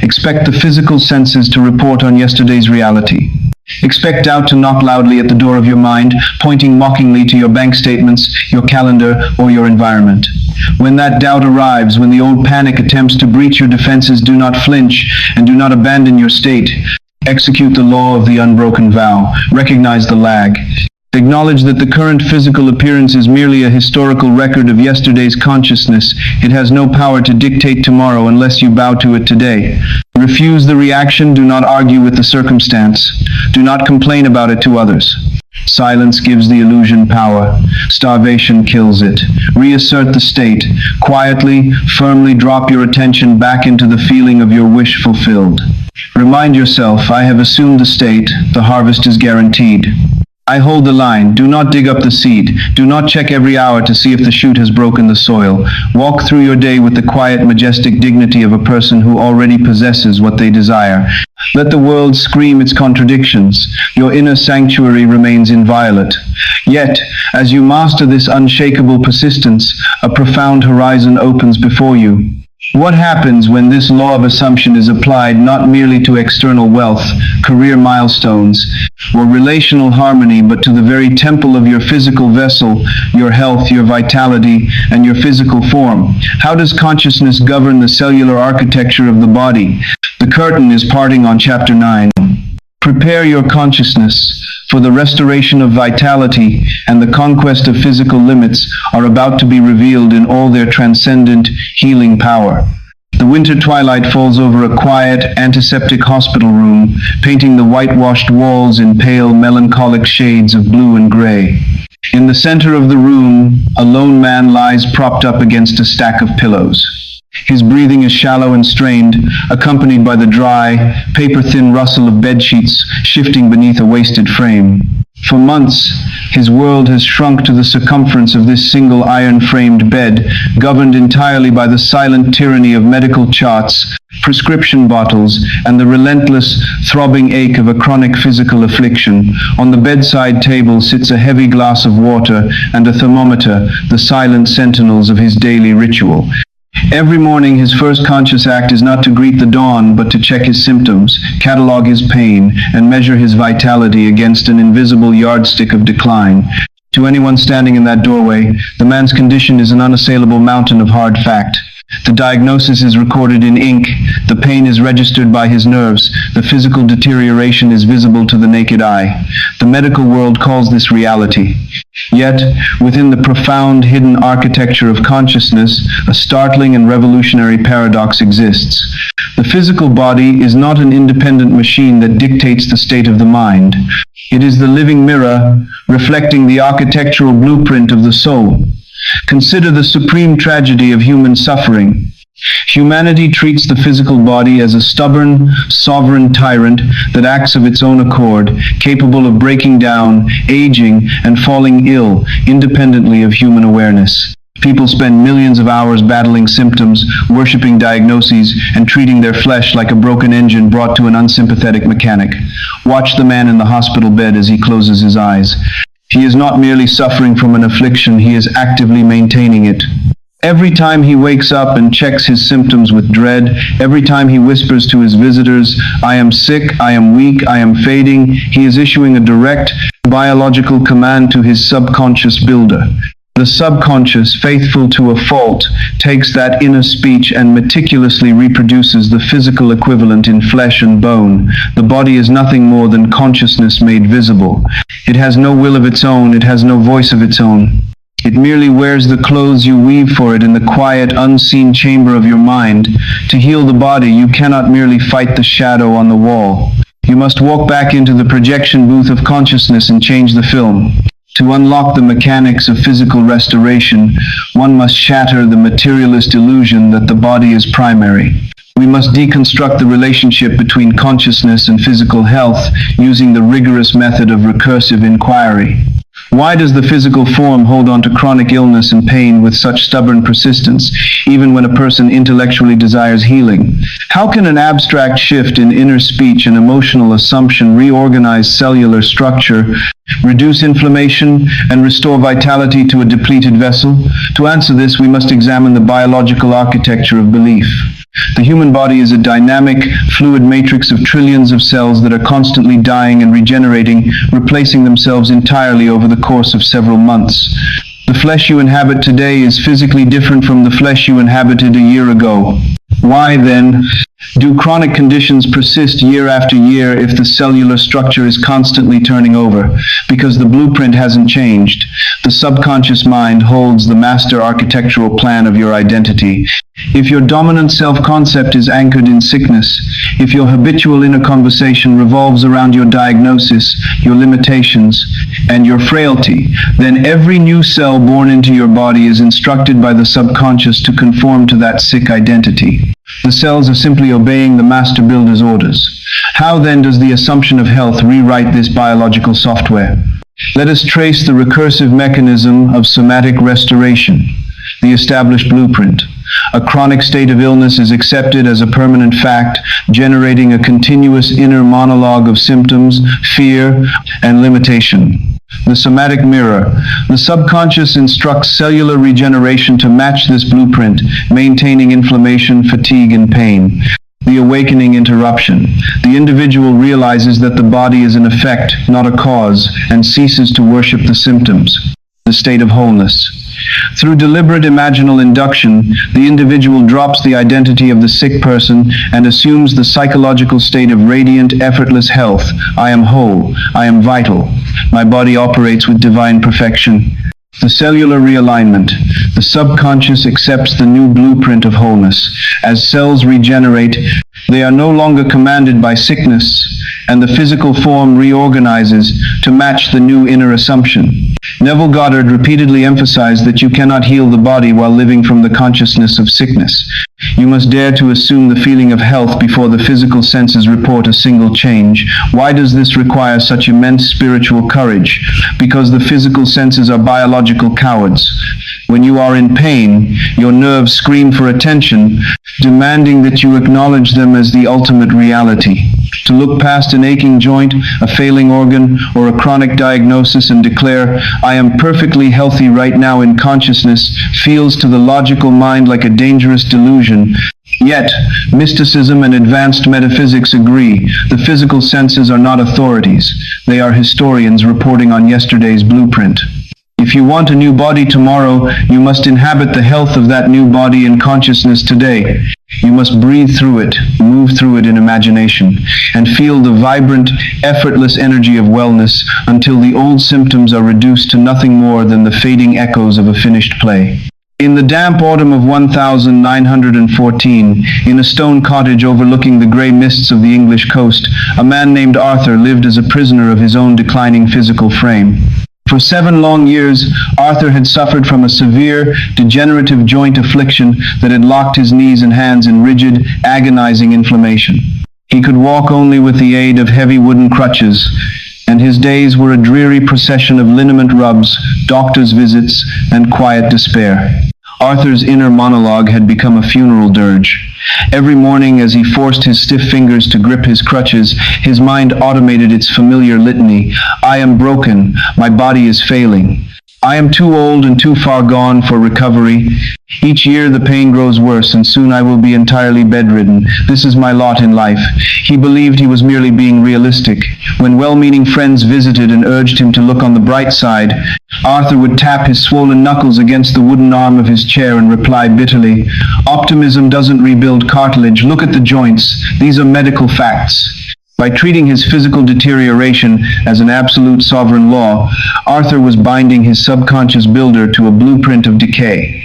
Expect the physical senses to report on yesterday's reality. Expect doubt to knock loudly at the door of your mind, pointing mockingly to your bank statements, your calendar, or your environment. When that doubt arrives, when the old panic attempts to breach your defenses, do not flinch and do not abandon your state. Execute the law of the unbroken vow. Recognize the lag. Acknowledge that the current physical appearance is merely a historical record of yesterday's consciousness. It has no power to dictate tomorrow unless you bow to it today. Refuse the reaction. Do not argue with the circumstance. Do not complain about it to others. Silence gives the illusion power. Starvation kills it. Reassert the state. Quietly, firmly drop your attention back into the feeling of your wish fulfilled. Remind yourself, I have assumed the state. The harvest is guaranteed. I hold the line. Do not dig up the seed. Do not check every hour to see if the shoot has broken the soil. Walk through your day with the quiet, majestic dignity of a person who already possesses what they desire. Let the world scream its contradictions. Your inner sanctuary remains inviolate. Yet, as you master this unshakable persistence, a profound horizon opens before you. What happens when this law of assumption is applied not merely to external wealth, career milestones, or relational harmony, but to the very temple of your physical vessel, your health, your vitality, and your physical form? How does consciousness govern the cellular architecture of the body? The curtain is parting on Chapter 9. Prepare your consciousness, for the restoration of vitality and the conquest of physical limits are about to be revealed in all their transcendent, healing power. The winter twilight falls over a quiet, antiseptic hospital room, painting the whitewashed walls in pale, melancholic shades of blue and gray. In the center of the room, a lone man lies propped up against a stack of pillows. His breathing is shallow and strained, accompanied by the dry, paper-thin rustle of bedsheets shifting beneath a wasted frame. For months, his world has shrunk to the circumference of this single iron-framed bed, governed entirely by the silent tyranny of medical charts, prescription bottles, and the relentless, throbbing ache of a chronic physical affliction. On the bedside table sits a heavy glass of water and a thermometer, the silent sentinels of his daily ritual. Every morning, his first conscious act is not to greet the dawn, but to check his symptoms, catalog his pain, and measure his vitality against an invisible yardstick of decline. To anyone standing in that doorway, the man's condition is an unassailable mountain of hard fact. The diagnosis is recorded in ink, the pain is registered by his nerves, the physical deterioration is visible to the naked eye. The medical world calls this reality. Yet, within the profound hidden architecture of consciousness, a startling and revolutionary paradox exists. The physical body is not an independent machine that dictates the state of the mind. It is the living mirror, reflecting the architectural blueprint of the soul. Consider the supreme tragedy of human suffering. Humanity treats the physical body as a stubborn, sovereign tyrant that acts of its own accord, capable of breaking down, aging, and falling ill, independently of human awareness. People spend millions of hours battling symptoms, worshipping diagnoses, and treating their flesh like a broken engine brought to an unsympathetic mechanic. Watch the man in the hospital bed as he closes his eyes. He is not merely suffering from an affliction, he is actively maintaining it. Every time he wakes up and checks his symptoms with dread, every time he whispers to his visitors, "I am sick, I am weak, I am fading," he is issuing a direct biological command to his subconscious builder. The subconscious, faithful to a fault, takes that inner speech and meticulously reproduces the physical equivalent in flesh and bone. The body is nothing more than consciousness made visible. It has no will of its own, it has no voice of its own. It merely wears the clothes you weave for it in the quiet, unseen chamber of your mind. To heal the body, you cannot merely fight the shadow on the wall. You must walk back into the projection booth of consciousness and change the film. To unlock the mechanics of physical restoration, one must shatter the materialist illusion that the body is primary. We must deconstruct the relationship between consciousness and physical health using the rigorous method of recursive inquiry. Why does the physical form hold on to chronic illness and pain with such stubborn persistence, even when a person intellectually desires healing? How can an abstract shift in inner speech and emotional assumption reorganize cellular structure, reduce inflammation, and restore vitality to a depleted vessel? To answer this, we must examine the biological architecture of belief. The human body is a dynamic, fluid matrix of trillions of cells that are constantly dying and regenerating, replacing themselves entirely over the course of several months. The flesh you inhabit today is physically different from the flesh you inhabited a year ago. Why, then, do chronic conditions persist year after year if the cellular structure is constantly turning over? Because the blueprint hasn't changed. The subconscious mind holds the master architectural plan of your identity. If your dominant self-concept is anchored in sickness, if your habitual inner conversation revolves around your diagnosis, your limitations, and your frailty, then every new cell born into your body is instructed by the subconscious to conform to that sick identity. The cells are simply obeying the master builder's orders. How then does the assumption of health rewrite this biological software? Let us trace the recursive mechanism of somatic restoration, the established blueprint. A chronic state of illness is accepted as a permanent fact, generating a continuous inner monologue of symptoms, fear, and limitation. The somatic mirror. The subconscious instructs cellular regeneration to match this blueprint, maintaining inflammation, fatigue, and pain. The awakening interruption. The individual realizes that the body is an effect, not a cause, and ceases to worship the symptoms. The state of wholeness. Through deliberate imaginal induction, the individual drops the identity of the sick person and assumes the psychological state of radiant, effortless health. I am whole. I am vital. My body operates with divine perfection. The cellular realignment. The subconscious accepts the new blueprint of wholeness. As cells regenerate, they are no longer commanded by sickness, and the physical form reorganizes to match the new inner assumption. Neville Goddard repeatedly emphasized that you cannot heal the body while living from the consciousness of sickness. You must dare to assume the feeling of health before the physical senses report a single change. Why does this require such immense spiritual courage? Because the physical senses are biological cowards. When you are in pain, your nerves scream for attention, demanding that you acknowledge them as the ultimate reality. To look past an aching joint, a failing organ, or a chronic diagnosis and declare, "I am perfectly healthy right now in consciousness," feels to the logical mind like a dangerous delusion. Yet, mysticism and advanced metaphysics agree. The physical senses are not authorities. They are historians reporting on yesterday's blueprint. If you want a new body tomorrow, you must inhabit the health of that new body in consciousness today. You must breathe through it, move through it in imagination, and feel the vibrant, effortless energy of wellness until the old symptoms are reduced to nothing more than the fading echoes of a finished play. In the damp autumn of 1914, in a stone cottage overlooking the grey mists of the English coast, a man named Arthur lived as a prisoner of his own declining physical frame. For 7 long years, Arthur had suffered from a severe, degenerative joint affliction that had locked his knees and hands in rigid, agonizing inflammation. He could walk only with the aid of heavy wooden crutches, and his days were a dreary procession of liniment rubs, doctor's visits, and quiet despair. Arthur's inner monologue had become a funeral dirge. Every morning, as he forced his stiff fingers to grip his crutches, his mind automated its familiar litany. "I am broken. My body is failing." I am too old and too far gone for recovery. Each year the pain grows worse, and soon I will be entirely bedridden. This is my lot in life." He believed he was merely being realistic. When well-meaning friends visited and urged him to look on the bright side, Arthur would tap his swollen knuckles against the wooden arm of his chair and reply bitterly, "Optimism doesn't rebuild cartilage. Look at the joints. These are medical facts." By treating his physical deterioration as an absolute sovereign law, Arthur was binding his subconscious builder to a blueprint of decay.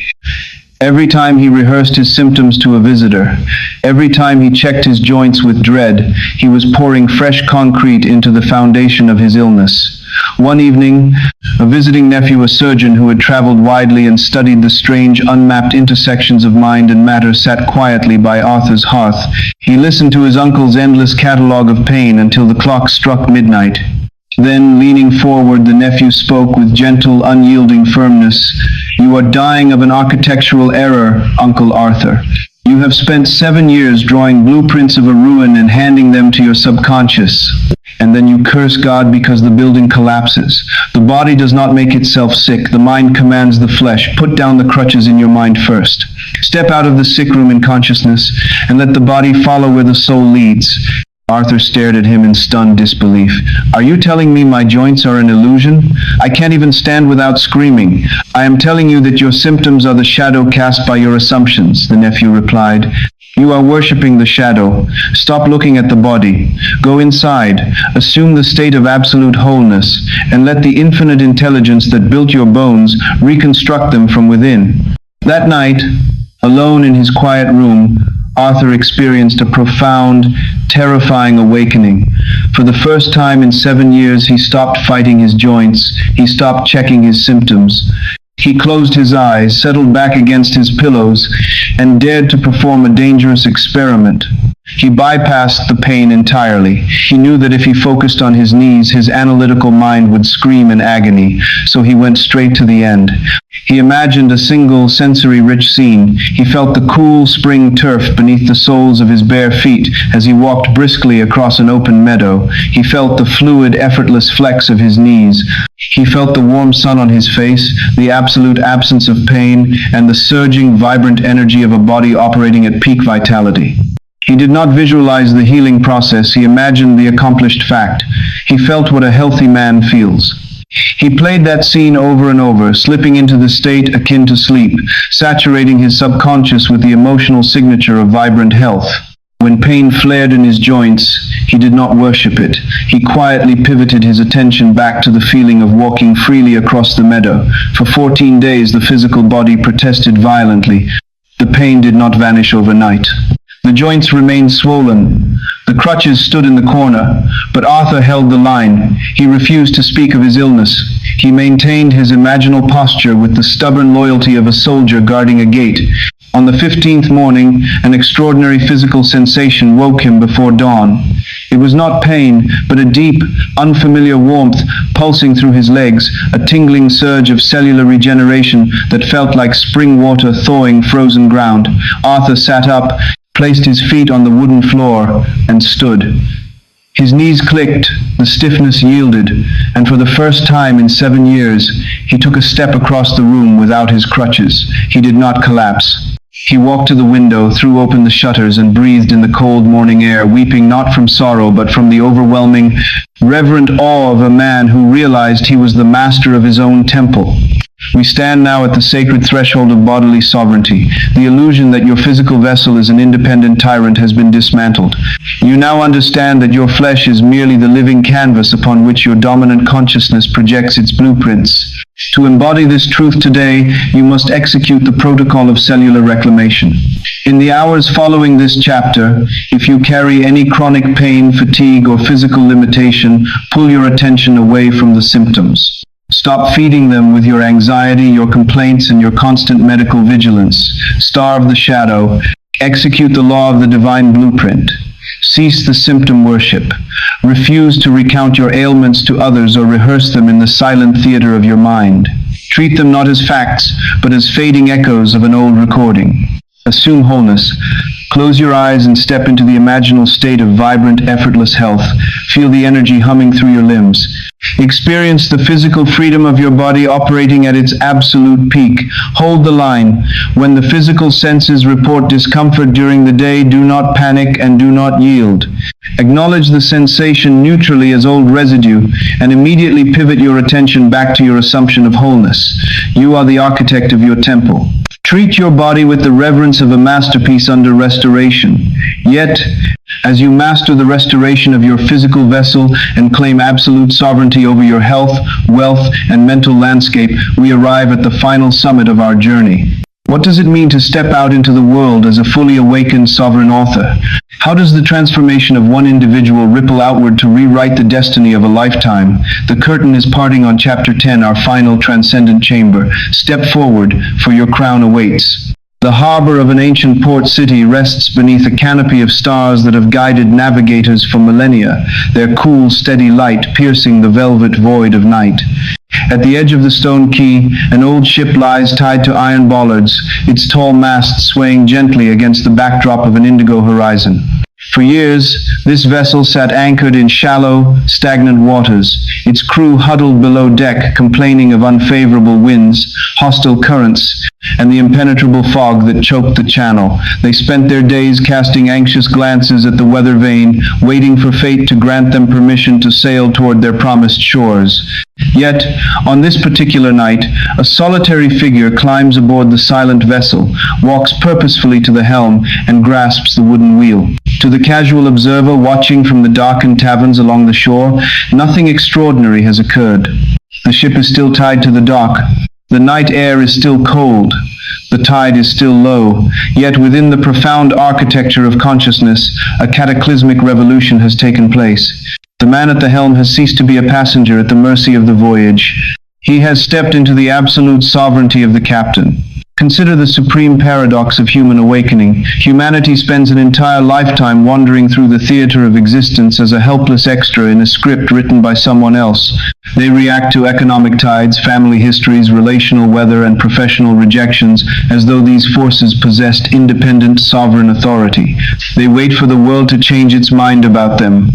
Every time he rehearsed his symptoms to a visitor, every time he checked his joints with dread, he was pouring fresh concrete into the foundation of his illness. One evening, a visiting nephew, a surgeon who had traveled widely and studied the strange, unmapped intersections of mind and matter, sat quietly by Arthur's hearth. He listened to his uncle's endless catalogue of pain until the clock struck midnight. Then, leaning forward, the nephew spoke with gentle, unyielding firmness. "You are dying of an architectural error, Uncle Arthur. You have spent 7 years drawing blueprints of a ruin and handing them to your subconscious. And then you curse God because the building collapses. The body does not make itself sick. The mind commands the flesh. Put down the crutches in your mind first. Step out of the sick room in consciousness and let the body follow where the soul leads." Arthur stared at him in stunned disbelief. "Are you telling me my joints are an illusion? I can't even stand without screaming." "I am telling you that your symptoms are the shadow cast by your assumptions," the nephew replied. "You are worshipping the shadow. Stop looking at the body. Go inside, assume the state of absolute wholeness, and let the infinite intelligence that built your bones reconstruct them from within." That night, alone in his quiet room, Arthur experienced a profound, terrifying awakening. For the first time in 7 years, he stopped fighting his joints. He stopped checking his symptoms. He closed his eyes, settled back against his pillows, and dared to perform a dangerous experiment. He bypassed the pain entirely. He knew that if he focused on his knees, his analytical mind would scream in agony, so he went straight to the end. He imagined a single sensory-rich scene. He felt the cool spring turf beneath the soles of his bare feet as he walked briskly across an open meadow. He felt the fluid, effortless flex of his knees. He felt the warm sun on his face, the absolute absence of pain, and the surging, vibrant energy of a body operating at peak vitality. He did not visualize the healing process. He imagined the accomplished fact. He felt what a healthy man feels. He played that scene over and over, slipping into the state akin to sleep, saturating his subconscious with the emotional signature of vibrant health. When pain flared in his joints, he did not worship it. He quietly pivoted his attention back to the feeling of walking freely across the meadow. For 14 days, the physical body protested violently. The pain did not vanish overnight. The joints remained swollen. The crutches stood in the corner, but Arthur held the line. He refused to speak of his illness. He maintained his imaginal posture with the stubborn loyalty of a soldier guarding a gate. On the 15th morning, an extraordinary physical sensation woke him before dawn. It was not pain, but a deep, unfamiliar warmth pulsing through his legs, a tingling surge of cellular regeneration that felt like spring water thawing frozen ground. Arthur sat up, placed his feet on the wooden floor, and stood. His knees clicked, the stiffness yielded, and for the first time in 7 years, he took a step across the room without his crutches. He did not collapse. He walked to the window, threw open the shutters, and breathed in the cold morning air, weeping not from sorrow, but from the overwhelming, reverent awe of a man who realized he was the master of his own temple. We stand now at the sacred threshold of bodily sovereignty. The illusion that your physical vessel is an independent tyrant has been dismantled. You now understand that your flesh is merely the living canvas upon which your dominant consciousness projects its blueprints. To embody this truth today, you must execute the protocol of cellular reclamation. In the hours following this chapter, if you carry any chronic pain, fatigue, or physical limitation, pull your attention away from the symptoms. Stop feeding them with your anxiety, your complaints, and your constant medical vigilance. Starve the shadow. Execute the law of the divine blueprint. Cease the symptom worship. Refuse to recount your ailments to others or rehearse them in the silent theater of your mind. Treat them not as facts, but as fading echoes of an old recording. Assume wholeness. Close your eyes and step into the imaginal state of vibrant, effortless health. Feel the energy humming through your limbs. Experience the physical freedom of your body operating at its absolute peak. Hold the line. When the physical senses report discomfort during the day, do not panic and do not yield. Acknowledge the sensation neutrally as old residue and immediately pivot your attention back to your assumption of wholeness. You are the architect of your temple. Treat your body with the reverence of a masterpiece under restoration. Yet, as you master the restoration of your physical vessel and claim absolute sovereignty over your health, wealth, and mental landscape, we arrive at the final summit of our journey. What does it mean to step out into the world as a fully awakened sovereign author? How does the transformation of one individual ripple outward to rewrite the destiny of a lifetime? The curtain is parting on Chapter 10, our final transcendent chamber. Step forward, for your crown awaits. The harbor of an ancient port city rests beneath a canopy of stars that have guided navigators for millennia, their cool, steady light piercing the velvet void of night. At the edge of the stone quay, an old ship lies tied to iron bollards, its tall mast swaying gently against the backdrop of an indigo horizon. For years, this vessel sat anchored in shallow, stagnant waters, its crew huddled below deck, complaining of unfavorable winds, hostile currents, and the impenetrable fog that choked the channel. They spent their days casting anxious glances at the weather vane, waiting for fate to grant them permission to sail toward their promised shores. Yet, on this particular night, a solitary figure climbs aboard the silent vessel, walks purposefully to the helm, and grasps the wooden wheel. To the casual observer watching from the darkened taverns along the shore, nothing extraordinary has occurred. The ship is still tied to the dock. The night air is still cold. The tide is still low. Yet within the profound architecture of consciousness, a cataclysmic revolution has taken place. The man at the helm has ceased to be a passenger at the mercy of the voyage. He has stepped into the absolute sovereignty of the captain. Consider the supreme paradox of human awakening. Humanity spends an entire lifetime wandering through the theater of existence as a helpless extra in a script written by someone else. They react to economic tides, family histories, relational weather, and professional rejections as though these forces possessed independent, sovereign authority. They wait for the world to change its mind about them.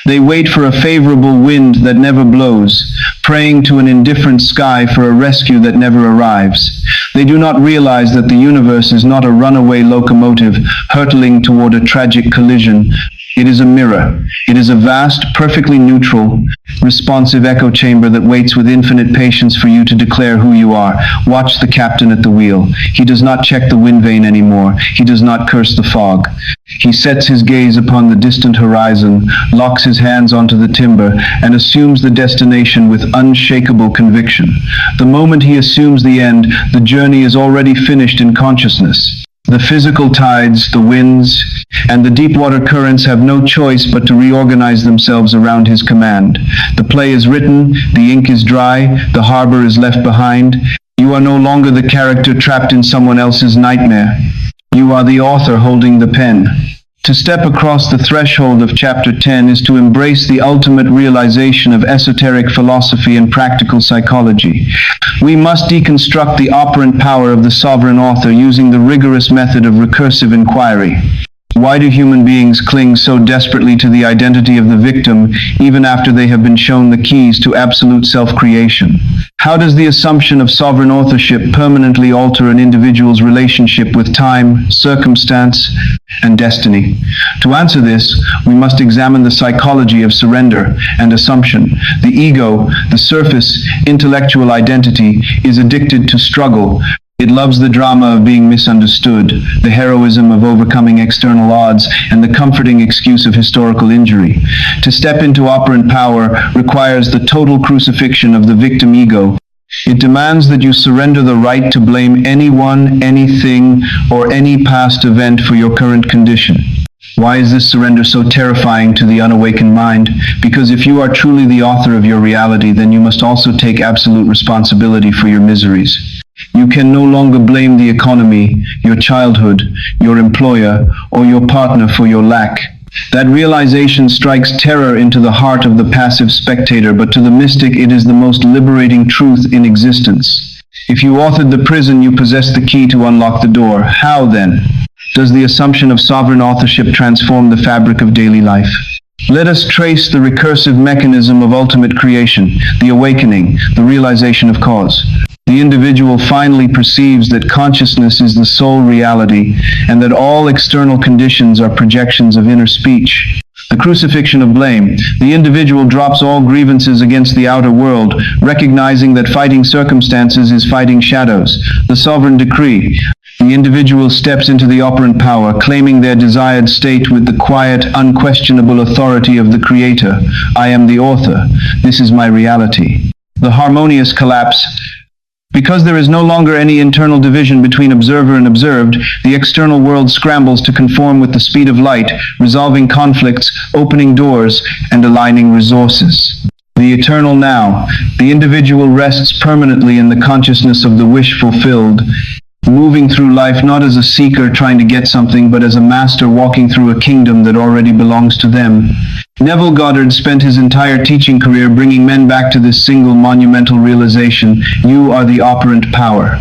They wait for a favorable wind that never blows, praying to an indifferent sky for a rescue that never arrives. They do not realize that the universe is not a runaway locomotive hurtling toward a tragic collision. It is a mirror. It is a vast, perfectly neutral, responsive echo chamber that waits with infinite patience for you to declare who you are. Watch the captain at the wheel. He does not check the wind vane anymore. He does not curse the fog. He sets his gaze upon the distant horizon, locks his hands onto the timber, and assumes the destination with unshakable conviction. The moment he assumes the end, the journey is already finished in consciousness. The physical tides, the winds, and the deep water currents have no choice but to reorganize themselves around his command. The play is written, the ink is dry, the harbor is left behind. You are no longer the character trapped in someone else's nightmare. You are the author holding the pen. To step across the threshold of Chapter 10 is to embrace the ultimate realization of esoteric philosophy and practical psychology. We must deconstruct the operant power of the sovereign author using the rigorous method of recursive inquiry. Why do human beings cling so desperately to the identity of the victim even after they have been shown the keys to absolute self-creation? How does the assumption of sovereign authorship permanently alter an individual's relationship with time, circumstance, and destiny? To answer this, we must examine the psychology of surrender and assumption. The ego, the surface intellectual identity, is addicted to struggle. It loves the drama of being misunderstood, the heroism of overcoming external odds, and the comforting excuse of historical injury. To step into operant power requires the total crucifixion of the victim ego. It demands that you surrender the right to blame anyone, anything, or any past event for your current condition. Why is this surrender so terrifying to the unawakened mind? Because if you are truly the author of your reality, then you must also take absolute responsibility for your miseries. You can no longer blame the economy, your childhood, your employer, or your partner for your lack. That realization strikes terror into the heart of the passive spectator, but to the mystic it is the most liberating truth in existence. If you authored the prison, you possess the key to unlock the door. How then? Does the assumption of sovereign authorship transform the fabric of daily life? Let us trace the recursive mechanism of ultimate creation, the awakening, the realization of cause. The individual finally perceives that consciousness is the sole reality and that all external conditions are projections of inner speech. The crucifixion of blame. The individual drops all grievances against the outer world, recognizing that fighting circumstances is fighting shadows. The sovereign decree. The individual steps into the operant power, claiming their desired state with the quiet, unquestionable authority of the Creator. I am the author. This is my reality. The harmonious collapse. Because there is no longer any internal division between observer and observed, the external world scrambles to conform with the speed of light, resolving conflicts, opening doors, and aligning resources. The eternal now. The individual rests permanently in the consciousness of the wish fulfilled, moving through life not as a seeker trying to get something, but as a master walking through a kingdom that already belongs to them. Neville Goddard spent his entire teaching career bringing men back to this single monumental realization: you are the operant power.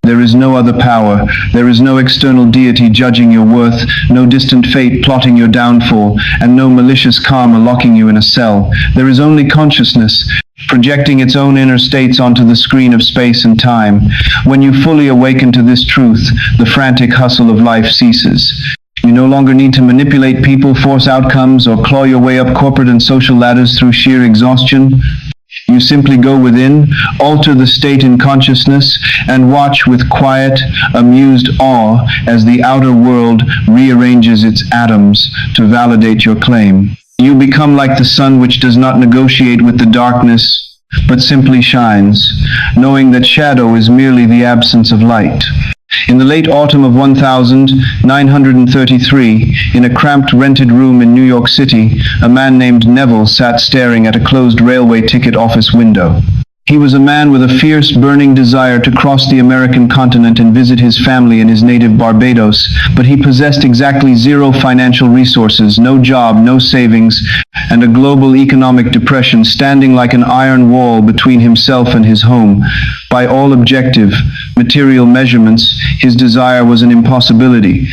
There is no other power. There is no external deity judging your worth, no distant fate plotting your downfall, and no malicious karma locking you in a cell. There is only consciousness, projecting its own inner states onto the screen of space and time. When you fully awaken to this truth, the frantic hustle of life ceases. You no longer need to manipulate people, force outcomes, or claw your way up corporate and social ladders through sheer exhaustion. You simply go within, alter the state in consciousness, and watch with quiet, amused awe as the outer world rearranges its atoms to validate your claim. You become like the sun, which does not negotiate with the darkness, but simply shines, knowing that shadow is merely the absence of light. In the late autumn of 1933, in a cramped rented room in New York City, a man named Neville sat staring at a closed railway ticket office window. He was a man with a fierce, burning desire to cross the American continent and visit his family in his native Barbados, but he possessed exactly zero financial resources, no job, no savings, and a global economic depression standing like an iron wall between himself and his home. By all objective, material measurements, his desire was an impossibility.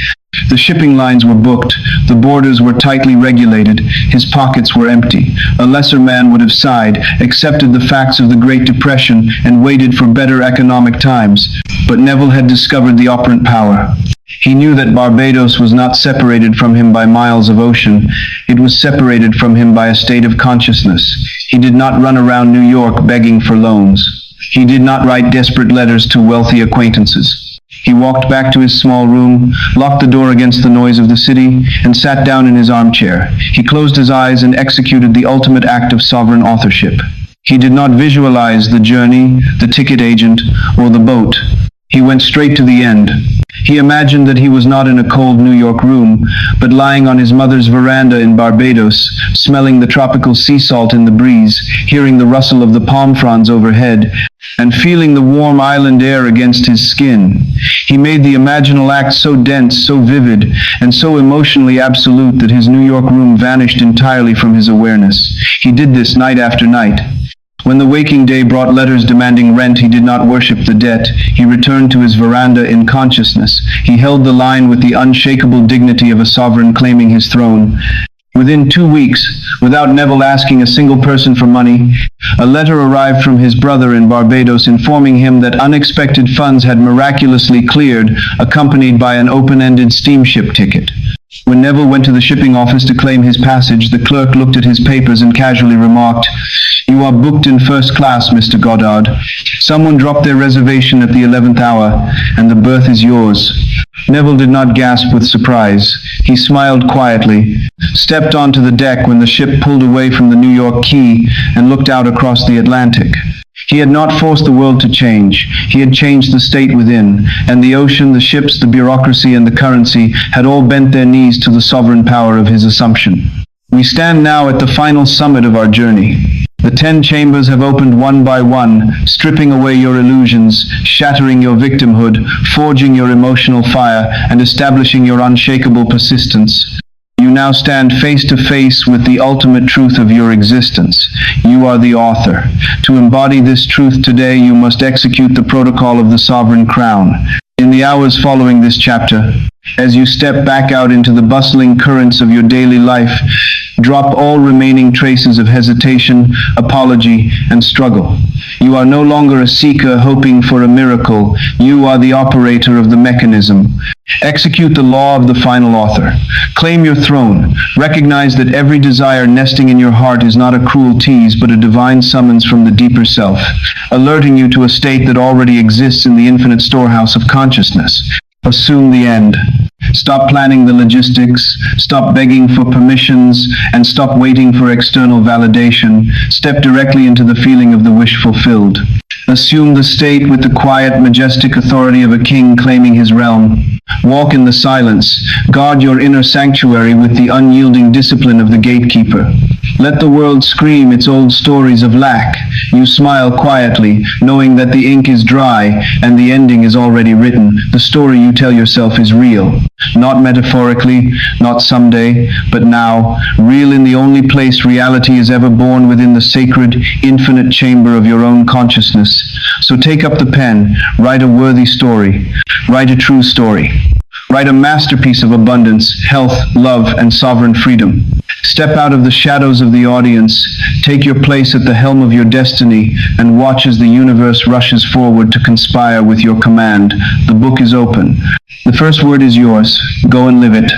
The shipping lines were booked, the borders were tightly regulated, his pockets were empty. A lesser man would have sighed, accepted the facts of the Great Depression, and waited for better economic times. But Neville had discovered the operant power. He knew that Barbados was not separated from him by miles of ocean. It was separated from him by a state of consciousness. He did not run around New York begging for loans. He did not write desperate letters to wealthy acquaintances. He walked back to his small room, locked the door against the noise of the city, and sat down in his armchair. He closed his eyes and executed the ultimate act of sovereign authorship. He did not visualize the journey, the ticket agent, or the boat. He went straight to the end. He imagined that he was not in a cold New York room, but lying on his mother's veranda in Barbados, smelling the tropical sea salt in the breeze, hearing the rustle of the palm fronds overhead, and feeling the warm island air against his skin. He made the imaginal act so dense, so vivid, and so emotionally absolute that his New York room vanished entirely from his awareness. He did this night after night. When the waking day brought letters demanding rent, he did not worship the debt. He returned to his veranda in consciousness. He held the line with the unshakable dignity of a sovereign claiming his throne. Within 2 weeks, without Neville asking a single person for money, a letter arrived from his brother in Barbados informing him that unexpected funds had miraculously cleared, accompanied by an open-ended steamship ticket. When Neville went to the shipping office to claim his passage, the clerk looked at his papers and casually remarked, "You are booked in first class, Mr. Goddard. Someone dropped their reservation at the 11th hour, and the berth is yours." Neville did not gasp with surprise. He smiled quietly, stepped onto the deck when the ship pulled away from the New York quay, and looked out across the Atlantic. He had not forced the world to change. He had changed the state within, and the ocean, the ships, the bureaucracy, and the currency had all bent their knees to the sovereign power of his assumption. We stand now at the final summit of our journey. The 10 chambers have opened one by one, stripping away your illusions, shattering your victimhood, forging your emotional fire, and establishing your unshakable persistence. You now stand face to face with the ultimate truth of your existence. You are the author. To embody this truth today, you must execute the protocol of the sovereign crown. In In the hours following this chapter, as you step back out into the bustling currents of your daily life, drop all remaining traces of hesitation, apology, and struggle. You are no longer a seeker hoping for a miracle. You are the operator of the mechanism. Execute the law of the final author. Claim your throne. Recognize that every desire nesting in your heart is not a cruel tease, but a divine summons from the deeper self, alerting you to a state that already exists in the infinite storehouse of consciousness. Assume the end. Stop planning the logistics, stop begging for permissions, and stop waiting for external validation. Step directly into the feeling of the wish fulfilled. Assume the state with the quiet, majestic authority of a king claiming his realm. Walk in the silence. Guard your inner sanctuary with the unyielding discipline of the gatekeeper. Let the world scream its old stories of lack. You smile quietly, knowing that the ink is dry and the ending is already written. The story you tell yourself is real. Not metaphorically, not someday, but now, real in the only place reality is ever born, within the sacred, infinite chamber of your own consciousness. So take up the pen, write a worthy story, write a true story. Write a masterpiece of abundance, health, love, and sovereign freedom. Step out of the shadows of the audience, take your place at the helm of your destiny, and watch as the universe rushes forward to conspire with your command. The book is open. The first word is yours. Go and live it.